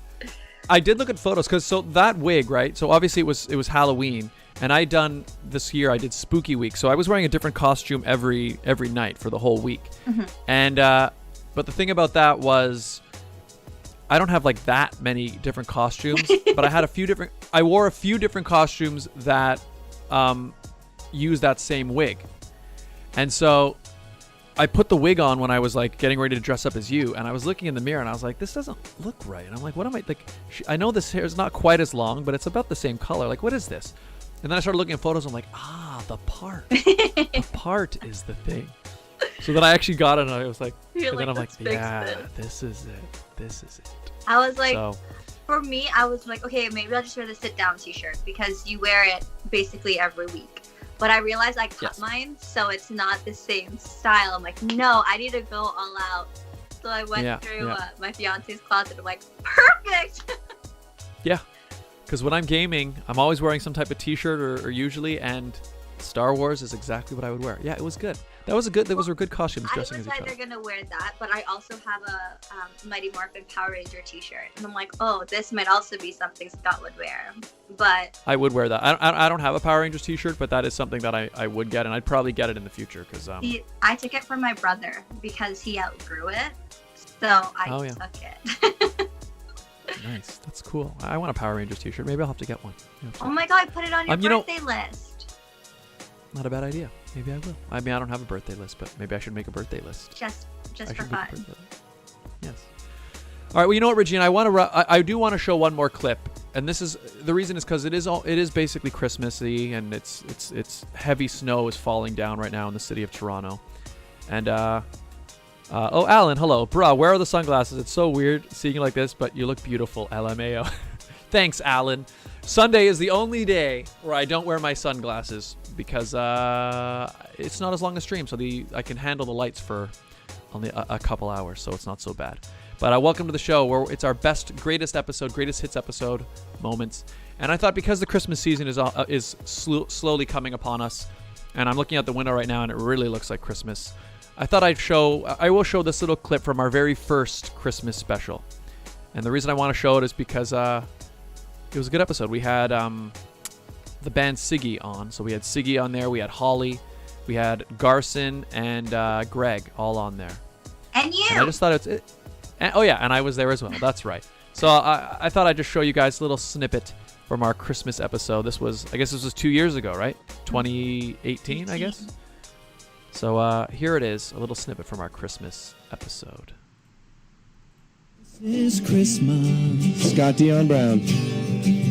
I did look at photos because so that wig, right? So obviously it was Halloween, and I did Spooky Week, so I was wearing a different costume every night for the whole week. Mm-hmm. And but the thing about that was, I don't have like that many different costumes, but I wore a few different costumes that use that same wig. And so I put the wig on when I was like getting ready to dress up as you, and I was looking in the mirror and I was like, this doesn't look right. And I'm like, what am I like? I know this hair is not quite as long, but it's about the same color. Like, what is this? And then I started looking at photos. I'm like, the part. The part is the thing. So then I actually got it, and I was like, You're and then I'm like, "Let's fix yeah, this." this is it. This is it. I was like, So- for me, I was like, okay, maybe I'll just wear the sit down t-shirt because you wear it basically every week. But I realized I cut Yes. mine, so it's not the same style. I'm like, no, I need to go all out. So I went through my fiance's closet. I'm like, perfect. Yeah, because when I'm gaming, I'm always wearing some type of T-shirt or usually, and Star Wars is exactly what I would wear. Yeah, it was good. Those were good costumes dressing as I each was other. either gonna wear that, but I also have a Mighty Morphin Power Ranger T-shirt, and I'm like, oh, this might also be something Scott would wear. But I would wear that. I don't have a Power Rangers T-shirt, but that is something that I would get, and I'd probably get it in the future because I took it from my brother because he outgrew it, so I took it. Nice. That's cool. I want a Power Rangers T-shirt. Maybe I'll have to get one. Oh my god, put it on your you know- birthday list. Not a bad idea. Maybe I will. I mean, I don't have a birthday list, but maybe I should make a birthday list. Just I for should make a fun. birthday list. Yes. All right. Well, you know what, Regine? I do want to show one more clip, and this is the reason is because it is basically Christmassy, and it's heavy snow is falling down right now in the city of Toronto, and oh, Alan, hello, bruh. Where are the sunglasses? It's so weird seeing you like this, but you look beautiful. LMAO. Thanks, Alan. Sunday is the only day where I don't wear my sunglasses because it's not as long a stream, so I can handle the lights for only a couple hours, so it's not so bad. But welcome to the show, where it's our greatest hits episode moments. And I thought because the Christmas season is slowly coming upon us, and I'm looking out the window right now, and it really looks like Christmas. I thought I will show this little clip from our very first Christmas special. And the reason I want to show it is because it was a good episode. We had the band Siggy on. So we had Siggy on there. We had Holly. We had Garson and Greg all on there. And you. And I just thought and I was there as well. That's right. So I thought I'd just show you guys a little snippet from our Christmas episode. This was 2 years ago, right? 2018, I guess. So here it is, a little snippet from our Christmas episode. This is Christmas. Scott Dion Brown.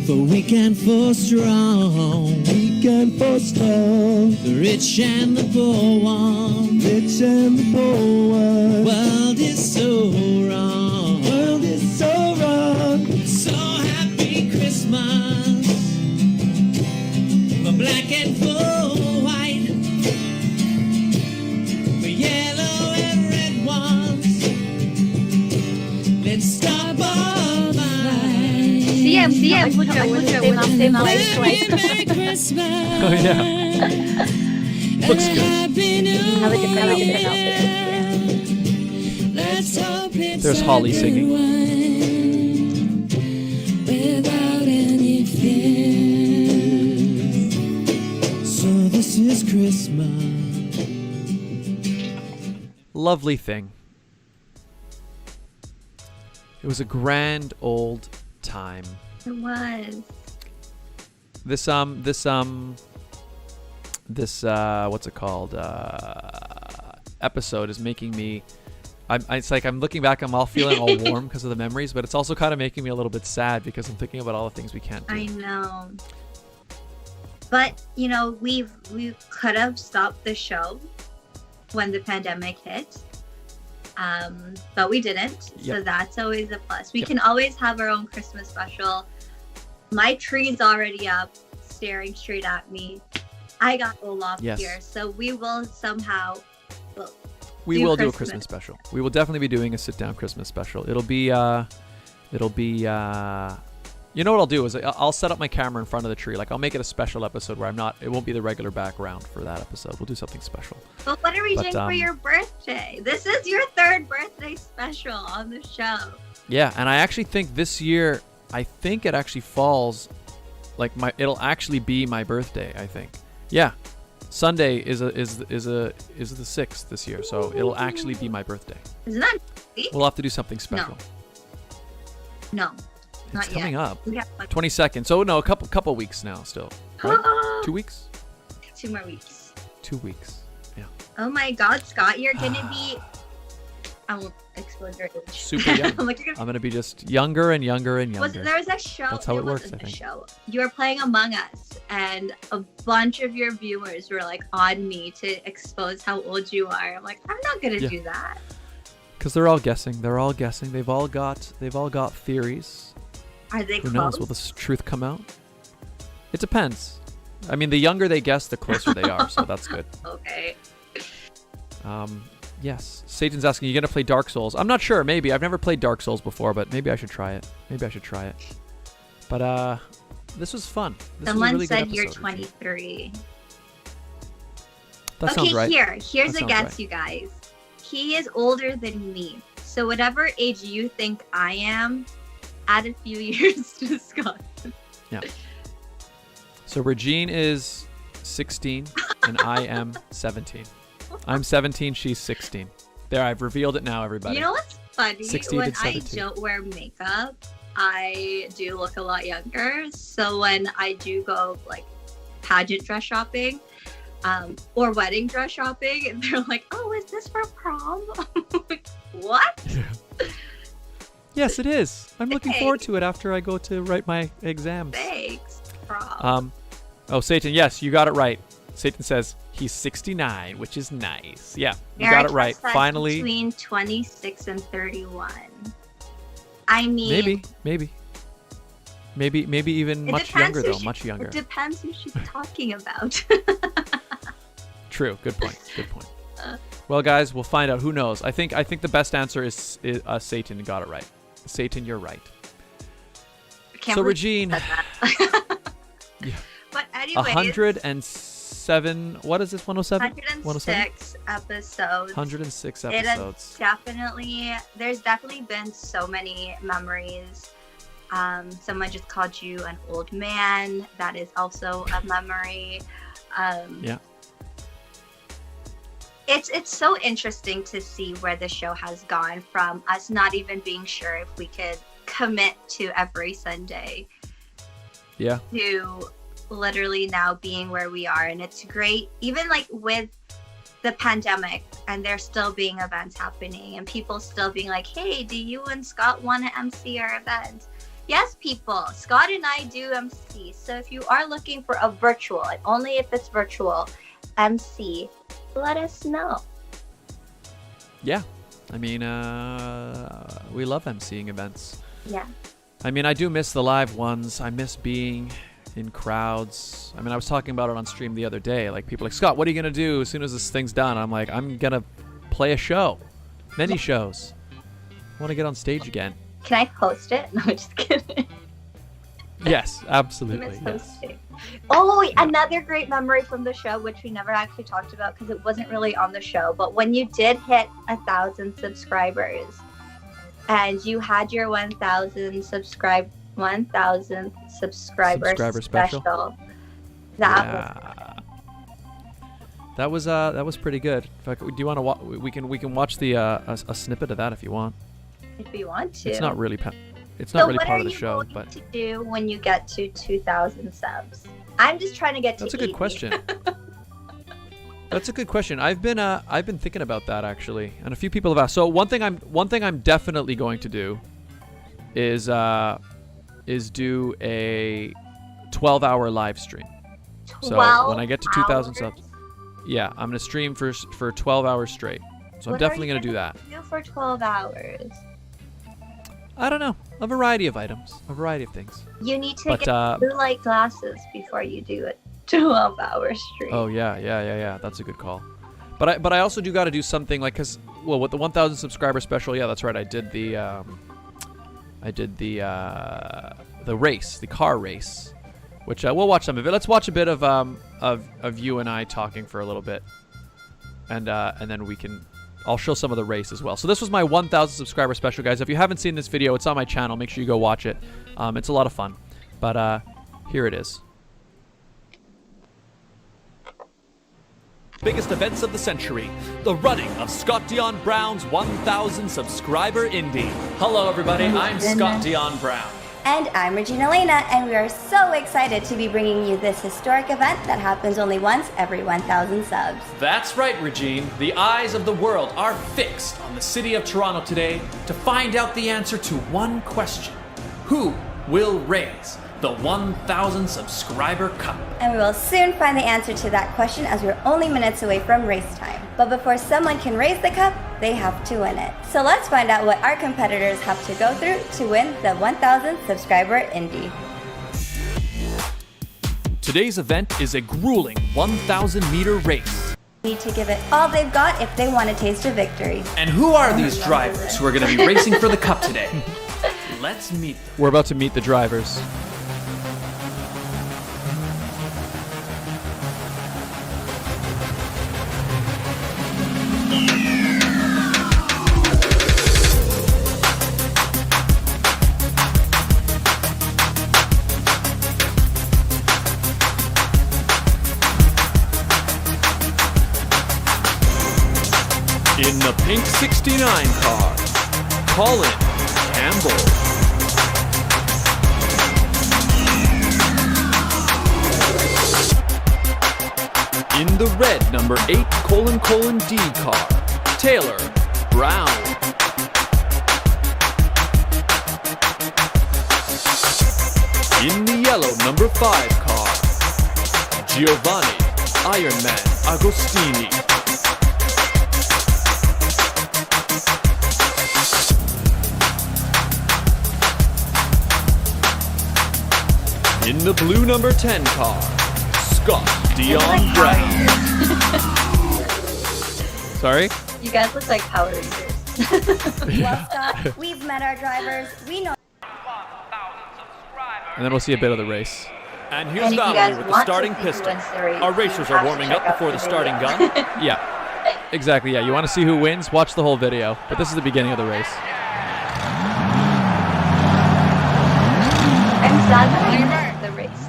For weak and for strong. Weak and for strong. The rich and the poor one. Rich and the poor one. World is so wrong. World is so wrong. So happy Christmas. For black and for white. For yellow and red ones. Let's stop all mine. CM, Merry Christmas. Oh yeah. Looks good. Have a different outfit. Let's hope it's There's Holly singing. without any fear. So this is Christmas. Lovely thing. It was a grand old time. It was. This what's it called? Episode is making me. It's like I'm looking back. I'm all feeling all warm because of the memories, but it's also kind of making me a little bit sad because I'm thinking about all the things we can't do. I know. But we could have stopped the show when the pandemic hit. But we didn't, so Yep. that's always a plus. We Yep. can always have our own Christmas special. My tree's already up, staring straight at me. I got Olaf Yes. here, so we will somehow. We will do a Christmas special. We will definitely be doing a sit-down Christmas special. It'll be, you know what I'll do is I'll set up my camera in front of the tree. Like I'll make it a special episode where it won't be the regular background for that episode. We'll do something special. But what are we doing for your birthday? This is your third birthday special on the show. Yeah, and I actually think this year, it actually falls, like it'll actually be my birthday. I think. Yeah, Sunday is the 6th this year, so it'll actually be my birthday. Isn't that? We'll have to do something special. No. It's coming up. Yeah. 22nd. So no, a couple weeks now still. Right? 2 weeks? 2 more weeks. 2 weeks. Yeah. Oh my God, Scott, you're gonna be. I won't explode your age. Super young. I'm I'm gonna be just younger and younger and younger. There was a show. That's how it works, wasn't I think. a show. You were playing Among Us, and a bunch of your viewers were like on me to expose how old you are. I'm like, I'm not gonna do that. Because they're all guessing. They're all guessing. They've all got theories. Are they Who close? knows? Will the truth come out? It depends. I mean, the younger they guess, the closer they are, so that's good. Okay. Yes. Satan's asking, you going to play Dark Souls? I'm not sure. Maybe. I've never played Dark Souls before, but maybe I should try it. But this was fun. This Someone was a really said good you're episode, 23. That sounds right. Here's That a sounds guess, right. you guys. He is older than me. So whatever age you think I am, add a few years to Scott. Yeah. So Regine is 16 and I am 17. I'm 17, she's 16. There, I've revealed it now, everybody. You know what's funny? 16 When and I 17. don't wear makeup, I do look a lot younger. So when I do go like pageant dress shopping, or wedding dress shopping, they're like, "Oh, is this for prom?" I'm like, what? Yes, it is. I'm looking forward to it after I go to write my exams. Thanks, prom. Oh, Satan, yes, you got it right. Satan says he's 69, which is nice. Yeah, you Eric got it right. says Finally. between 26 and 31. I mean, Maybe even it much depends younger who though, much younger. It depends who she's talking about. True. Good point. Well, guys, we'll find out. Who knows? I think the best answer is Satan got it right. Satan, you're right. Can't So believe Regine, you said that. yeah, But anyways, 107. What is this? 107? 106 episodes. 106 It episodes. There's definitely been so many memories. Someone just called you an old man. That is also a memory. Yeah. It's so interesting to see where the show has gone from us not even being sure if we could commit to every Sunday Yeah. to literally now being where we are. And it's great, even like with the pandemic and there still being events happening and people still being like, hey, do you and Scott want to MC our event? Yes, people, Scott and I do MC. So if you are looking for a virtual, and only if it's virtual, MC, let us know. Yeah. I mean, we love emceeing events. Yeah. I mean, I do miss the live ones. I miss being in crowds. I mean, I was talking about it on stream the other day. Like, people are like, Scott, what are you going to do as soon as this thing's done? I'm like, I'm going to play a show. Many shows. I want to get on stage again. Can I post it? No, just kidding. Yes, absolutely. Miss Yes. hosting. Oh, another great memory from the show, which we never actually talked about because it wasn't really on the show. But when you did hit 1,000 subscribers, and you had your 1,000th subscriber special. That was pretty good. In fact, do you want to? We can watch the a snippet of that if you want. If you want to. It's not really part of the show, but what are you going to do when you get to 2,000 subs? I'm just trying to get to. That's a good 80. question. That's a good question. I've been thinking about that actually, and a few people have asked. So one thing I'm definitely going to do is do a 12-hour live stream. So when I get to 2,000 subs, yeah, I'm gonna stream for 12 hours straight. So I'm definitely gonna do that. Do for 12 hours. I don't know, a variety of items, a variety of things. You need to get blue light glasses before you do it. 12-hour stream. Oh yeah. That's a good call. But I also got to do something like, with the 1,000 subscriber special. Yeah, that's right. I did the race, the car race, which we'll watch some of it. Let's watch a bit of you and I talking for a little bit, and then I'll show some of the race as well. So this was my 1,000 subscriber special, guys. If you haven't seen this video, it's on my channel. Make sure you go watch it. It's a lot of fun. But here it is. Biggest events of the century, the running of Scott Dion Brown's 1,000 subscriber indie. Hello everybody, I'm Scott Dion Brown. And I'm Regine Alaina, and we are so excited to be bringing you this historic event that happens only once every 1,000 subs. That's right, Regine. The eyes of the world are fixed on the city of Toronto today to find out the answer to one question. Who will raise the 1,000 subscriber cup? And we will soon find the answer to that question as we're only minutes away from race time. But before someone can raise the cup, they have to win it. So let's find out what our competitors have to go through to win the 1,000 subscriber indie. Today's event is a grueling 1,000-meter race. Need to give it all they've got if they want a taste of victory. And who are these drivers who are going to be racing for the cup today? Let's meet them. We're about to meet the drivers. In the pink 69 car, Colin Campbell. In the red number 8::D car, Taylor Brown. In the yellow number 5 car, Giovanni Ironman Agostini. In the blue number 10 car, Scott Dion Brown. Sorry? You guys look like Power Rangers. Well, Scott, we've met our drivers. We know. And then we'll see a bit of the race. And here's And if you Valerie guys with the want starting to see who pistol. wins the race, Our you racers have are to warming check up out before the the starting video. gun. Yeah, exactly. Yeah, you want to see who wins? Watch the whole video. But this is the beginning of the race. I'm sad that I missed the race.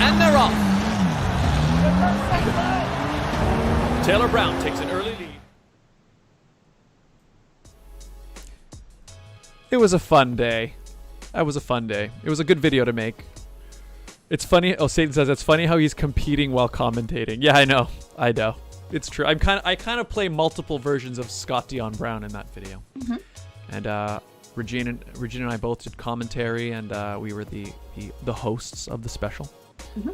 And they're off. Taylor Brown takes an early lead. It was a fun day. That was a fun day. It was a good video to make. It's funny. Oh, Satan says it's funny how he's competing while commentating. Yeah, I know. I know. It's true. I kind of play multiple versions of Scott Dion Brown in that video. Mm-hmm. And Regine and I both did commentary, and we were the hosts of the special. Mm-hmm.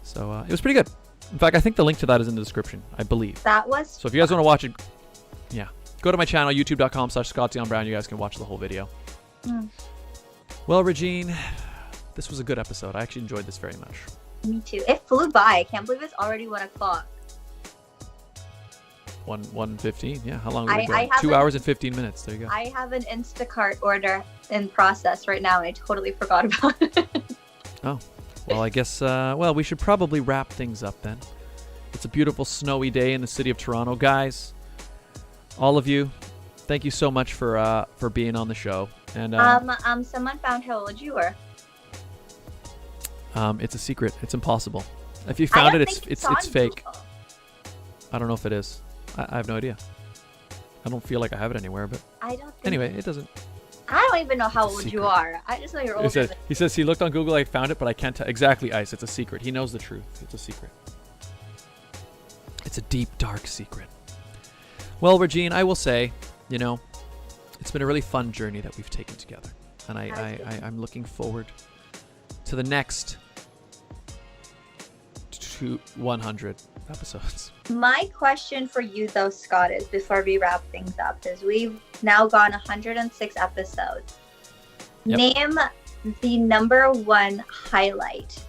So it was pretty good. In fact, I think the link to that is in the description, I believe. That was So if you guys want to watch it, yeah, go to my channel, youtube.com/ScottDionBrown. You guys can watch the whole video. Mm. Well, Regine, this was a good episode. I actually enjoyed this very much. Me too. It flew by. I can't believe it's already 1 o'clock. 1:15. Yeah, how long have we I been? have 2 an- hours and 15 minutes. There you go. I have an Instacart order in process right now, and I totally forgot about it. Oh, well, I guess, well, we should probably wrap things up then. It's a beautiful snowy day in the city of Toronto. Guys, all of you, thank you so much for being on the show. And Someone found how old you were. it's a secret. It's impossible. If you I found don't it, think it's on fake. Google. I don't know if it is. I have no idea. I don't feel like I have it anywhere, but I don't think anyway, it doesn't. I don't even know how It's a old you secret. are. I just know you're older. He says he looked on Google, I found it, but I can't tell. Exactly, Ice. It's a secret. He knows the truth. It's a secret. It's a deep, dark secret. Well, Regine, I will say, you know, it's been a really fun journey that we've taken together. And I'm looking forward to the next 100 episodes. My question for you, though, Scott, is before we wrap things up, is we've now gone 106 episodes. Yep. Name the number one highlight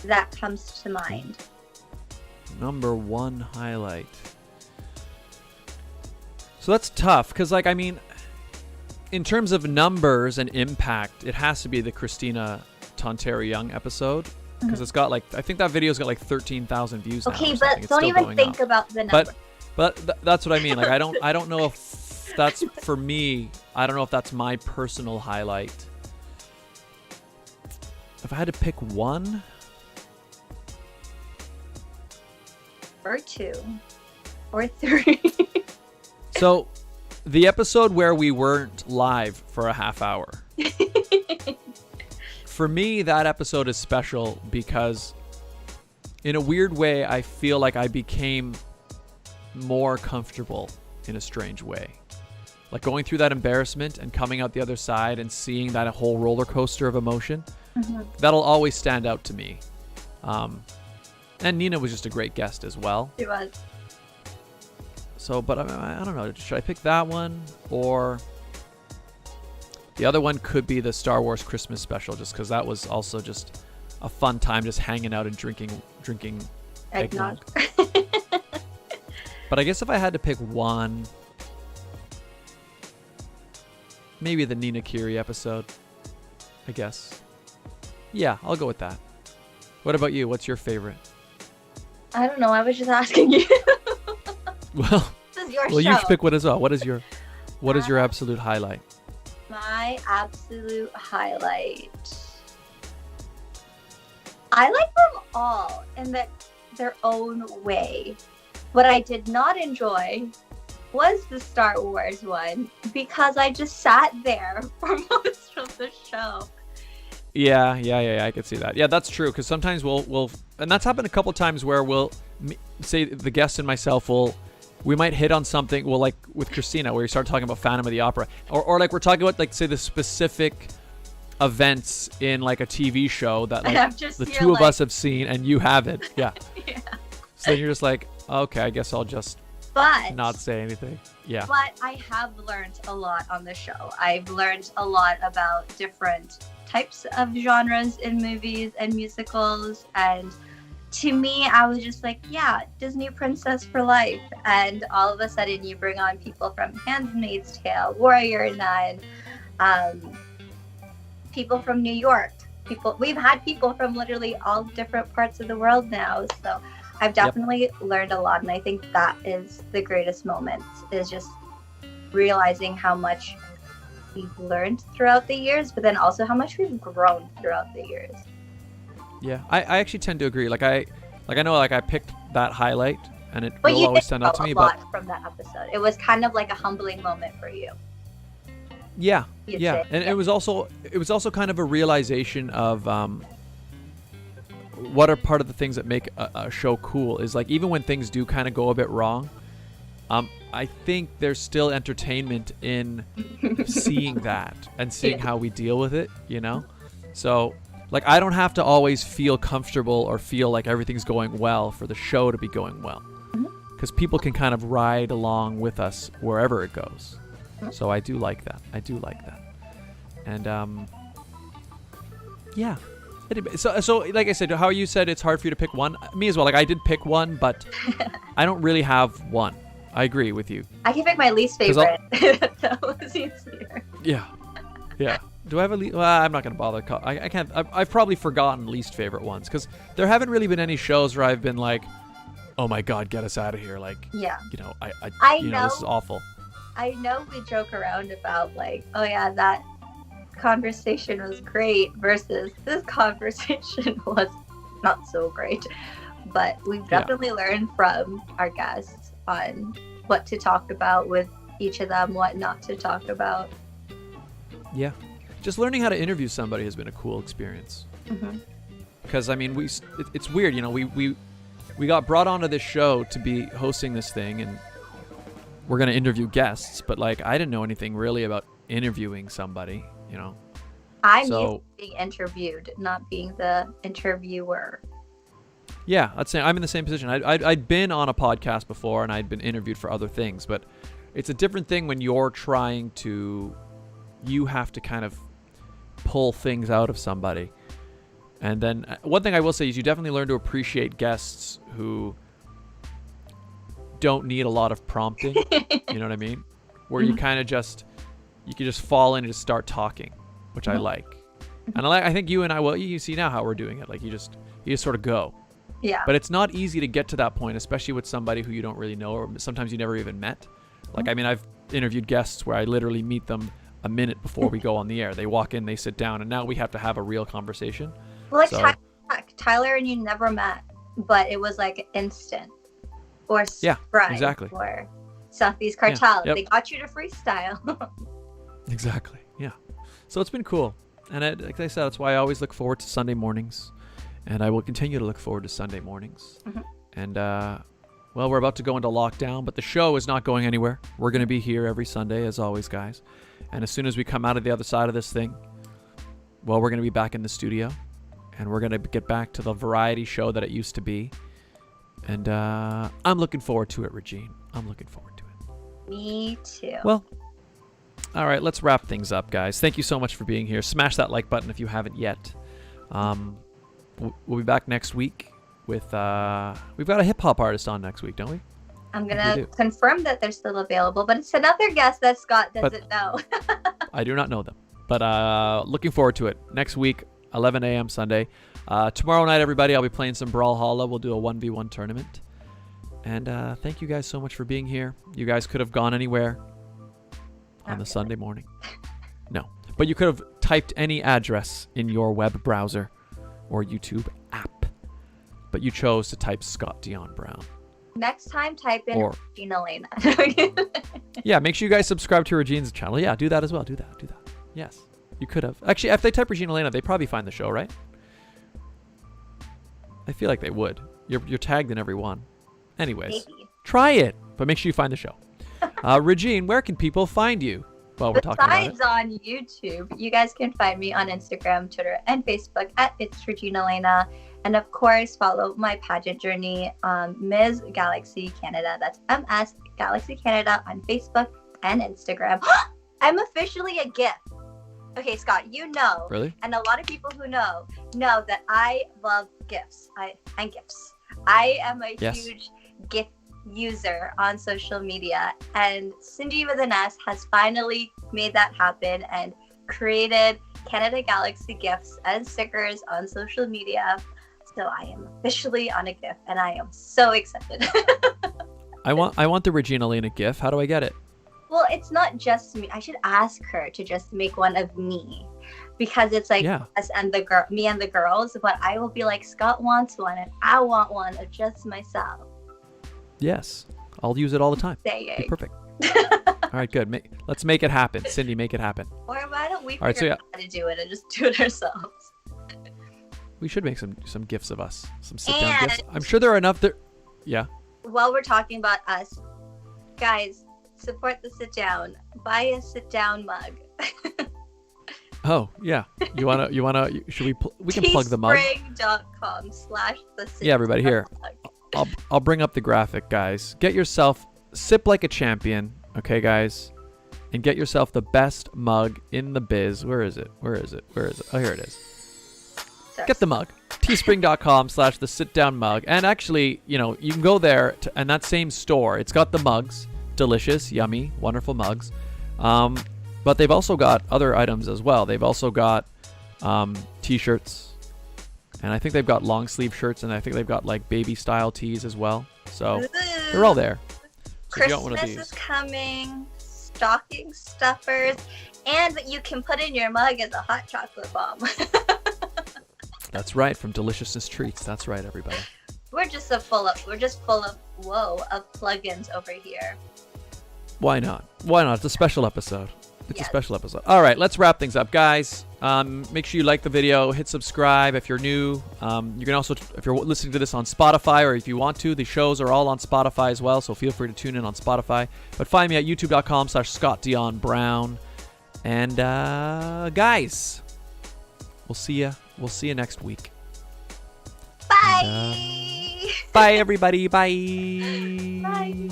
that comes to mind. Number one highlight. So that's tough, because, like, I mean, in terms of numbers and impact, it has to be the Christina Tonteri Young episode. Because it's got, like, I think that video's got like 13,000 views now. Okay, or but something. It's don't still even going think up. about the number. But that's what I mean. Like, I don't know if that's for me. I don't know if that's my personal highlight. If I had to pick one, or 2, or 3. so the episode where we weren't live for a half hour. For me, that episode is special because in a weird way, I feel like I became more comfortable in a strange way. Like going through that embarrassment and coming out the other side and seeing that whole roller coaster of emotion, that'll always stand out to me. And Nina was just a great guest as well. She was. So, but I don't know. Should I pick that one or The other one could be the Star Wars Christmas special, just because that was also just a fun time, just hanging out and drinking eggnog. But I guess if I had to pick one, maybe the Nina Kiri episode, I guess. Yeah, I'll go with that. What about you? What's your favorite? I don't know. I was just asking you. Well, this is your well, show. you should pick one as well. What is your absolute highlight? My absolute highlight. I like them all in their own way. What I did not enjoy was the Star Wars one because I just sat there for most of the show. Yeah, I could see that. Yeah, that's true, because sometimes we'll and that's happened a couple times where we'll say the guest and myself we might hit on something, well, like with Christina, where you start talking about Phantom of the Opera, or like we're talking about, like, say, the specific events in like a TV show that like the two of us have seen and you haven't. Yeah. Yeah. So then you're just like, okay, I guess I'll just not say anything. Yeah. But I have learned a lot on the show. I've learned a lot about different types of genres in movies and musicals, and to me, I was just like, yeah, Disney princess for life. And all of a sudden you bring on people from Handmaid's Tale, Warrior Nun, people from New York. We've had people from literally all different parts of the world now. So I've definitely learned a lot, and I think that is the greatest moment, is just realizing how much we've learned throughout the years, but then also how much we've grown throughout the years. Yeah, I actually tend to agree. I know I picked that highlight, and it will always stand out to me. But from that episode, it was kind of like a humbling moment for you. Yeah, and it was also kind of a realization of what are part of the things that make a show cool is, like, even when things do kind of go a bit wrong, I think there's still entertainment in seeing that and seeing how we deal with it, you know? So, like, I don't have to always feel comfortable or feel like everything's going well for the show to be going well. Because people can kind of ride along with us wherever it goes. So I do like that. And, yeah. So like I said, how you said it's hard for you to pick one. Me as well. Like, I did pick one, but I don't really have one. I agree with you. I can pick my least favorite. That was easier. Yeah. Do I have a least? Well, I'm not going to bother. I can't. I've probably forgotten least favorite ones, because there haven't really been any shows where I've been like, oh my God, get us out of here. Like, yeah. You know, I know this is awful. I know we joke around about, like, oh yeah, that conversation was great versus this conversation was not so great. But we've definitely learned from our guests on what to talk about with each of them, what not to talk about. Yeah. Just learning how to interview somebody has been a cool experience. Because, I mean, it's weird, you know, we got brought onto this show to be hosting this thing, and we're going to interview guests, but, like, I didn't know anything really about interviewing somebody, you know. I'm used to being interviewed, not being the interviewer. Yeah, I'd say I'm in the same position. I'd been on a podcast before, and I'd been interviewed for other things, but it's a different thing when you have to kind of pull things out of somebody. And then one thing I will say is you definitely learn to appreciate guests who don't need a lot of prompting. You know what I mean? Where you kind of you can just fall in and just start talking, which I like. And I think you and I, well, you see now how we're doing it. Like, you just sort of go. Yeah. But it's not easy to get to that point, especially with somebody who you don't really know, or sometimes you never even met. Like, I mean, I've interviewed guests where I literally meet them a minute before we go on the air. They walk in, they sit down, and now we have to have a real conversation. Well, like Tyler and you never met, but it was like instant. Or Sprite. Exactly. Or Southeast Cartel. Yeah, yep. They got you to freestyle. Exactly. Yeah. So it's been cool. And like I said, that's why I always look forward to Sunday mornings. And I will continue to look forward to Sunday mornings. And, well, we're about to go into lockdown, but the show is not going anywhere. We're going to be here every Sunday, as always, guys. And as soon as we come out of the other side of this thing, well, we're going to be back in the studio. And we're going to get back to the variety show that it used to be. And I'm looking forward to it, Regine. I'm looking forward to it. Me too. Well, All right, let's wrap things up, guys. Thank you so much for being here. Smash that like button if you haven't yet. We'll be back next week with we've got a hip hop artist on next week, don't we? I'm gonna confirm that they're still available, but it's another guest that Scott doesn't know. I do not know them, but looking forward to it. Next week, 11 a.m. Sunday. Tomorrow night, everybody, I'll be playing some Brawlhalla. We'll do a 1v1 tournament. And thank you guys so much for being here. You guys could have gone anywhere on the Sunday morning. No, but you could have typed any address in your web browser or YouTube app, but you chose to type Scott Dion Brown. Next time, type in Regine Alaina. Yeah, make sure you guys subscribe to Regine's channel. Yeah, do that as well. Do that. Yes, you could have. Actually, if they type Regine Alaina, they probably find the show, right? I feel like they would. You're tagged in every one. Anyways, try it, but make sure you find the show. Regine, where can people find you? Well, we're talking about it. Besides on YouTube, you guys can find me on Instagram, Twitter, and Facebook at It's Regine Alaina. And of course, follow my pageant journey on Ms. Galaxy Canada. That's MS Galaxy Canada on Facebook and Instagram. I'm officially a GIF. Okay, Scott, you know. Really? And a lot of people who know that I love GIFs. And GIFs. I am a huge GIF user on social media. And Cindy with an S has finally made that happen and created Canada Galaxy GIFs and stickers on social media. So I am officially on a GIF, and I am so excited. I want the Regine Alaina GIF. How do I get it? Well, it's not just me. I should ask her to just make one of me, because it's like us and me and the girls. But I will be like, Scott wants one, and I want one of just myself. Yes, I'll use it all the time. Saying. Be perfect. All right, good. Let's make it happen, Cindy. Make it happen. Or why don't we all right, figure out how to do it and just do it ourselves? We should make some gifs of us, some sit-down gifs. I'm sure there are enough there. Yeah. While we're talking about us, guys, support the sit down. Buy a sit down mug. Oh yeah. You wanna? Should we can plug the mug. Teespring.com/the. Yeah, everybody here. I'll bring up the graphic, guys. Get yourself sip like a champion, okay, guys, and get yourself the best mug in the biz. Where is it? Oh, here it is. Get the mug. Teespring.com/the sit down mug. And actually, you can go there and that same store, it's got the mugs, delicious, yummy, wonderful mugs. But they've also got other items as well. They've also got t-shirts, and I think they've got long sleeve shirts, and I think they've got like baby style tees as well. So they're all there. So Christmas is coming, stocking stuffers, and you can put in your mug as a hot chocolate bomb. That's right, from Deliciousness Treats. That's right, everybody. We're just full of plugins over here. Why not? It's a special episode. It's a special episode. All right, let's wrap things up, guys. Make sure you like the video, hit subscribe if you're new. You can also, if you're listening to this on Spotify, or if you want to, the shows are all on Spotify as well, so feel free to tune in on Spotify. But find me at youtube.com/Scott Dion Brown. And guys, we'll see you next week. Bye. Bye, everybody. Bye. Bye.